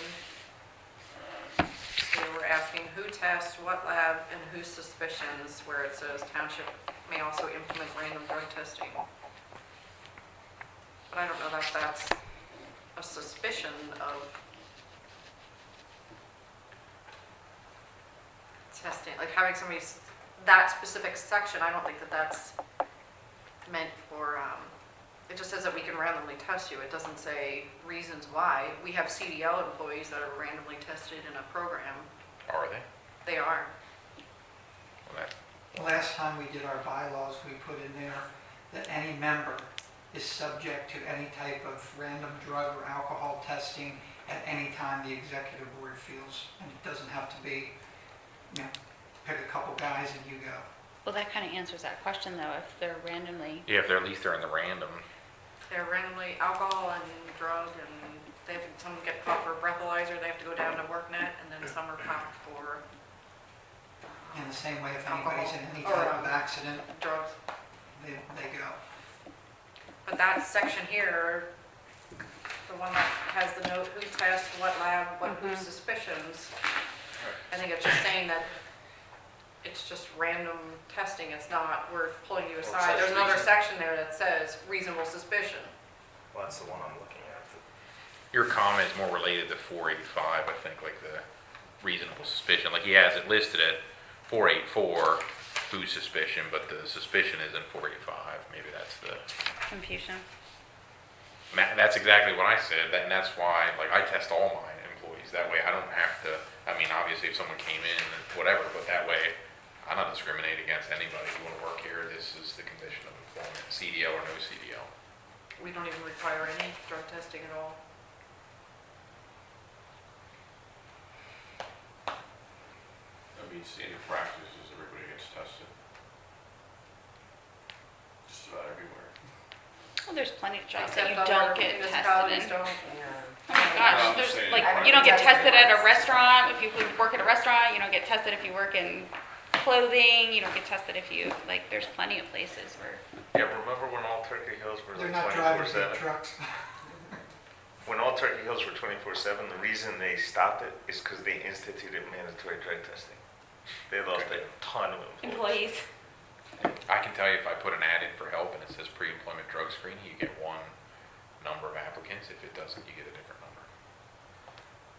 They were asking who tests, what lab, and whose suspicions, where it says township may also implement random drug testing. But I don't know that that's a suspicion of testing, like having somebody's, that specific section, I don't think that that's meant for, it just says that we can randomly test you. It doesn't say reasons why. We have CDL employees that are randomly tested in a program. Are they? They are. Well, that, Last time we did our bylaws, we put in there that any member is subject to any type of random drug or alcohol testing at any time the executive board feels. And it doesn't have to be, you know, pick a couple guys and you go. Well, that kind of answers that question, though, if they're randomly. yeah, if they're at least they're in the random. They're randomly alcohol and drug, and they have, some get popped for a breathalyzer, they have to go down to WorkNet, and then some are popped for In the same way, if anybody's in any Alcohol. type of accident, drugs. they go. But that section here, the one that has the note, who tests, what lab, what whose suspicions, I think it's just saying that it's just random testing, it's not, we're pulling you Well, it aside. says There's another reason. section there that says reasonable suspicion. Well, that's the one I'm looking at. Your comment is more related to 485, I think, like the reasonable suspicion. Like he has it listed at 484, whose suspicion, but the suspicion is in 485. Maybe that's the, Confusion. that's exactly what I said, and that's why, like, I test all my employees. That way I don't have to, I mean, obviously if someone came in, whatever, but that way I'm not discriminating against anybody who want to work here. This is the condition of employment, CDL or no CDL. We don't even require any drug testing at all. I mean, standard practice is everybody gets tested. Just about everywhere. Well, there's plenty of jobs that Except you other don't get tested municipalities in. don't. Yeah. Oh my gosh, I'm there's saying- like, I you don't get haven't tested at a tested. restaurant if you work at a restaurant, you don't get tested if you work in clothing, you don't get tested if you, like, there's plenty of places where, Yeah, remember when all Turkey Hills were They're like not driving 24/7? big trucks. When all Turkey Hills were 24/7, the reason they stopped it is because they instituted mandatory drug testing. They lost a ton of employees. employees. I can tell you if I put an ad in for help and it says pre-employment drug screening, you get one number of applicants. If it doesn't, you get a different number.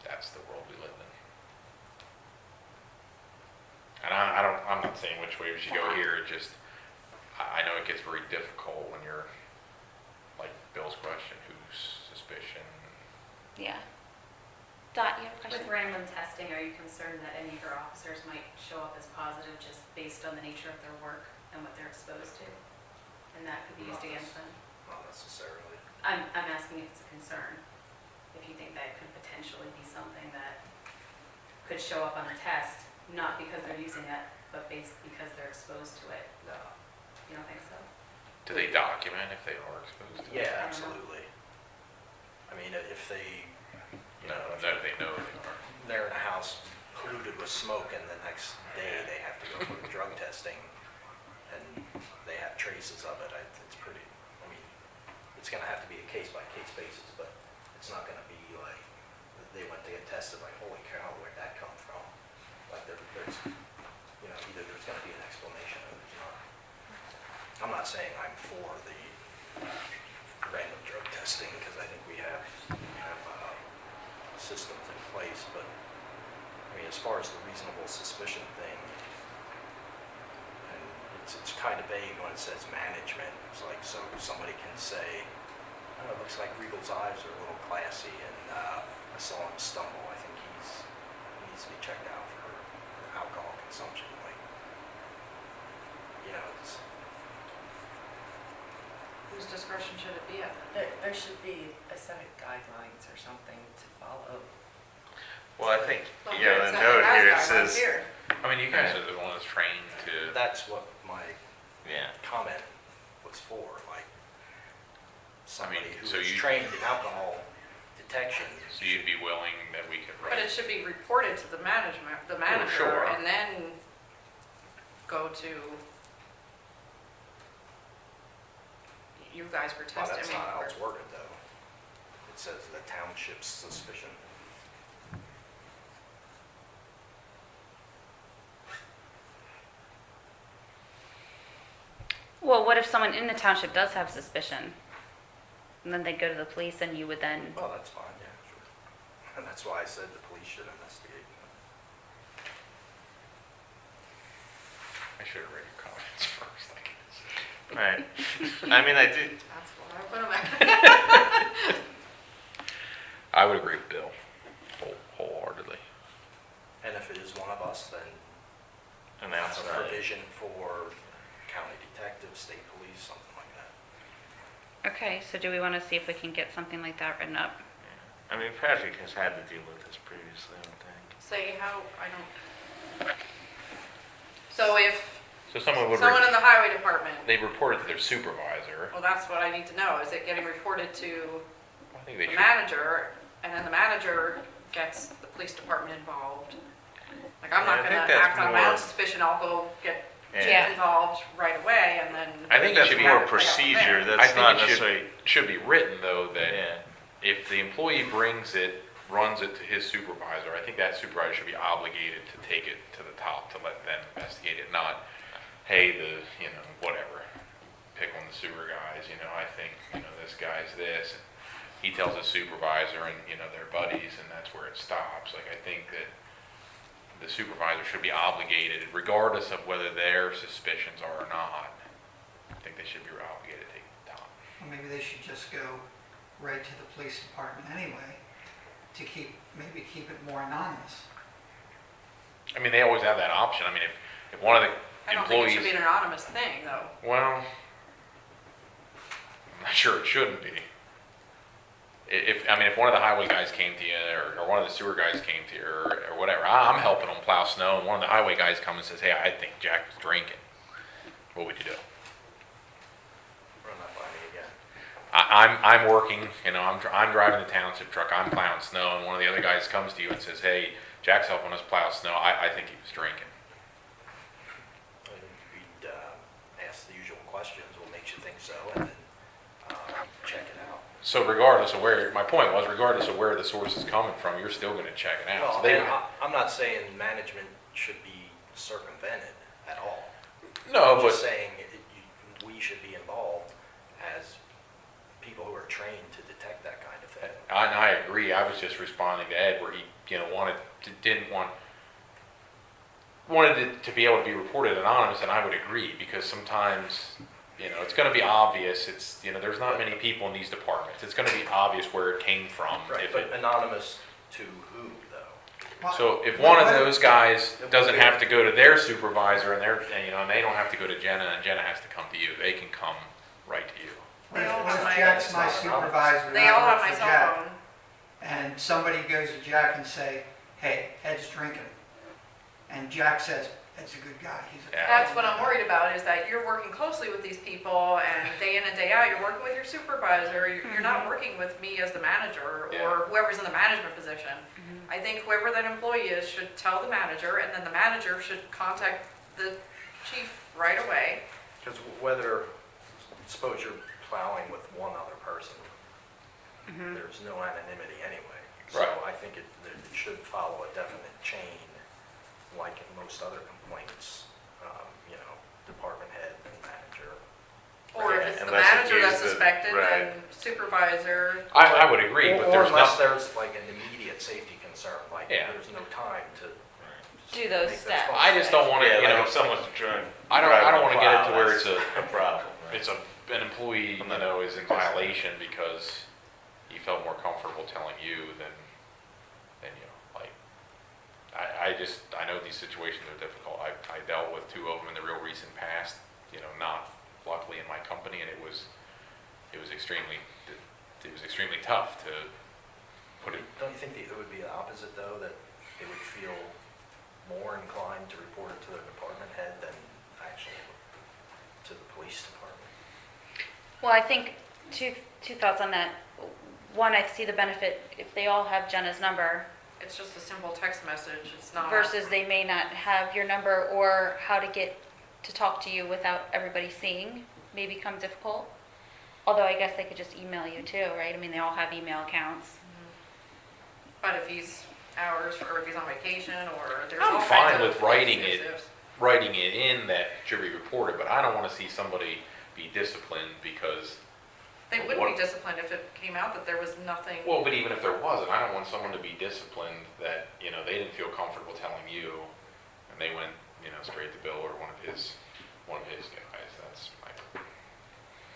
That's the world we live in. And I'm not saying which way we should go here. It just, I know it gets very difficult when you're, like Bill's question, whose suspicion? Yeah. Dot, you have a question? With random testing, are you concerned that any of your officers might show up as positive just based on the nature of their work and what they're exposed to? And that could be used against them? Not necessarily. I'm asking if it's a concern, if you think that could potentially be something that could show up on a test, not because they're using it, but because they're exposed to it. No. You don't think so? Do they document if they are exposed to it? Yeah, absolutely. I mean, if they, you know, if That they know they are. they're in a house polluted with smoke and the next day they have to go for drug testing and they have traces of it, it's pretty, I mean, it's gonna have to be a case-by-case basis, but it's not gonna be like, they went to get tested, like, holy cow, where'd that come from? Like, there's, you know, either there's gonna be an explanation or there's not. I'm not saying I'm for the random drug testing, because I think we have systems in place, but, I mean, as far as the reasonable suspicion thing, and it's kind of vague when it says management. It's like, so somebody can say, oh, it looks like Regal's eyes are a little glassy, and I saw him stumble. I think he needs to be checked out for alcohol consumption. Like, you know, it's, Whose discretion should it be at? There should be a set of guidelines or something to follow. Well, I think, Well, yeah, it's the not- note it has here, it guidelines says, here. I mean, you guys are the ones trained to, that's what my Yeah. comment was for, like somebody so who is you- trained in alcohol detection. So you'd be willing that we could But it write? should be reported to the manager, sure. and then go to you guys for Well, testing. that's not how it's worded, though. It says the township's suspicion. Well, what if someone in the township does have suspicion? And then they go to the police and you would then, Well, that's fine, yeah, sure. And that's why I said the police should investigate. I should have read your comments first, I guess. Right. I mean, I did, That's why I put them back. I would agree with Bill wholeheartedly. And if it is one of us, then and that's that's a right. provision for county detectives, state police, something like that. okay, so do we want to see if we can get something like that written up? I mean, Patrick has had to deal with this previously, I would think. Say how, I don't. So if So someone would, someone in the highway department, they report it to their supervisor. well, that's what I need to know. Is it getting reported to I think they the should. manager, and then the manager gets the police department involved? Like, I'm Yeah, not I gonna think that's act on my more- own suspicion. I'll go get Yeah. chief involved right away, and then. I think it that's should be more I got from procedure, there. I that's think not it should- necessarily, Should be written though that yeah. if the employee brings it, runs it to his supervisor, I think that supervisor should be obligated to take it to the top to let them investigate it, not, hey, whatever, pick on the sewer guys, I think, this guy's this. He tells his supervisor and, they're buddies and that's where it stops. Like, I think that the supervisor should be obligated, regardless of whether their suspicions are or not. I think they should be obligated to take it to the top. Or maybe they should just go right to the police department anyway, to maybe keep it more anonymous. I mean, they always have that option. I mean, if one of the I don't think it employees, should be an anonymous thing, though. well, I'm not sure it shouldn't be. If one of the highway guys came to you, or one of the sewer guys came to you, or whatever, I'm helping them plow snow, and one of the highway guys comes and says, hey, I think Jack was drinking, what would you do? Run that by me again. I'm working, I'm driving the township truck, I'm plowing snow, and one of the other guys comes to you and says, hey, Jack's helping us plow snow, I think he was drinking. And we'd ask the usual questions, what makes you think so, and then check it out. So regardless of my point was, regardless of where the source is coming from, you're still gonna check it out. So Well, they and would- I'm not saying management should be circumvented at all. No, I'm but, just saying we should be involved as people who are trained to detect that kind of thing. I agree, I was just responding to Ed where he, wanted it to be able to be reported anonymous, and I would agree, because sometimes, it's gonna be obvious, there's not many people in these departments, it's gonna be obvious where it came from. Right, if but it- anonymous to who, though? So if one of those guys doesn't have to go to their supervisor and they don't have to go to Jenna and Jenna has to come to you, they can come right to you. What They if all what have if my- Jack's my It's not supervisor and They I all have work my for cell Jack, phone. and somebody goes to Jack and say, hey, Ed's drinking, and Jack says, Ed's a good guy, he's a. Yeah. That's what I'm worried about, is that you're working closely with these people, and day in and day out, you're working with your supervisor, you're not working with me as the manager, Yeah. or whoever's in the management position. I think whoever that employee is should tell the manager, and then the manager should contact the chief right away. Because suppose you're plowing with one other person, there's no anonymity anyway. So Right. I think it should follow a definite chain, like in most other complaints, department head and manager. Or if it's the Unless it manager that's is the- suspected, right. then supervisor. I would agree, but Or there's unless not, there's like an immediate safety concern, like Yeah. there's no time to. Do those make steps. phone I just don't want to, Yeah, like if someone's trying. I don't want to get it to where that's it's a problem, right? it's an employee, is in violation because he felt more comfortable telling you than I know these situations are difficult. I dealt with two of them in the real recent past, not luckily in my company, and it was extremely tough to put it. Don't you think it would be the opposite though, that they would feel more inclined to report it to their department head than actually to the police department. Well, I think two thoughts on that. One, I see the benefit if they all have Jenna's number It's just a simple text message, it's not. versus they may not have your number or how to get to talk to you without everybody seeing may become difficult. Although I guess they could just email you too, right? I mean, they all have email accounts. But if he's hours, or if he's on vacation, or there's I'm all fine kinds of with writing it. issues. Writing it in that should be reported, but I don't wanna see somebody be disciplined because, They wouldn't What- be disciplined if it came out that there was nothing. well, but even if there wasn't, I don't want someone to be disciplined that, you know, they didn't feel comfortable telling you and they went, you know, straight to Bill or one of his guys, that's my.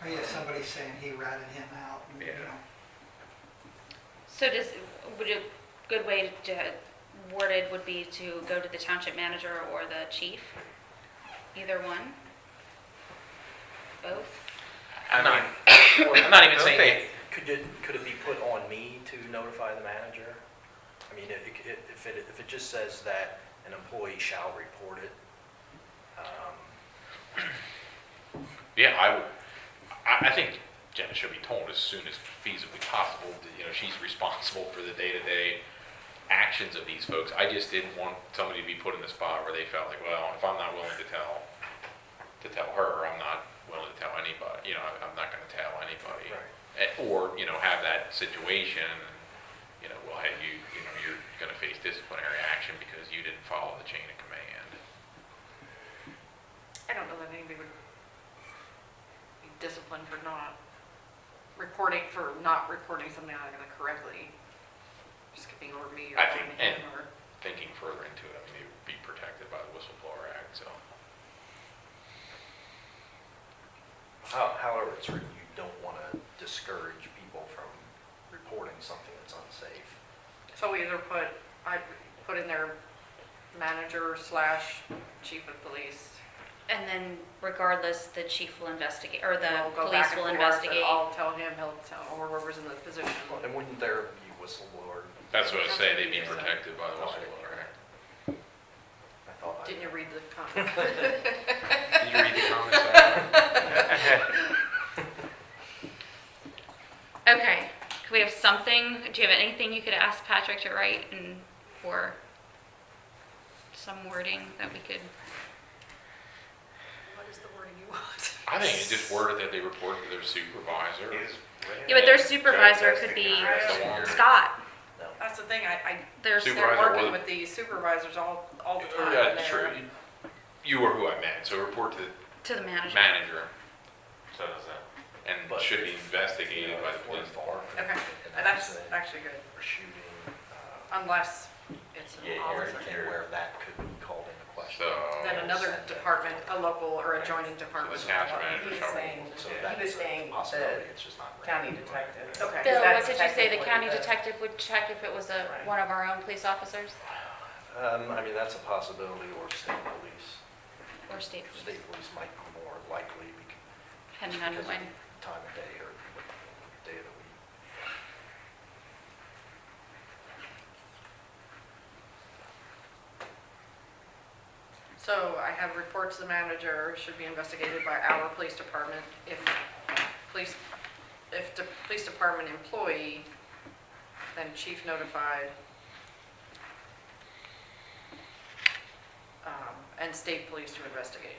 Or yeah, somebody saying he ratted him out, and, you Yeah. know. So would a good way to word it would be to go to the township manager or the chief? Either one? Both? I'm not even saying Okay, could it be put on me to notify the manager? I mean, if it just says that an employee shall report it, Yeah, I think Jenna should be told as soon as feasibly possible that, you know, she's responsible for the day-to-day actions of these folks. I just didn't want somebody to be put in the spot where they felt like, well, if I'm not willing to tell her, I'm not willing to tell anybody, you know, I'm not gonna tell anybody. Right. Or, you know, have that situation, you know, well, hey, you know, you're gonna face disciplinary action because you didn't follow the chain of command. I don't know that anybody would be disciplined for not reporting something out correctly. Skipping over me or I think- on him or. Thinking further into it, I mean, they would be protected by the Whistleblower Act, so. however it's written, you don't want to discourage people from reporting something that's unsafe. So we either I put in there manager / chief of police. And then regardless, the chief will investigate, or the We'll go police back and will forth, investigate. and I'll tell him, he'll tell, or whoever's in the position. Well, and wouldn't there be whistleblower? That's what I say, they'd be Yeah. protected by the Whistleblower Act. I thought Didn't you read the comment? Did you read the comments? Okay, could we have something, do you have anything you could ask Patrick to write or some wording that we could? What is the wording you want? I think it just worded that they report to their supervisor. Yeah, but their supervisor could be Scott. That's the thing, There's, Super- they're Supervisor working will- with these supervisors all the time. Yeah, and sure. they're- You are who I meant, so report to the to the manager. manager So does that. and But should be if, investigated by the if we're police department. Okay, an and that's accident actually good, or shooting, unless it's an or officer. anything where that could be called into question. So- Then another Send it. department, a local or adjoining So department. the township He manager was shall saying, report. So he that's was saying a possibility, the it's just not. county written. detective. Okay. Bill, That's what did you say, the technically county the- detective would check if it was Right. one of our own police officers I mean, that's a possibility, or state police. or state police, State police might be more likely depending on because of when? the time of day or day of the week. So I have reports to the manager, should be investigated by our police department. If the police department employee, then chief notified. And state police to investigate.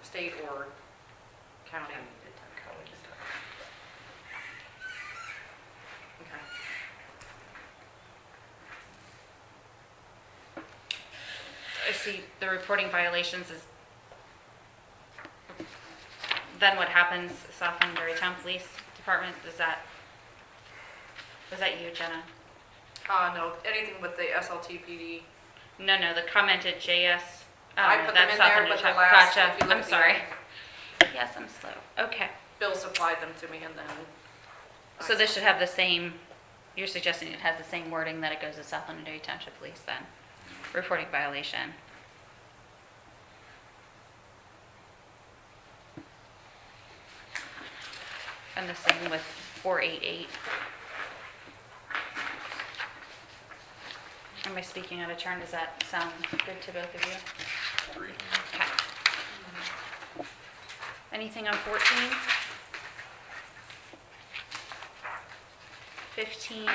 State or county. County detective. Okay. I see the reporting violations is, then what happens, South Londonderry Town Police Department, was that you, Jenna? No, anything with the SLTPD. No, the commented JS. I put them that's in South there, Londonderry but the Town- last, if you Gotcha, look I'm at the- sorry. Yes, I'm slow, okay. Bill supplied them to me and then. So this should have the same, you're suggesting it has the same wording that it goes to South Londonderry Township Police then? Reporting violation. And the same with 488. Am I speaking out of turn? Does that sound good to both of you? Agreed. Okay. Anything on 14? 15?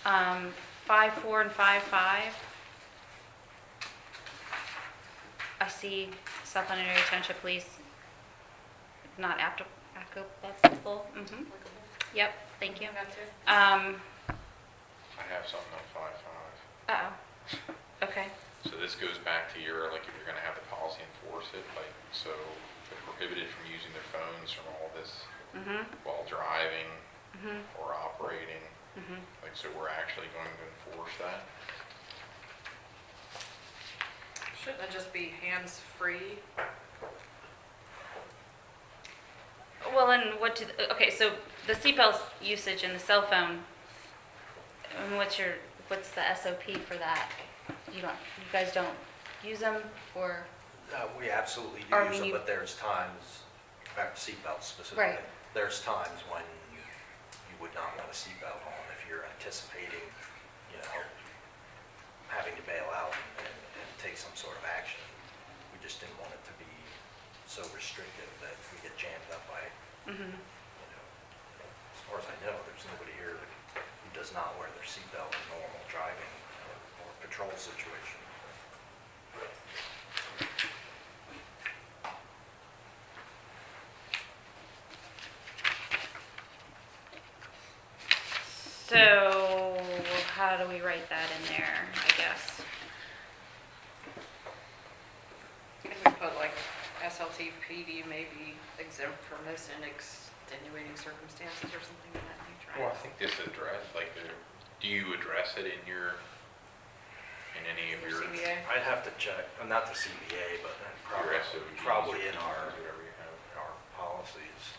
5.4 and 5.5? I see Londonderry Township Police not applicable. Yep, thank you. Got to. I have something on 5.5. Uh-oh. Okay. So this goes back to your, like, if you're gonna have the policy enforce it, like, so they're prohibited from using their phones from all this Mm-hmm. while driving Mm-hmm. or operating. Mm-hmm. Like, so we're actually going to enforce that? Shouldn't it just be hands-free? Well, and what do, okay, so the seatbelt usage and the cell phone, and what's the SOP for that? You guys don't use them, or? We absolutely do Or use them, you- but there's times, back to seatbelts specifically. Right. There's times when you would not want a seatbelt on if you're anticipating, having to bail out and take some sort of action. We just didn't want it to be so restrictive that we get jammed up by, Mm-hmm. as far as I know, there's nobody here who does not wear their seatbelt in normal driving or patrol situation. So, how do we write that in there, I guess? Can we put like SLTPD may be exempt from this in extenuating circumstances or something of that nature? Well, I think this address, like, do you address it in any of Your your CBA? I'd have to check, not the CBA, but SOGs probably or in our whatever you have? policies.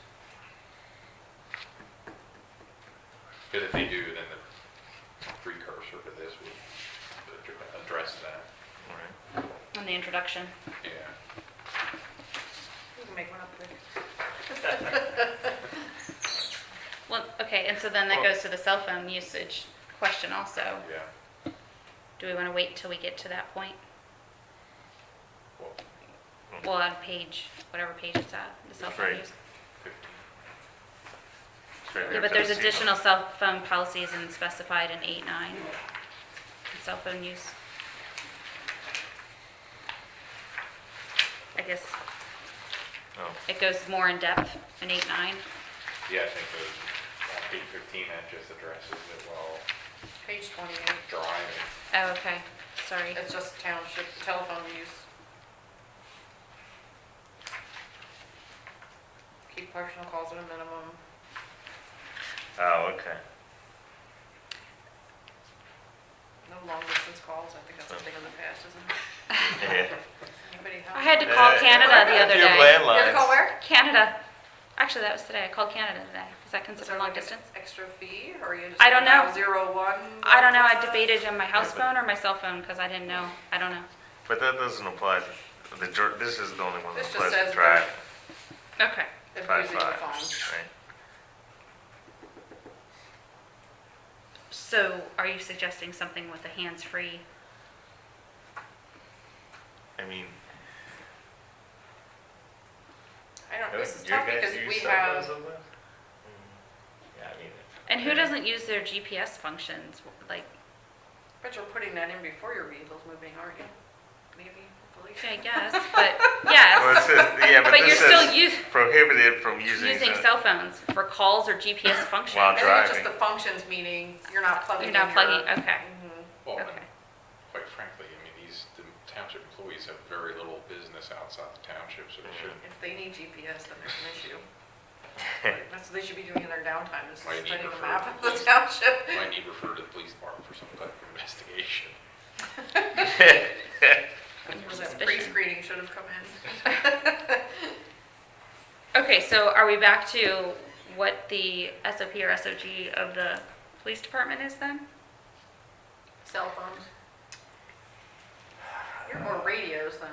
Because if they do, then the precursor to this would address that. Right. In the introduction? Yeah. We can make one up quick. Well, okay, and so then that goes to the cell phone usage question also. Yeah. Do we want to wait till we get to that point? Well, Well, on page, whatever page it's at, the cell phone Right. use. 15. It's right Yeah, there but for there's the seatbelt. additional cell phone policies and specified in 8.9. Cell phone use. I guess Oh, it goes more in depth in 8.9. Yeah, I think page 15, that just addresses it while Page 28, driving. Oh, okay, sorry. it's just township telephone use. Keep personal calls at a minimum. oh, okay. No long distance calls, I think that's a thing in the past, isn't it? Yeah. Anybody I have? had to call Canada the other Your day. You have to landlines. call where? Canada. Actually, that was today. I called Canada today. Is that Is considered there long like an distance? extra fee, or are you just? I don't know. 0-1? I don't know. I debated on my house phone or my cell phone because I didn't know. I don't know. But that doesn't apply, this is the only one that This just applies says to drive. Okay. If 5.5, using the phone. right? So are you suggesting something with the hands-free? I mean, I don't, this is do you tough guys because use we cell have, phones on this? Yeah, I mean. And who doesn't use their GPS functions? Like, but you're putting that in before your vehicle's moving, aren't you? Maybe, hopefully. I guess, but Well, it yes. says, yeah, but But you're this still says prohibited from using. using cell phones for calls or GPS functions. While I think it's just driving. the functions, meaning you're not plugging You're not in your- plugging, okay, Mhm. Well, and okay. quite frankly, I mean, the township employees have very little business outside the township, so they shouldn't. If they need GPS, then there's an issue. That's what they should be doing in their downtime, is Might need studying a refer map to of the police. township. Might need to refer to the police department for some type of investigation. Was that Suspicion. pre-screening should have come in. Okay, so are we back to what the SOP or SOG of the police department is then? Cell phones. You're more radios than,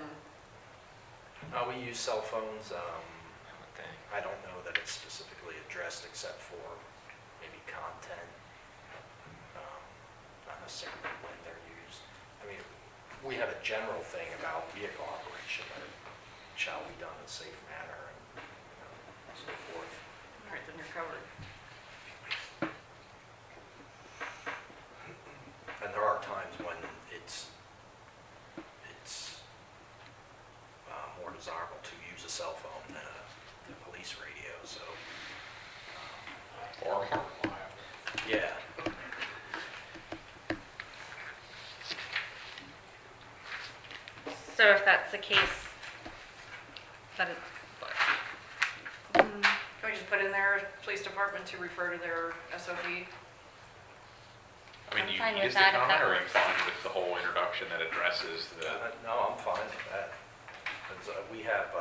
We use cell phones. I don't know that it's specifically addressed except for maybe content, not necessarily when they're used. I mean, we had a general thing about vehicle operation, that it shall be done in a safe manner and, so forth. All right, then you're covered. And there are times when it's more desirable to use a cell phone than a police radio, so, Far more reliable. yeah. So if that's the case, that it, Can we just put in there, police department to refer to their SOP? I mean, I'm do you fine with use the that if comment, that or are you works. fine with the whole introduction that addresses the? No, I'm fine with that. 'Cause, we have,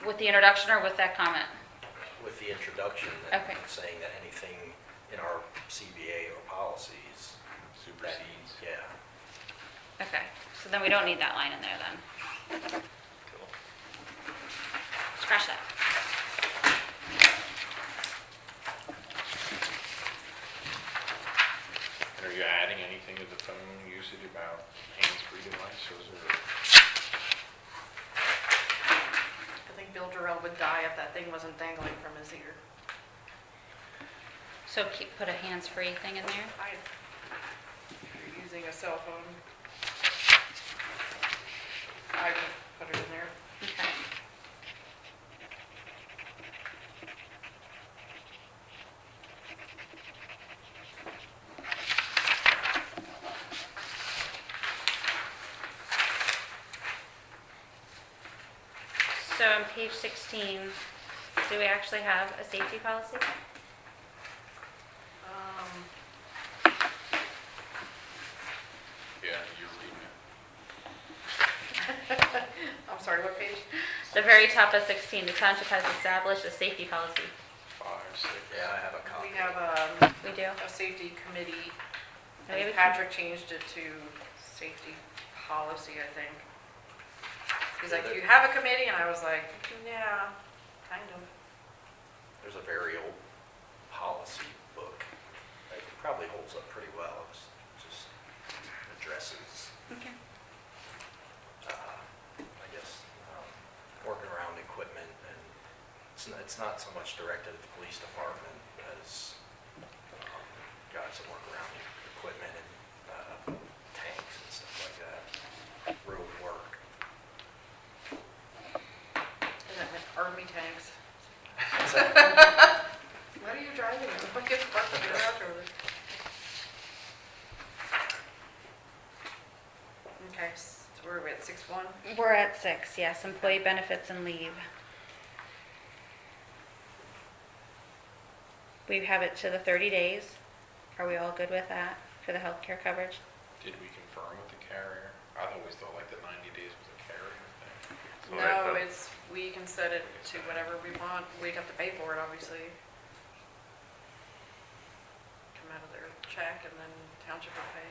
with the introduction or with that comment? with the introduction, that Okay. saying that anything in our CBA or policies, that, Supersedes. yeah. Okay, so then we don't need that line in there then. Scratch that. And are you adding anything to the phone usage about hands-free devices, or? I think Bill Jarrell would die if that thing wasn't dangling from his ear. So put a hands-free thing in there? If you're using a cell phone, I would put it in there. Okay. So on page 16, do we actually have a safety policy? Yeah, you're reading it. I'm sorry, what page? The very top of 16, the township has established a safety policy. 5, 6. Yeah, I have a copy. We have We do? a safety committee, Maybe we and can- Patrick changed it to safety policy, I think. He's like, you have a committee, and I was like, yeah, kind of. There's a very old policy book. It probably holds up pretty well. It's just addresses, Okay. I guess, working around equipment, and it's not so much directed at the police department as guys that work around equipment and tanks and stuff like that, road work. Isn't it army tanks? What are you driving? What gets parked in your garage over there? Okay, so where are we at, 6-1? We're at 6, yes, employee benefits and leave. We have it to the 30 days. Are we all good with that for the healthcare coverage? Did we confirm with the carrier? I always thought like the 90 days was a carrier thing. So what I No, thought- it's, we can set it to whatever we want. We have to pay for it, obviously. Come out of their check, and then township will pay.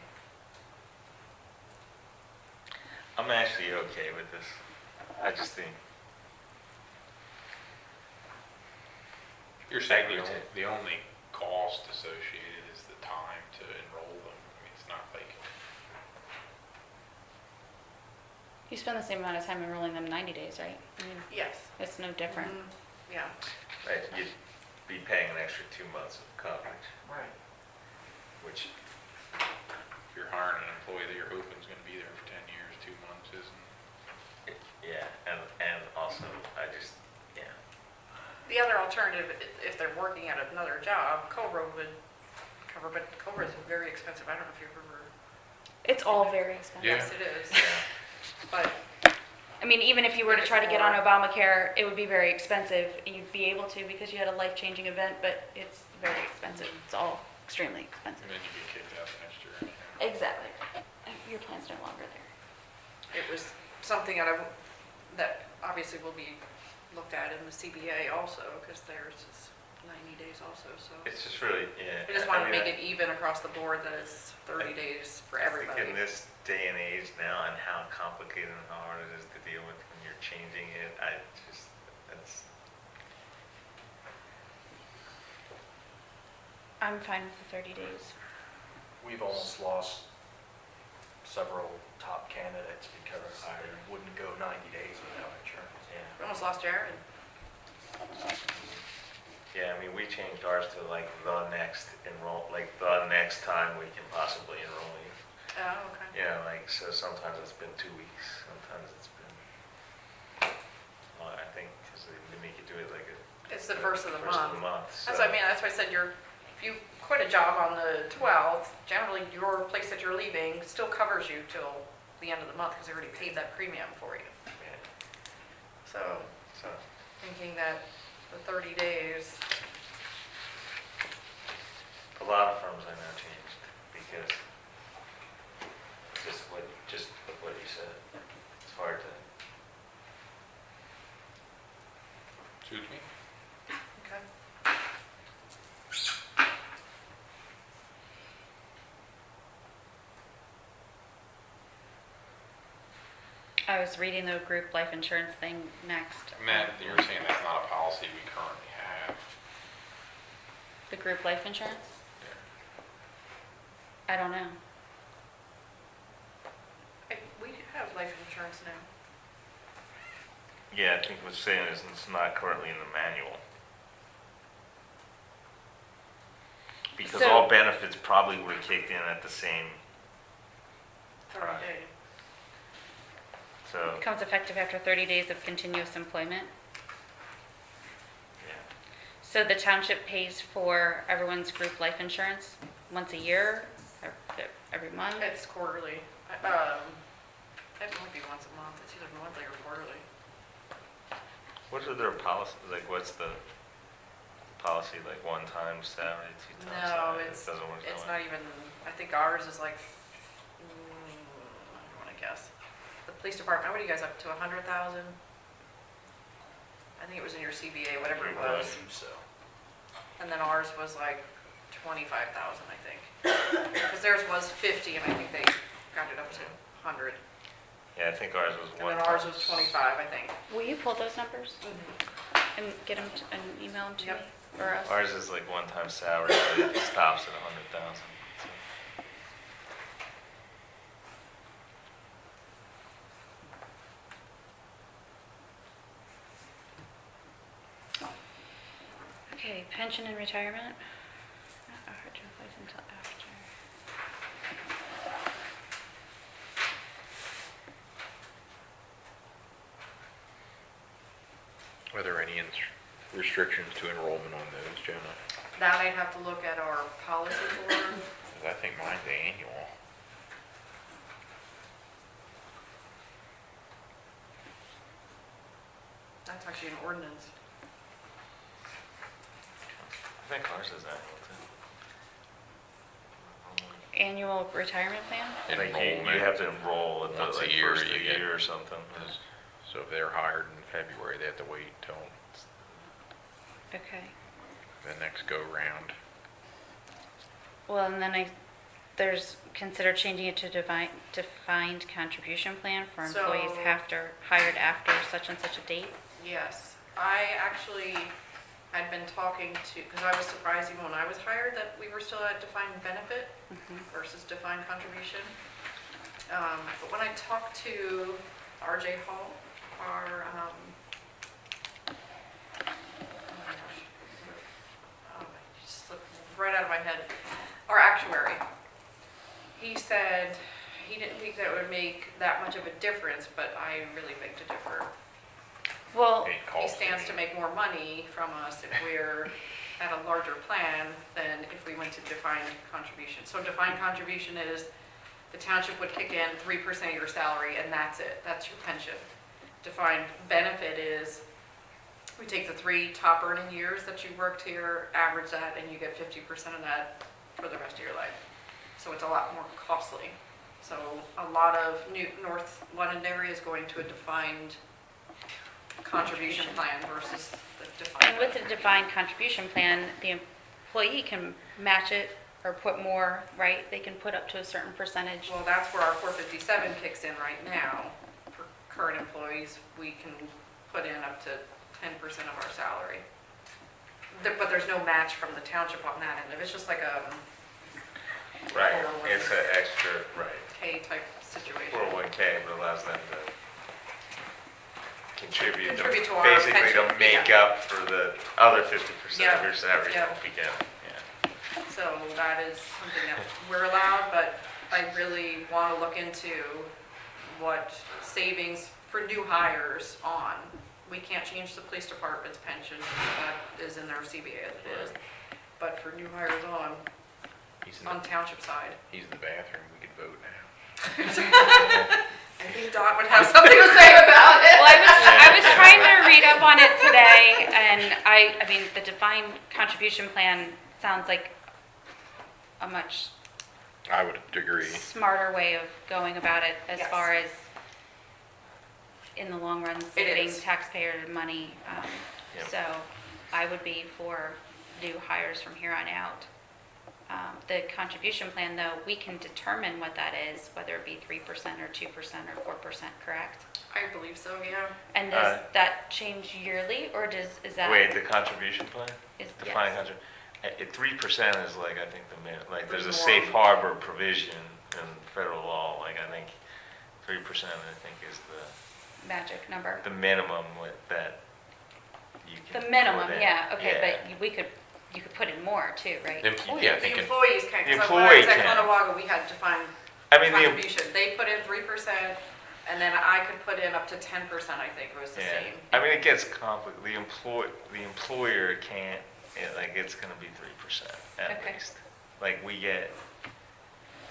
I'm actually okay with this. I just think, You're saying Agree, the only cost associated is the time to enroll them. I mean, it's not like, You spend the same amount of time enrolling them 90 days, right? I mean, Yes. it's no different. Mhm. Yeah. right, you'd be paying an extra 2 months of coverage, Right. which, if you're hiring an employee that you're hoping is gonna be there for 10 years, 2 months isn't. yeah, and also, I just, yeah. The other alternative, if they're working at another job, Cobra would cover, but Cobra is very expensive. I don't know if you've ever. It's all very expensive. Yeah. Yes, it is. Yeah. But I mean, even if you were to try to get on Obamacare, it would be very expensive. You'd be able to because you had a life-changing event, but it's very expensive. It's all extremely expensive. And then you get kicked out the next year anyhow. Exactly. Your plan's no longer there. it was something that obviously will be looked at in the CBA also, because theirs is 90 days also, so. It's just really, yeah. I just wanted to make it even across the board, that it's 30 days for I think everybody. in this day and age now, and how complicated and how hard it is to deal with when you're changing it, that's, I'm fine with the 30 days. We've almost lost several top candidates because I wouldn't go 90 days without insurance. Yeah. We almost lost Jared. Yeah, I mean, we changed ours to like the next time we can possibly enroll you. Oh, okay. Yeah, like, so sometimes it's been 2 weeks, sometimes it's been, well, I think, because they make you do it like It's the first of the month. That's so- what I mean, that's why I said if you quit a job on the 12th, generally your place that you're leaving still covers you till the end of the month because they already paid that premium for you. Yeah, So so, thinking that the 30 days, a lot of firms I know changed, because just what you said, it's hard to, Suits me. okay. I was reading the group life insurance thing next. Matt, you're saying that's not a policy we currently have. The group life insurance? I don't know. We have life insurance now. yeah, I think what's saying is it's not currently in the manual. Because So- all benefits probably were kicked in at the same, 30 Right. days. so, Becomes effective after 30 days of continuous employment. yeah. So the township pays for everyone's group life insurance once a year, or every month? It's quarterly. It might be once a month. It's either monthly or quarterly. What are their policies, like, what's the policy, like, one-time salary, two-time No, salary? it's, It doesn't work that it's way. not even, I think ours is like, I don't want to guess. The police department, what are you guys up to, 100,000? I think it was in your CBA, whatever it Right. was. So, And then ours was like 25,000, I think. Because theirs was 50 and I think they got it up to 100. Yeah, I think ours was And one. then ours was 25, I think. Will you pull those numbers and get them and email them to me Yep. or us? Ours is like one-time salary, but it stops at 100,000. Okay, pension and retirement. Not offered to employees until after. Are there any restrictions to enrollment on those, Jenna? That I'd have to look at our policy for. 'Cause I think mine's annual. That's actually an ordinance. I think ours is annual too. Annual retirement plan? Like you have to enroll at the Once a like year first of the you get- year or something. So if they're hired in February, they have to wait till Okay. the next go-round. Well, and then there's consider changing it to defined contribution plan for employees So- hired after such and such a date. Yes, I actually had been talking to, because I was surprised even when I was hired that we were still at defined benefit versus defined contribution. But when I talked to RJ Hall, our, oh my gosh, it just slipped right out of my head, our actuary, he said he didn't think that it would make that much of a difference, but I really beg to differ. Well, Ain't He cost stands any. to make more money from us if we're at a larger plan than if we went to defined contribution. So defined contribution is the township would kick in 3% of your salary and that's it, that's your pension. Defined benefit is we take the 3 top earning years that you worked here, average that, and you get 50% of that for the rest of your life. So it's a lot more costly. So a lot of North Londonderry is going to a defined contribution plan versus the defined. and with the defined contribution plan, the employee can match it or put more, right? They can put up to a certain percentage. Well, that's where our 457 kicks in right now. For current employees, we can put in up to 10% of our salary. But there's no match from the township on that end. If it's just like a Right, it's an extra, right. K type situation. 401K, but allows them to contribute Contribute to our basically to pension, make yeah. up for the other 50% Yeah, of your salary you yeah. won't be getting. Yeah. So that is something that we're allowed, but I really want to look into what savings for new hires on. We can't change the police department's pension, that is in their CBA as it is. But for new hires He's on township side. he's in the bathroom, we could vote now. I think Dot would have something to say about it. Well, I was trying to read up on it today, and I mean, the defined contribution plan sounds like a much I would agree. smarter way of going about it as Yes. far as in the long run saving is. taxpayer money. Yep. So I would be for new hires from here on out. The contribution plan, though, we can determine what that is, whether it be 3% or 2% or 4%, correct? I believe so, yeah. And does that change yearly, or is that? Wait, the contribution plan? Is, Defined yes. contribution. 3% is like, I think, like, there's a There's safe more. harbor provision in federal law, like, I think 3%, I think, is Magic number. the minimum that you can. The minimum, put in. yeah, okay, but you could put in more too, right? The employee, I think, The employees can, The because when I was employee at can. Conewago, we had defined I mean, the, contribution. They put in 3%, and then I could put in up to 10%, I think, was the yeah, same. I mean, it gets complicated. The employer can't, like, it's gonna be 3% at Okay. least. Like, we get,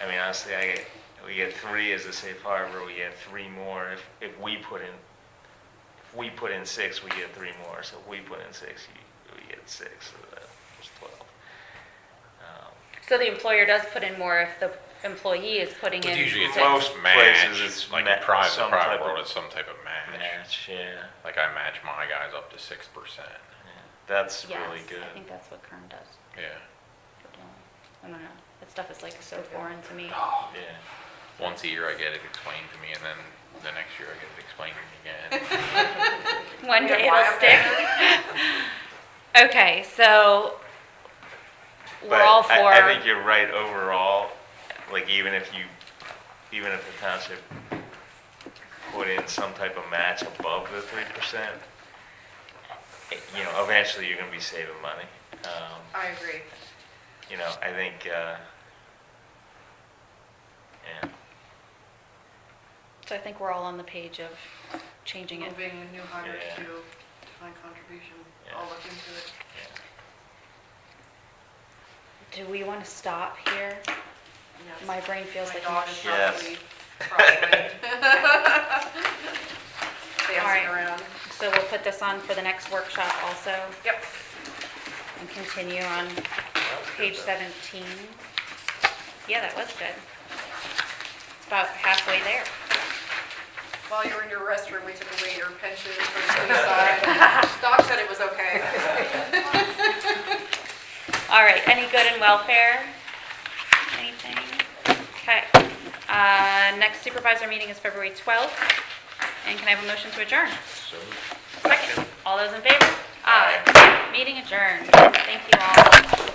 I mean, honestly, we get 3 as a safe harbor, we get 3 more. If we put in 6, we get 3 more. So if we put in 6, we get 6, so that was 12. So the employer does put in more if the employee is putting But in. usually it's Most like match, places it's like ma- in private some type world, of it's some type of match. Match, yeah. Like I match my guys up to 6%. That's Yes, really good. I think that's what Kern does. Yeah. I don't know. That stuff is like so foreign to me. Yeah. Once a year I get it explained to me, and then the next year I get it explained to me again. One day Why it'll I'm stick. Okay, so we're all for. I think you're right overall. Like even if the township put in some type of match above the 3%, eventually you're gonna be saving money. I agree. I think, yeah. So I think we're all on the page of changing it. Moving new hires Yeah. to defined contribution, Yeah. I'll look into it. Do we want to stop here? Yes. My brain feels My like dog mush. is Yes. probably dancing Alright. around. So we'll put this on for the next workshop also Yep. and continue on page 17. Yeah, that was good. It's about halfway there. While you were in your restroom, we took away your pension from the police side. Doc said it was okay. All right, any good in welfare? Anything? Okay. Next supervisor meeting is February 12th. And can I have a motion to adjourn? So. Second. All those in favor? Aye. Meeting adjourned. Thank you all.